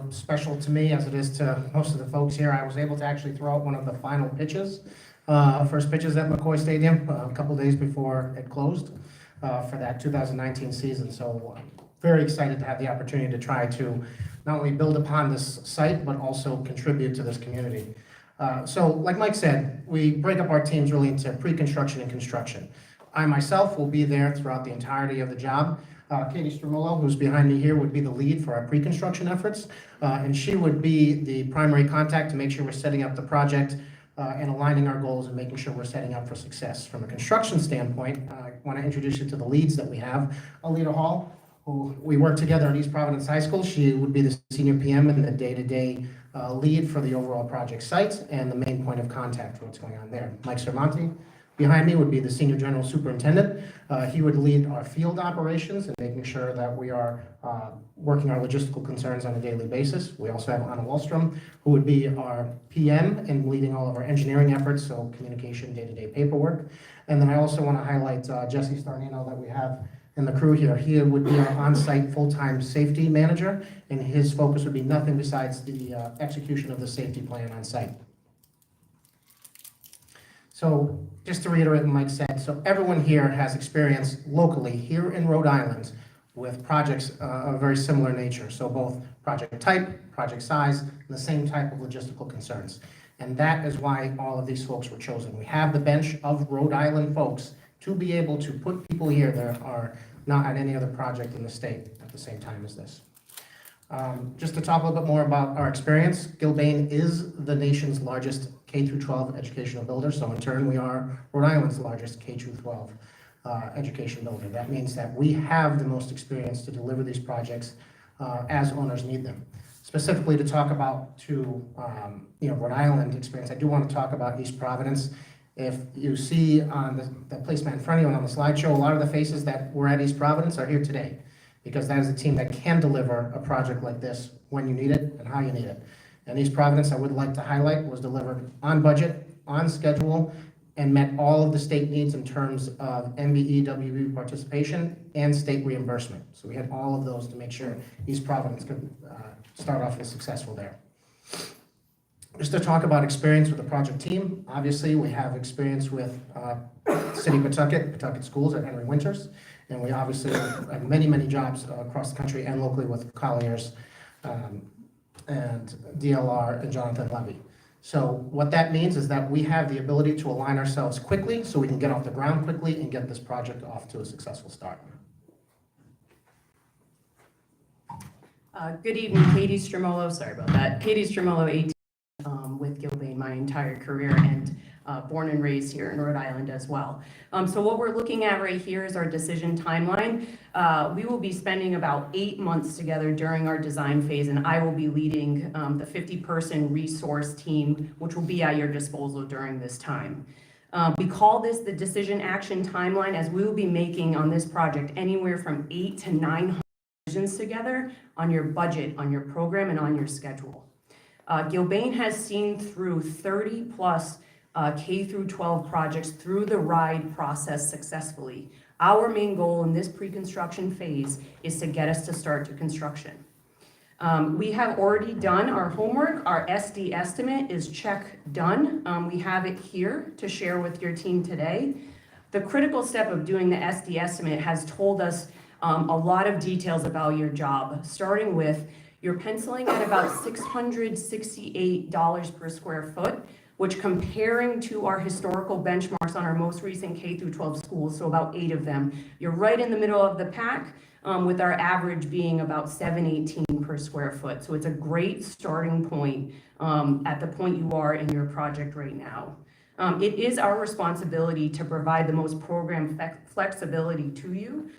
special to me as it is to most of the folks here. I was able to actually throw out one of the final pitches, first pitches at McCoy Stadium a couple days before it closed for that 2019 season. So very excited to have the opportunity to try to not only build upon this site, but also contribute to this community. So like Mike said, we break up our teams really into pre-construction and construction. I myself will be there throughout the entirety of the job. Katie Stromolo, who's behind me here, would be the lead for our pre-construction efforts, and she would be the primary contact to make sure we're setting up the project and aligning our goals and making sure we're setting up for success. From a construction standpoint, I want to introduce you to the leads that we have. Alita Hall, who we work together at East Providence High School. She would be the senior PM and the day-to-day lead for the overall project site and the main point of contact for what's going on there. Mike Sermonti, behind me, would be the senior general superintendent. He would lead our field operations and making sure that we are working our logistical concerns on a daily basis. We also have Anna Wallstrom, who would be our PM and leading all of our engineering efforts, so communication, day-to-day paperwork. And then I also want to highlight Jesse Starnino that we have in the crew here. He would be our on-site full-time safety manager, and his focus would be nothing besides the execution of the safety plan on site. So just to reiterate what Mike said, so everyone here has experience locally here in Rhode Island with projects of a very similar nature. So both project type, project size, and the same type of logistical concerns. And that is why all of these folks were chosen. We have the bench of Rhode Island folks to be able to put people here that are not at any other project in the state at the same time as this. Just to talk a little bit more about our experience, Gilbane is the nation's largest K-12 educational builder, so in turn we are Rhode Island's largest K-12 education builder. That means that we have the most experience to deliver these projects as owners need them. Specifically to talk about Rhode Island experience, I do want to talk about East Providence. If you see on the placement in front of you and on the slideshow, a lot of the faces that were at East Providence are here today, because that is a team that can deliver a project like this when you need it and how you need it. And East Providence, I would like to highlight, was delivered on budget, on schedule, and met all of the state needs in terms of MBE, WB participation, and state reimbursement. So we had all of those to make sure East Providence could start off as successful there. Just to talk about experience with the project team, obviously we have experience with City of Pawtucket Schools at Henry Winters, and we obviously have many, many jobs across the country and locally with Colliers and DLR and Jonathan Levy. So what that means is that we have the ability to align ourselves quickly so we can get off the ground quickly and get this project off to a successful start. Good evening, Katie Stromolo, sorry about that. Katie Stromolo, 18, with Gilbane my entire career, and born and raised here in Rhode Island as well. So what we're looking at right here is our decision timeline. We will be spending about 8 months together during our design phase, and I will be leading the 50-person resource team, which will be at your disposal during this time. We call this the decision action timeline, as we will be making on this project anywhere from 8 to 900 decisions together on your budget, on your program, and on your schedule. Gilbane has seen through 30 plus K-12 projects through the RIDE process successfully. Our main goal in this pre-construction phase is to get us to start to construction. We have already done our homework. Our SD estimate is check done. We have it here to share with your team today. The critical step of doing the SD estimate has told us a lot of details about your job, starting with you're penciling at about $668 per square foot, which, comparing to our historical benchmarks on our most recent K-12 schools, so about 8 of them, you're right in the middle of the pack, with our average being about $718 per square foot. So it's a great starting point at the point you are in your project right now. It is our responsibility to provide the most program flexibility to you.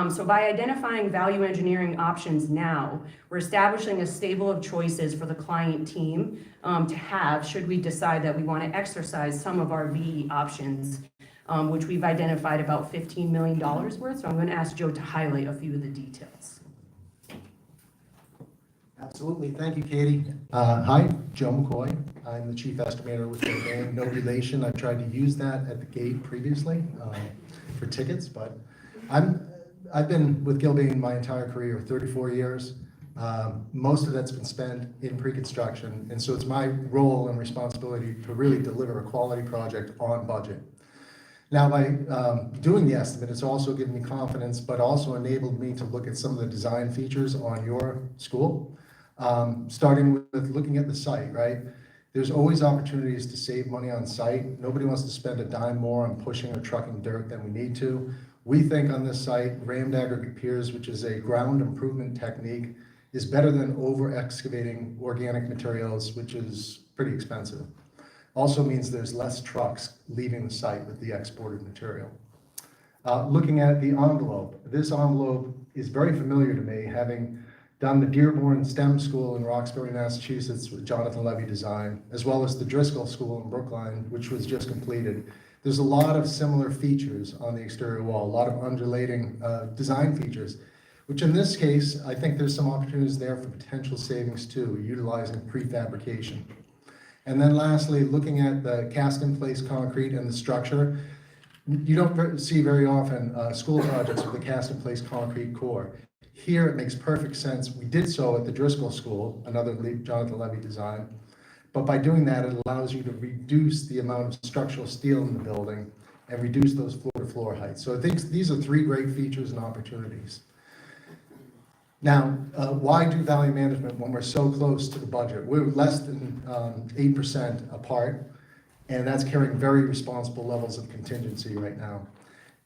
So by identifying value engineering options now, we're establishing a stable of choices for the client team to have should we decide that we want to exercise some of our VE options, which we've identified about $15 million worth. So I'm going to ask Joe to highlight a few of the details. Absolutely. Thank you, Katie. Hi, Joe McCoy. I'm the chief estimator with Gilbane. No relation. I tried to use that at the gate previously for tickets, but I've been with Gilbane my entire career, 34 years. Most of that's been spent in pre-construction, and so it's my role and responsibility to really deliver a quality project on budget. Now, by doing the estimate, it's also given me confidence, but also enabled me to look at some of the design features on your school. Starting with looking at the site, right? There's always opportunities to save money on site. Nobody wants to spend a dime more on pushing or trucking dirt than we need to. We think on this site, rammed aggregate piers, which is a ground improvement technique, is better than over excavating organic materials, which is pretty expensive. Also means there's less trucks leaving the site with the exported material. Looking at the envelope, this envelope is very familiar to me, having done the Dearborn STEM School in Roxbury, Massachusetts with Jonathan Levy Design, as well as the Driscoll School in Brookline, which was just completed. There's a lot of similar features on the exterior wall, a lot of undulating design features, which in this case, I think there's some opportunities there for potential savings too, utilizing prefabrication. And then lastly, looking at the cast-in-place concrete and the structure, you don't see very often school projects with a cast-in-place concrete core. Here, it makes perfect sense. We did so at the Driscoll School, another Jonathan Levy design. But by doing that, it allows you to reduce the amount of structural steel in the building and reduce those floor-to-floor heights. So I think these are three great features and opportunities. Now, why do value management when we're so close to the budget? We're less than 8% apart, and that's carrying very responsible levels of contingency right now.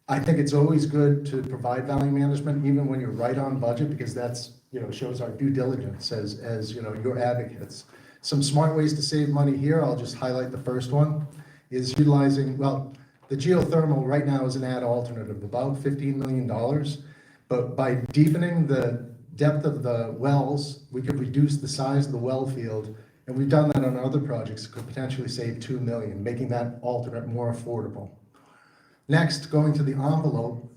I think it's always good to provide value management, even when you're right on budget, because that's, shows our due diligence as your advocates. Some smart ways to save money here, I'll just highlight the first one, is utilizing, the geothermal right now is an ad alternative, about $15 million, but by deepening the depth of the wells, we could reduce the size of the well field, and we've done that on other projects, could potentially save $2 million, making that alternate more affordable. Next, going to the envelope,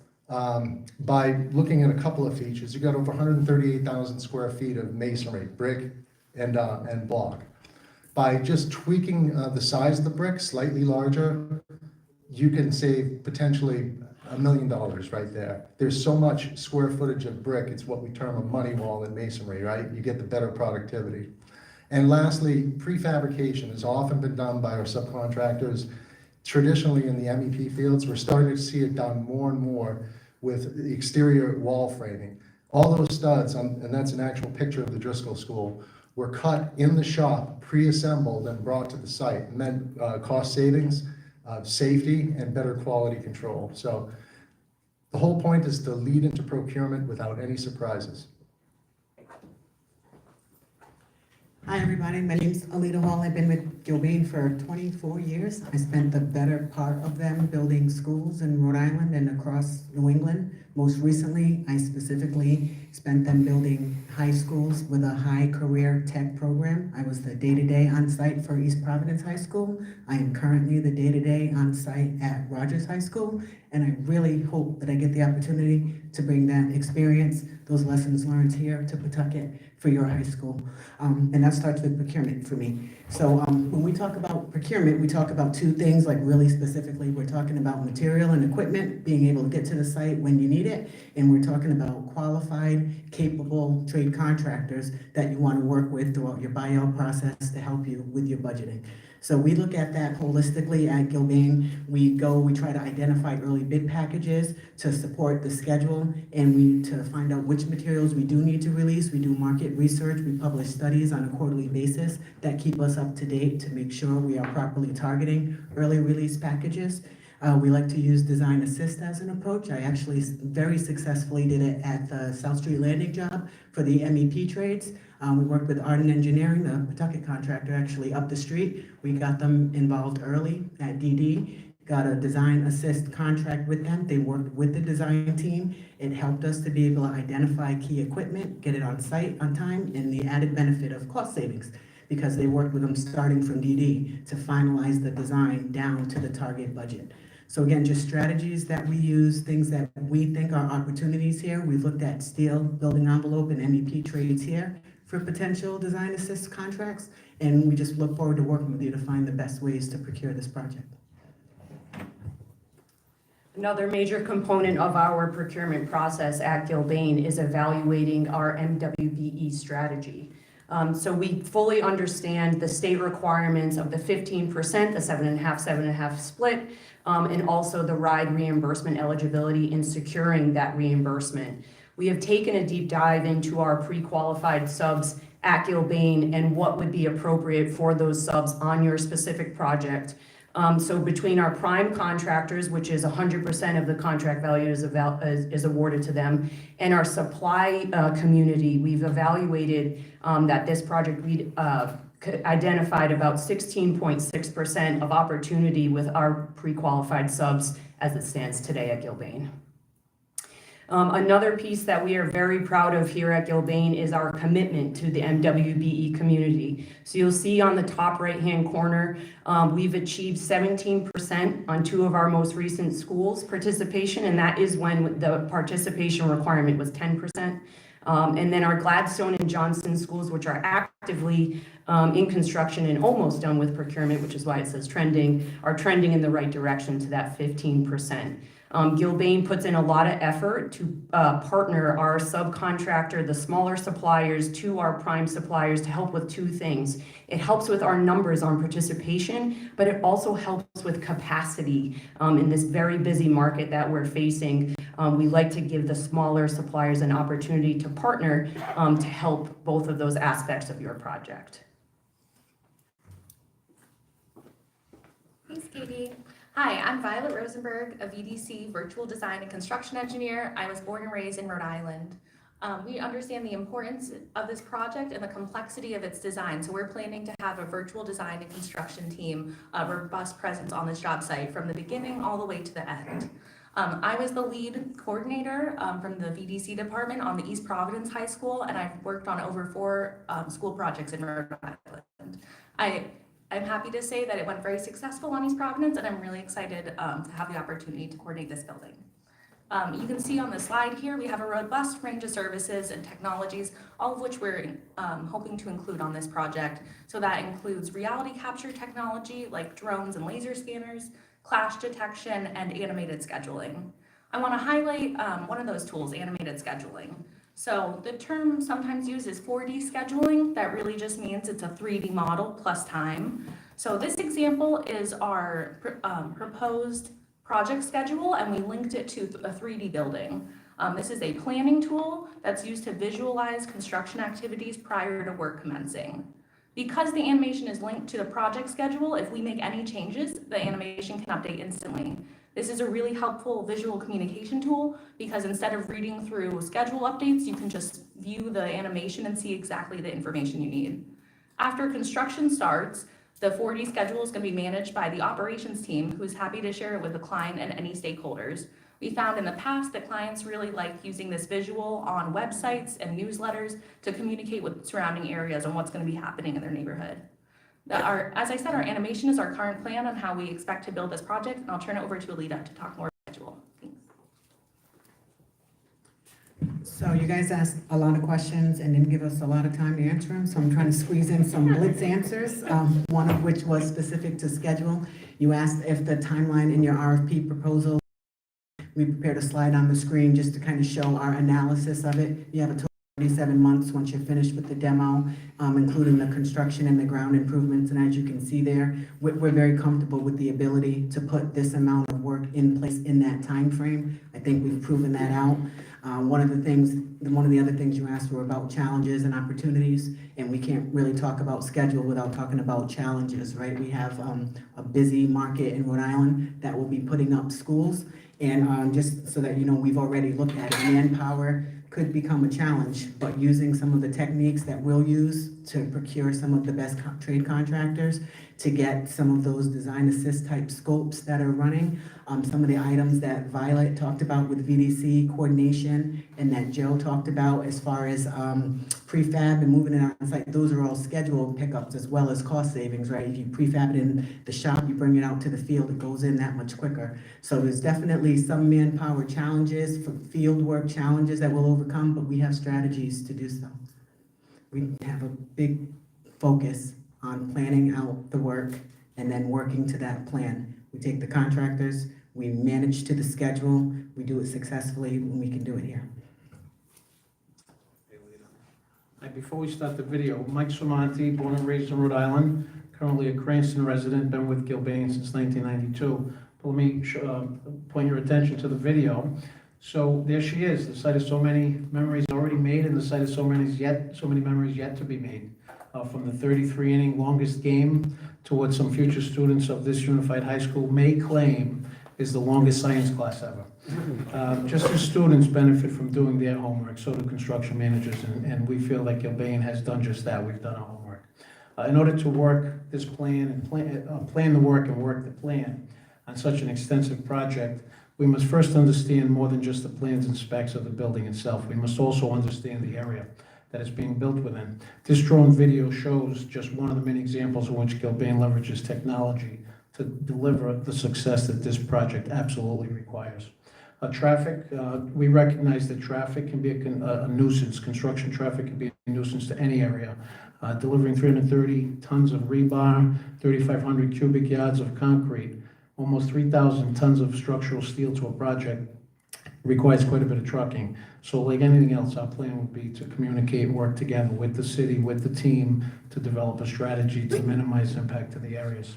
by looking at a couple of features, you've got over 138,000 square feet of masonry, brick and block. By just tweaking the size of the brick slightly larger, you can save potentially $1 million right there. There's so much square footage of brick, it's what we term a money wall in masonry, right? You get the better productivity. And lastly, prefabrication has often been done by our subcontractors. Traditionally in the MEP fields, we're starting to see it done more and more with the exterior wall framing. All those studs, and that's an actual picture of the Driscoll School, were cut in the shop, pre-assembled and brought to the site, and then cost savings, safety, and better quality control. So the whole point is to lead into procurement without any surprises. Hi, everybody. My name's Alita Hall. I've been with Gilbane for 24 years. I spent the better part of them building schools in Rhode Island and across New England. Most recently, I specifically spent them building high schools with a high career tech program. I was the day-to-day on-site for East Providence High School. I am currently the day-to-day on-site at Rogers High School, and I really hope that I get the opportunity to bring that experience, those lessons learned here to Pawtucket for your high school. And that starts with procurement for me. So when we talk about procurement, we talk about two things, like really specifically, we're talking about material and equipment, being able to get to the site when you need it, and we're talking about qualified, capable trade contractors that you want to work with throughout your buyout process to help you with your budgeting. So we look at that holistically at Gilbane. We try to identify early bid packages to support the schedule, and to find out which materials we do need to release. We do market research. We publish studies on a quarterly basis that keep us up to date to make sure we are properly targeting early release packages. We like to use design assist as an approach. I actually very successfully did it at the South Street Landing job for the MEP trades. We worked with Arden Engineering, the Pawtucket contractor actually up the street. We got them involved early at DD, got a design assist contract with them. They worked with the design team. It helped us to be able to identify key equipment, get it on site on time, and the added benefit of cost savings, because they worked with them starting from DD to finalize the design down to the target budget. So again, just strategies that we use, things that we think are opportunities here. We've looked at steel, building envelope, and MEP trades here for potential design assist contracts, and we just look forward to working with you to find the best ways to procure this project. Another major component of our procurement process at Gilbane is evaluating our MWBE strategy. So we fully understand the state requirements of the 15%, the 7.5 split, and also the ride reimbursement eligibility in securing that reimbursement. We have taken a deep dive into our pre-qualified subs at Gilbane and what would be appropriate for those subs on your specific project. So between our prime contractors, which is 100% of the contract value is awarded to them, and our supply community, we've evaluated that this project we identified about 16.6% of opportunity with our pre-qualified subs as it stands today at Gilbane. Another piece that we are very proud of here at Gilbane is our commitment to the MWBE community. So you'll see on the top right-hand corner, we've achieved 17% on 2 of our most recent schools participation, and that is when the participation requirement was 10%. And then our Gladstone and Johnston schools, which are actively in construction and almost done with procurement, which is why it says trending, are trending in the right direction to that 15%. Gilbane puts in a lot of effort to partner our subcontractor, the smaller suppliers, to our prime suppliers to help with 2 things. It helps with our numbers on participation, but it also helps with capacity in this very busy market that we're facing. We like to give the smaller suppliers an opportunity to partner to help both of those aspects of your project. Thanks, Katie. Hi, I'm Violet Rosenberg, a VDC virtual design and construction engineer. I was born and raised in Rhode Island. We understand the importance of this project and the complexity of its design, so we're planning to have a virtual design and construction team, a robust presence on this job site from the beginning all the way to the end. I was the lead coordinator from the VDC department on the East Providence High School, and I've worked on over 4 school projects in Rhode Island. I'm happy to say that it went very successful on East Providence, and I'm really excited to have the opportunity to coordinate this building. You can see on the slide here, we have a robust range of services and technologies, all of which we're hoping to include on this project. So that includes reality capture technology like drones and laser scanners, clash detection, and animated scheduling. I want to highlight one of those tools, animated scheduling. So the term sometimes used is 4D scheduling. That really just means it's a 3D model plus time. So this example is our proposed project schedule, and we linked it to a 3D building. This is a planning tool that's used to visualize construction activities prior to work commencing. Because the animation is linked to the project schedule, if we make any changes, the animation can update instantly. This is a really helpful visual communication tool because instead of reading through schedule updates, you can just view the animation and see exactly the information you need. After construction starts, the 4D schedule is going to be managed by the operations team, who is happy to share it with the client and any stakeholders. We found in the past that clients really like using this visual on websites and newsletters to communicate with surrounding areas on what's going to be happening in their neighborhood. As I said, our animation is our current plan on how we expect to build this project, and I'll turn it over to Alita to talk more about schedule. Thanks. So you guys asked a lot of questions and didn't give us a lot of time to answer them, so I'm trying to squeeze in some blitz answers, one of which was specific to schedule. You asked if the timeline in your RFP proposal, we prepared a slide on the screen just to kind of show our analysis of it. You have a total of 47 months once you're finished with the demo, including the construction and the ground improvements. And as you can see there, we're very comfortable with the ability to put this amount of work in place in that time frame. I think we've proven that out. One of the other things you asked were about challenges and opportunities, and we can't really talk about schedule without talking about challenges, right? We have a busy market in Rhode Island that will be putting up schools, and just so that you know, we've already looked at it. Manpower could become a challenge, but using some of the techniques that we'll use to procure some of the best trade contractors to get some of those design assist type scopes that are running. Some of the items that Violet talked about with VDC coordination and that Joe talked about as far as prefab and moving it on site, those are all scheduled pickups as well as cost savings, right? If you prefab it in the shop, you bring it out to the field, it goes in that much quicker. So there's definitely some manpower challenges, for field work challenges that we'll overcome, but we have strategies to do so. We have a big focus on planning out the work and then working to that plan. We take the contractors, we manage to the schedule, we do it successfully when we can do it here. Hi, Before we start the video, Mike Sumonti, born and raised in Rhode Island, currently a Cranston resident, been with Gilbane since 1992. But let me point your attention to the video. So there she is. The site has so many memories already made, and the site has so many memories yet to be made. From the 33-inning longest game to what some future students of this unified high school may claim is the longest science class ever. Just as students benefit from doing their homework, so do construction managers, and we feel like Gilbane has done just that. We've done our homework. In order to work this plan and plan the work and work the plan on such an extensive project, we must first understand more than just the plans and specs of the building itself. We must also understand the area that is being built within. This drone video shows just one of the many examples in which Gilbane leverages technology to deliver the success that this project absolutely requires. Traffic, we recognize that traffic can be a nuisance. Construction traffic can be a nuisance to any area. Delivering 330 tons of rebar, 3,500 cubic yards of concrete, almost 3,000 tons of structural steel to a project requires quite a bit of trucking. So like anything else, our plan would be to communicate, work together with the city, with the team, to develop a strategy to minimize impact to the areas.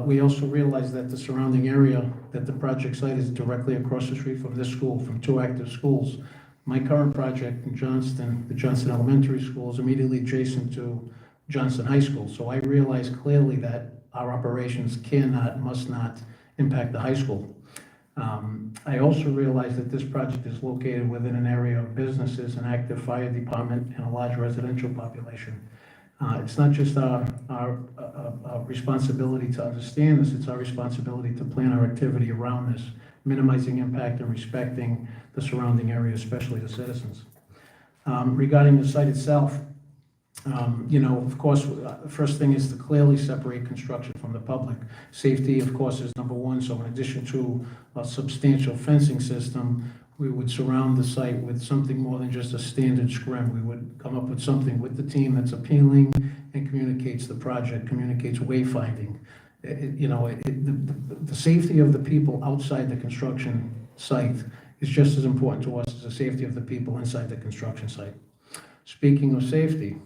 We also realize that the surrounding area, that the project site is directly across the street from this school, from two active schools. My current project in Johnston, the Johnston Elementary School, is immediately adjacent to Johnston High School. So I realize clearly that our operations cannot, must not impact the high school. I also realize that this project is located within an area of businesses, an active fire department, and a large residential population. It's not just our responsibility to understand this, it's our responsibility to plan our activity around this, minimizing impact and respecting the surrounding area, especially the citizens. Regarding the site itself, of course, the first thing is to clearly separate construction from the public. Safety, of course, is number one, so in addition to a substantial fencing system, we would surround the site with something more than just a standard scrim. We would come up with something with the team that's appealing and communicates the project, communicates wayfinding. The safety of the people outside the construction site is just as important to us as the safety of the people inside the construction site. Speaking of safety,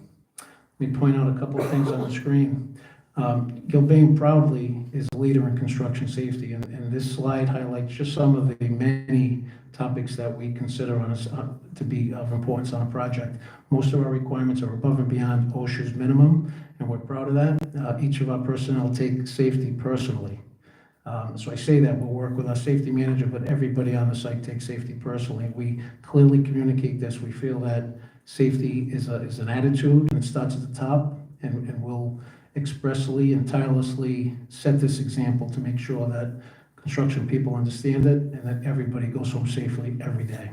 let me point out a couple of things on the screen. Gilbane proudly is a leader in construction safety, and this slide highlights just some of the many topics that we consider to be of importance on a project. Most of our requirements are above and beyond OSHA's minimum, and we're proud of that. Each of our personnel take safety personally. So I say that we'll work with our safety manager, but everybody on the site takes safety personally. We clearly communicate this. We feel that safety is an attitude, and it starts at the top, and we'll expressly and tirelessly set this example to make sure that construction people understand it and that everybody goes home safely every day.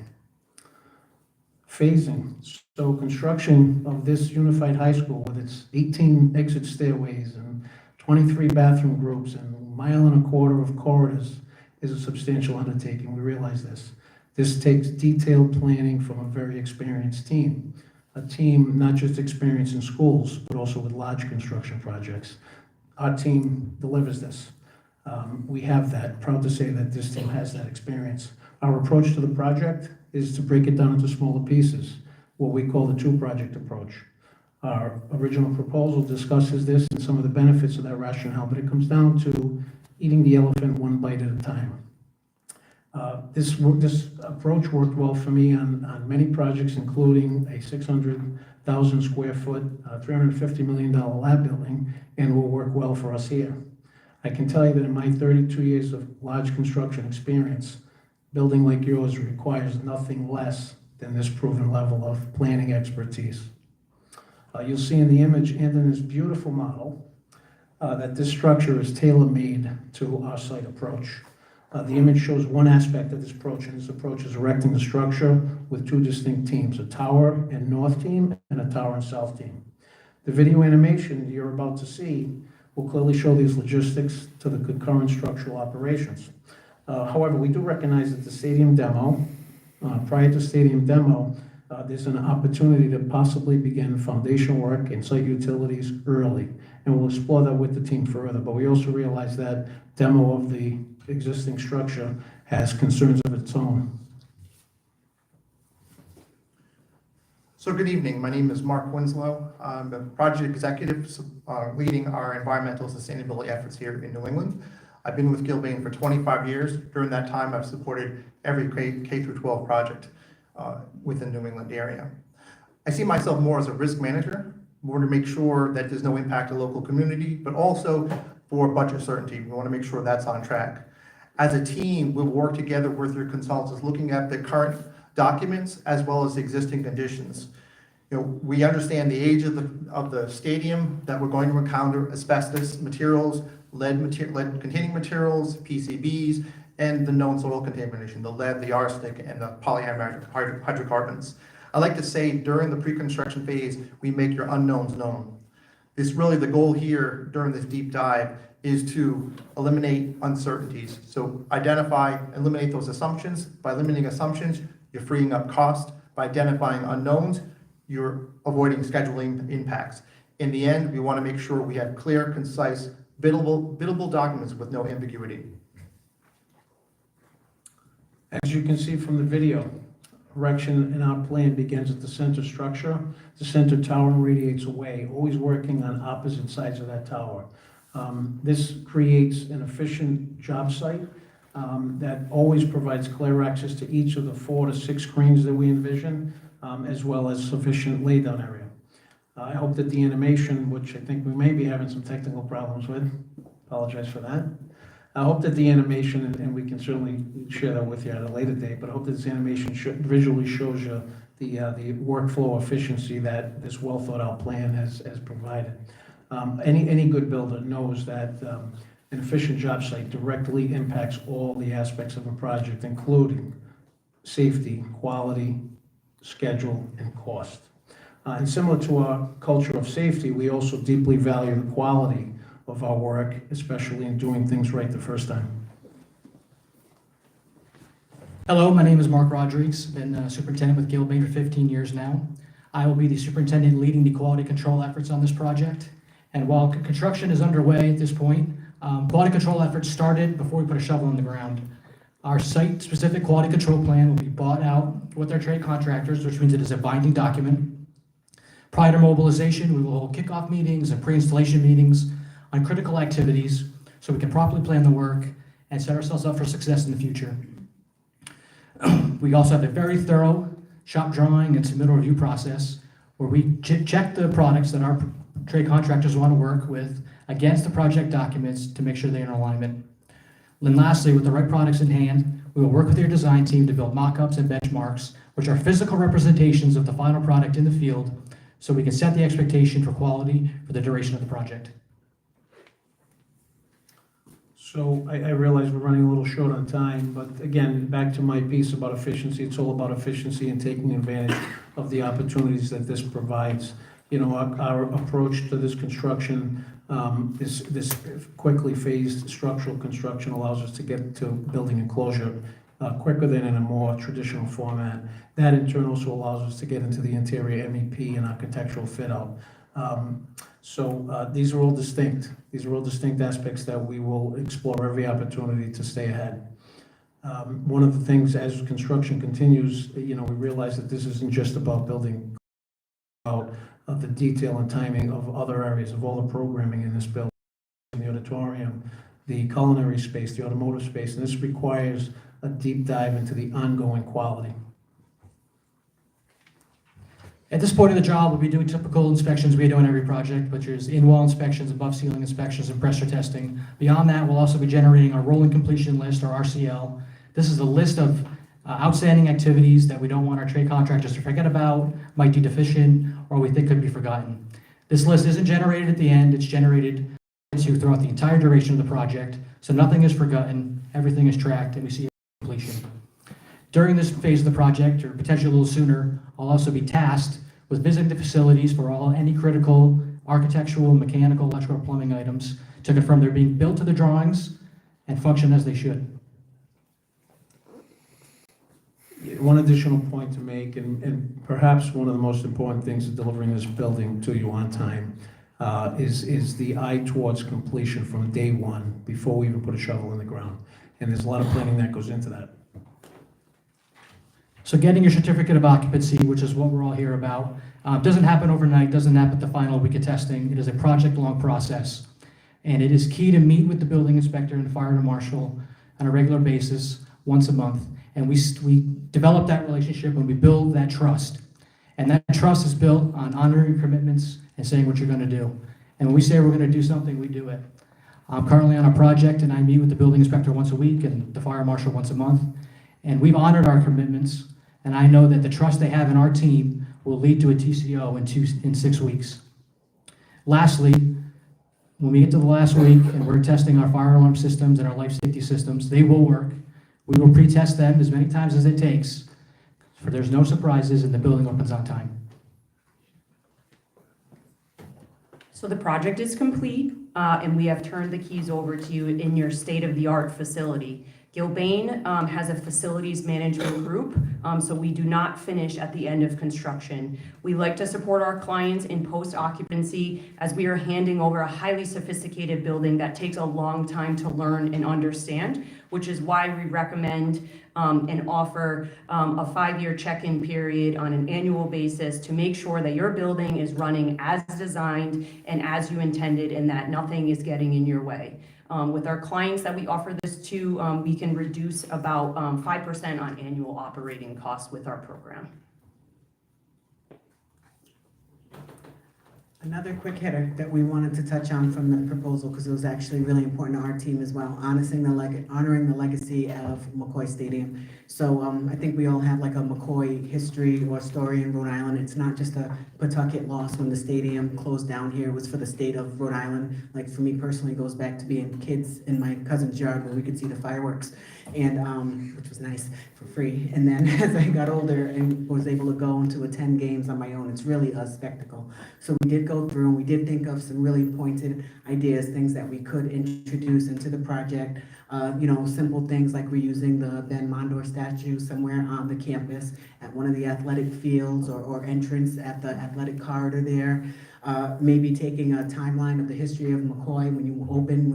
Phasing. So construction of this unified high school with its 18 exit stairways and 23 bathroom groups and 1.25 miles of corridors is a substantial undertaking. We realize this. This takes detailed planning from a very experienced team. A team not just experienced in schools, but also with large construction projects. Our team delivers this. We have that. Proud to say that this team has that experience. Our approach to the project is to break it down into smaller pieces, what we call the two-project approach. Our original proposal discusses this and some of the benefits of that rationale, but it comes down to eating the elephant one bite at a time. This approach worked well for me on many projects, including a 600,000 square foot, $350 million lab building, and will work well for us here. I can tell you that in my 32 years of large construction experience, building like yours requires nothing less than this proven level of planning expertise. You'll see in the image and in this beautiful model that this structure is tailor-made to our site approach. The image shows one aspect of this approach, and this approach is erecting the structure with two distinct teams, a tower and north team and a tower and south team. The video animation you're about to see will clearly show these logistics to the concurrent structural operations. However, we do recognize that the stadium demo, prior to stadium demo, there's an opportunity to possibly begin foundation work and site utilities early, and we'll explore that with the team further. But we also realize that demo of the existing structure has concerns of its own. So good evening, my name is Mark Winslow. I'm the project executive leading our environmental sustainability efforts here in New England. I've been with Gilbane for 25 years. During that time, I've supported every K through 12 project within New England area. I see myself more as a risk manager, more to make sure that there's no impact to local community, but also for budget certainty. We want to make sure that's on track. As a team, we'll work together with your consultants looking at the current documents as well as existing conditions. You know, we understand the age of the stadium, that we're going to encounter asbestos materials, lead containing materials, PCBs, and the known soil contamination, the lead, the arsenic, and the polyamide hydrocarbons. I like to say during the pre-construction phase, we make your unknowns known. This really, the goal here during this deep dive is to eliminate uncertainties. So identify, eliminate those assumptions. By eliminating assumptions, you're freeing up cost. By identifying unknowns, you're avoiding scheduling impacts. In the end, we want to make sure we have clear, concise, biddable documents with no ambiguity. As you can see from the video, erection in our plan begins at the center structure. The center tower radiates away, always working on opposite sides of that tower. This creates an efficient job site that always provides clear access to each of the 4 to 6 screens that we envision, as well as sufficient laydown area. I hope that the animation, which I think we may be having some technical problems with, apologize for that. I hope that the animation, and we can certainly share that with you at a later date, but I hope that this animation visually shows you the workflow efficiency that this well thought out plan has provided. Any good builder knows that an efficient job site directly impacts all the aspects of a project, including safety, quality, schedule, and cost. And similar to our culture of safety, we also deeply value the quality of our work, especially in doing things right the first time. Hello, my name is Mark Rodriguez. Been superintendent with Gilbane for 15 years now. I will be the superintendent leading the quality control efforts on this project. And while construction is underway at this point, quality control efforts started before we put a shovel in the ground. Our site-specific quality control plan will be bought out with our trade contractors, which means it is a binding document. Prior to mobilization, we will hold kickoff meetings and pre-installation meetings on critical activities so we can properly plan the work and set ourselves up for success in the future. We also have a very thorough shop drawing and submittal review process where we check the products that our trade contractors want to work with against the project documents to make sure they're in alignment. And lastly, with the right products in hand, we will work with your design team to build mock-ups and benchmarks, which are physical representations of the final product in the field, so we can set the expectation for quality for the duration of the project. So I realize we're running a little short on time, but again, back to my piece about efficiency, it's all about efficiency and taking advantage of the opportunities that this provides. You know, our approach to this construction, this quickly phased structural construction allows us to get to building enclosure quicker than in a more traditional format. That in turn also allows us to get into the interior MEP and architectural fit out. These are all distinct. These are all distinct aspects that we will explore every opportunity to stay ahead. One of the things as construction continues, you know, we realize that this isn't just about building out of the detail and timing of other areas of all the programming in this building, the auditorium, the culinary space, the automotive space, and this requires a deep dive into the ongoing quality. At this point of the job, we'll be doing typical inspections we do on every project, which is in-wall inspections, above-ceiling inspections, and pressure testing. Beyond that, we'll also be generating our rolling completion list, or RCL. This is a list of outstanding activities that we don't want our trade contractors to forget about, might be deficient, or we think could be forgotten. This list isn't generated at the end, it's generated throughout the entire duration of the project, so nothing is forgotten, everything is tracked, and we see completion. During this phase of the project, or potentially a little sooner, I'll also be tasked with visiting the facilities for any critical architectural, mechanical, electrical, plumbing items to confirm they're being built to the drawings and function as they should. One additional point to make, and perhaps one of the most important things of delivering this building to you on time, is the eye towards completion from day one, before we even put a shovel in the ground. And there's a lot of planning that goes into that. So getting your certificate of occupancy, which is what we're all here about, doesn't happen overnight, doesn't happen at the final week of testing. It is a project-long process. And it is key to meet with the building inspector and fire marshal on a regular basis, once a month. And we develop that relationship and we build that trust. And that trust is built on honoring commitments and saying what you're gonna do. And when we say we're gonna do something, we do it. I'm currently on a project and I meet with the building inspector once a week and the fire marshal once a month. And we've honored our commitments, and I know that the trust they have in our team will lead to a TCO in 6 weeks. Lastly, when we get to the last week and we're testing our fire alarm systems and our life safety systems, they will work. We will pre-test them as many times as it takes, for there's no surprises and the building opens on time. So the project is complete, and we have turned the keys over to you in your state-of-the-art facility. Gilbane has a facilities management group, so we do not finish at the end of construction. We like to support our clients in post-occupancy as we are handing over a highly sophisticated building that takes a long time to learn and understand, which is why we recommend and offer a 5-year check-in period on an annual basis to make sure that your building is running as designed and as you intended and that nothing is getting in your way. With our clients that we offer this to, we can reduce about 5% on annual operating costs with our program. Another quick hitter that we wanted to touch on from the proposal, because it was actually really important to our team as well, honoring the legacy of McCoy Stadium. So I think we all have like a McCoy history or story in Rhode Island. It's not just a Pawtucket loss when the stadium closed down here. It was for the state of Rhode Island. Like for me personally, it goes back to being kids in my cousin's yard where we could see the fireworks, and which was nice for free. And then as I got older and was able to go and to attend games on my own, it's really a spectacle. So we did go through and we did think of some really pointed ideas, things that we could introduce into the project. Simple things like reusing the Ben Mondor statue somewhere on the campus at one of the athletic fields or entrance at the athletic corridor there. Maybe taking a timeline of the history of McCoy when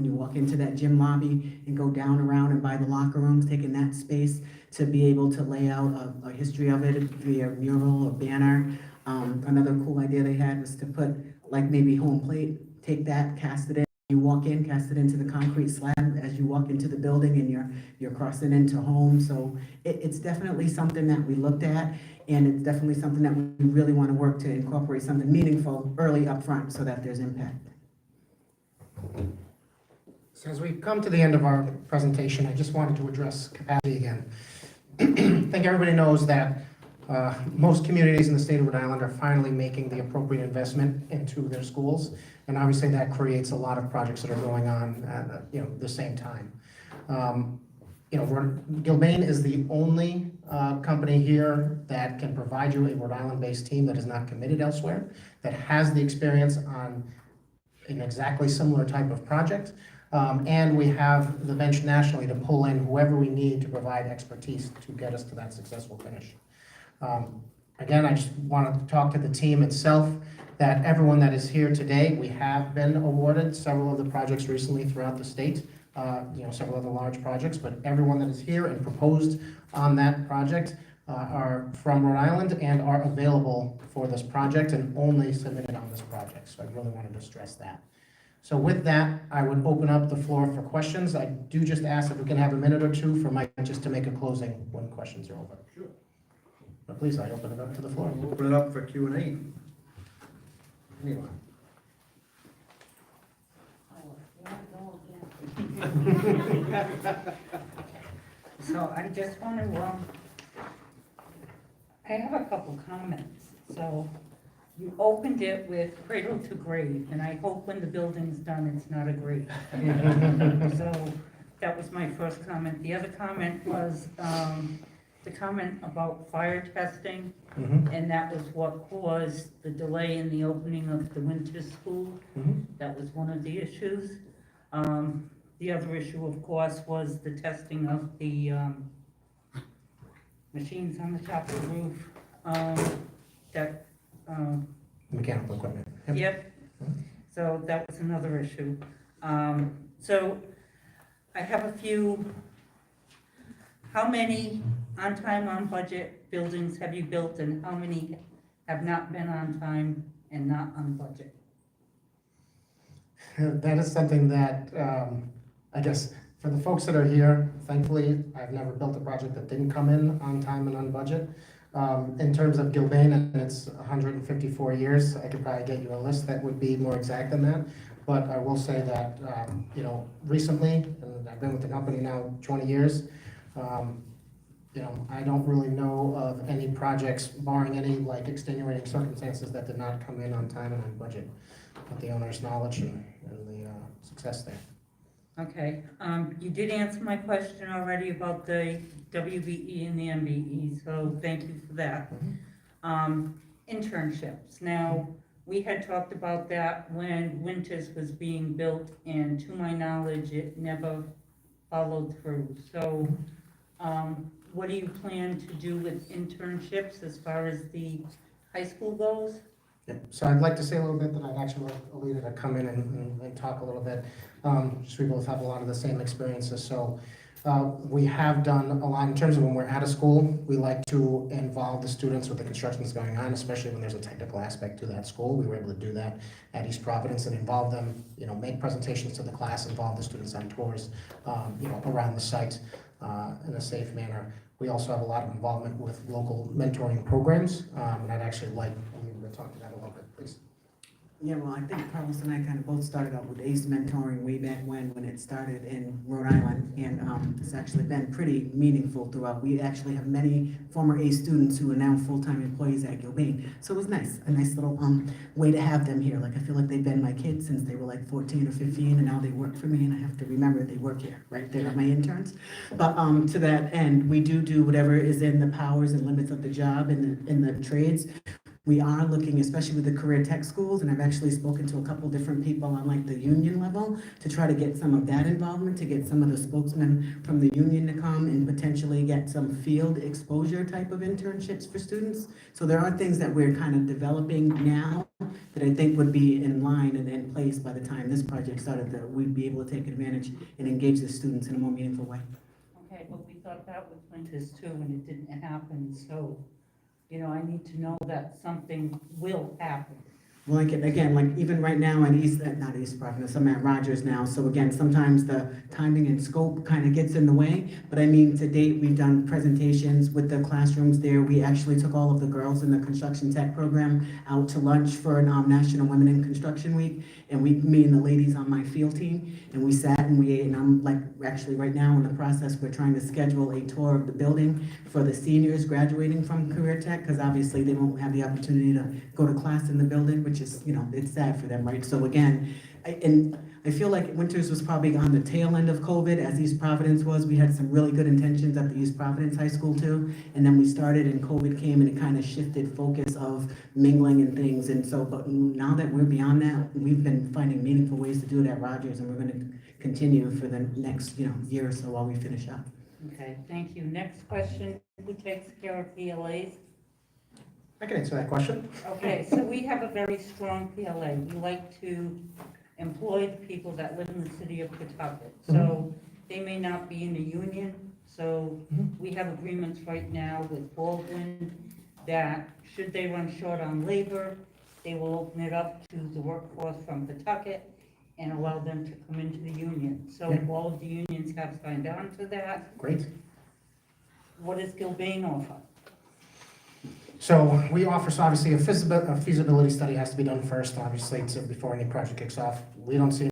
you walk into that gym lobby and go down around and by the locker rooms, taking that space to be able to lay out a history of it via mural or banner. Another cool idea they had was to put like maybe home plate, take that, cast it in. You walk in, cast it into the concrete slab as you walk into the building and you're crossing into home. So it's definitely something that we looked at, and it's definitely something that we really want to work to incorporate something meaningful early up front so that there's impact. So as we come to the end of our presentation, I just wanted to address capacity again. I think everybody knows that most communities in the state of Rhode Island are finally making the appropriate investment into their schools, and obviously that creates a lot of projects that are going on at the same time. Gilbane is the only company here that can provide you a Rhode Island-based team that is not committed elsewhere, that has the experience on an exactly similar type of project, and we have the bench nationally to pull in whoever we need to provide expertise to get us to that successful finish. Again, I just want to talk to the team itself, that everyone that is here today, we have been awarded several of the projects recently throughout the state, several other large projects, but everyone that is here and proposed on that project are from Rhode Island and are available for this project and only submitted on this project. So I really wanted to stress that. So with that, I would open up the floor for questions. I do just ask if we can have a minute or two for Mike just to make a closing when questions are over. Sure. But please, I open it up to the floor. We'll open it up for Q&A. Anyone? So I just want to, I have a couple comments. So you opened it with cradle to grave, and I hope when the building's done, it's not a grave. So that was my first comment. The other comment was the comment about fire testing, and that was what caused the delay in the opening of the winter school. That was one of the issues. The other issue, of course, was the testing of the machines on the top of the roof. Mechanical equipment. Yep. So that was another issue. So I have a few how many on time, on budget buildings have you built and how many have not been on time and not on budget? That is something that, I guess, for the folks that are here, thankfully, I've never built a project that didn't come in on time and on budget. In terms of Gilbane, and it's 154 years, I could probably get you a list that would be more exact than that. But I will say that, recently, and I've been with the company now 20 years, I don't really know of any projects, barring any like extenuating circumstances, that did not come in on time and on budget, with the owner's knowledge and the success there. Okay, you did answer my question already about the WBE and the MBE, so thank you for that. Internships, now, we had talked about that when Winters was being built, and to my knowledge, it never followed through. So, what do you plan to do with internships as far as the high school goes? Yeah. So I'd like to say a little bit that I'd actually like Alita to come in and talk a little bit. Just we both have a lot of the same experiences. So we have done a lot in terms of when we're out of school, we like to involve the students with the construction that's going on, especially when there's a technical aspect to that school. We were able to do that at East Providence and involve them, make presentations to the class, involve the students on tours, around the site in a safe manner. We also have a lot of involvement with local mentoring programs, and I'd actually like Alita to talk to that a little bit, please. Yeah, well, I think Carlos and I kind of both started out with ACE mentoring way back when it started in Rhode Island, and it's actually been pretty meaningful throughout. We actually have many former ACE students who are now full-time employees at Gilbane, so it was nice, a nice little way to have them here. Like, I feel like they've been my kids since they were like 14 or 15, and now they work for me, and I have to remember they work here, right? They're not my interns. But to that end, we do whatever is in the powers and limits of the job in the trades. We are looking, especially with the career tech schools, and I've actually spoken to a couple different people on like the union level to try to get some of that involvement, to get some of the spokesmen from the union to come and potentially get some field exposure type of internships for students. So there are things that we're kind of developing now that I think would be in line and in place by the time this project started, that we'd be able to take advantage and engage the students in a more meaningful way. Okay, well, we thought that with Winters too, and it didn't happen, so, I need to know that something will happen. Well, again, like even right now at not East Providence, I'm at Rogers now, so again, sometimes the timing and scope kind of gets in the way, but I mean, to date, we've done presentations with the classrooms there. We actually took all of the girls in the construction tech program out to lunch for National Women in Construction Week, and me and the ladies on my field team, and we sat and we ate, and I'm like, actually right now in the process, we're trying to schedule a tour of the building for the seniors graduating from career tech, because obviously they won't have the opportunity to go to class in the building, which is, it's sad for them, right? So again, I feel like Winters was probably on the tail end of COVID, as East Providence was. We had some really good intentions at the East Providence High School too, and then we started and COVID came and it kind of shifted focus of mingling and things. And so, but now that we're beyond that, we've been finding meaningful ways to do it at Rogers, and we're going to continue for the next, year or so while we finish up. Okay, thank you. Next question, who takes care of PLAs? I can answer that question. Okay, so we have a very strong PLA. We like to employ the people that live in the city of Pawtucket. So they may not be in a union, so we have agreements right now with Baldwin that should they run short on labor, they will open it up to the workforce from Pawtucket and allow them to come into the union. So all of the unions have signed on to that. Great. What does Gilbane offer? So we offer, so obviously a feasibility study has to be done first, obviously, before any project kicks off. We don't see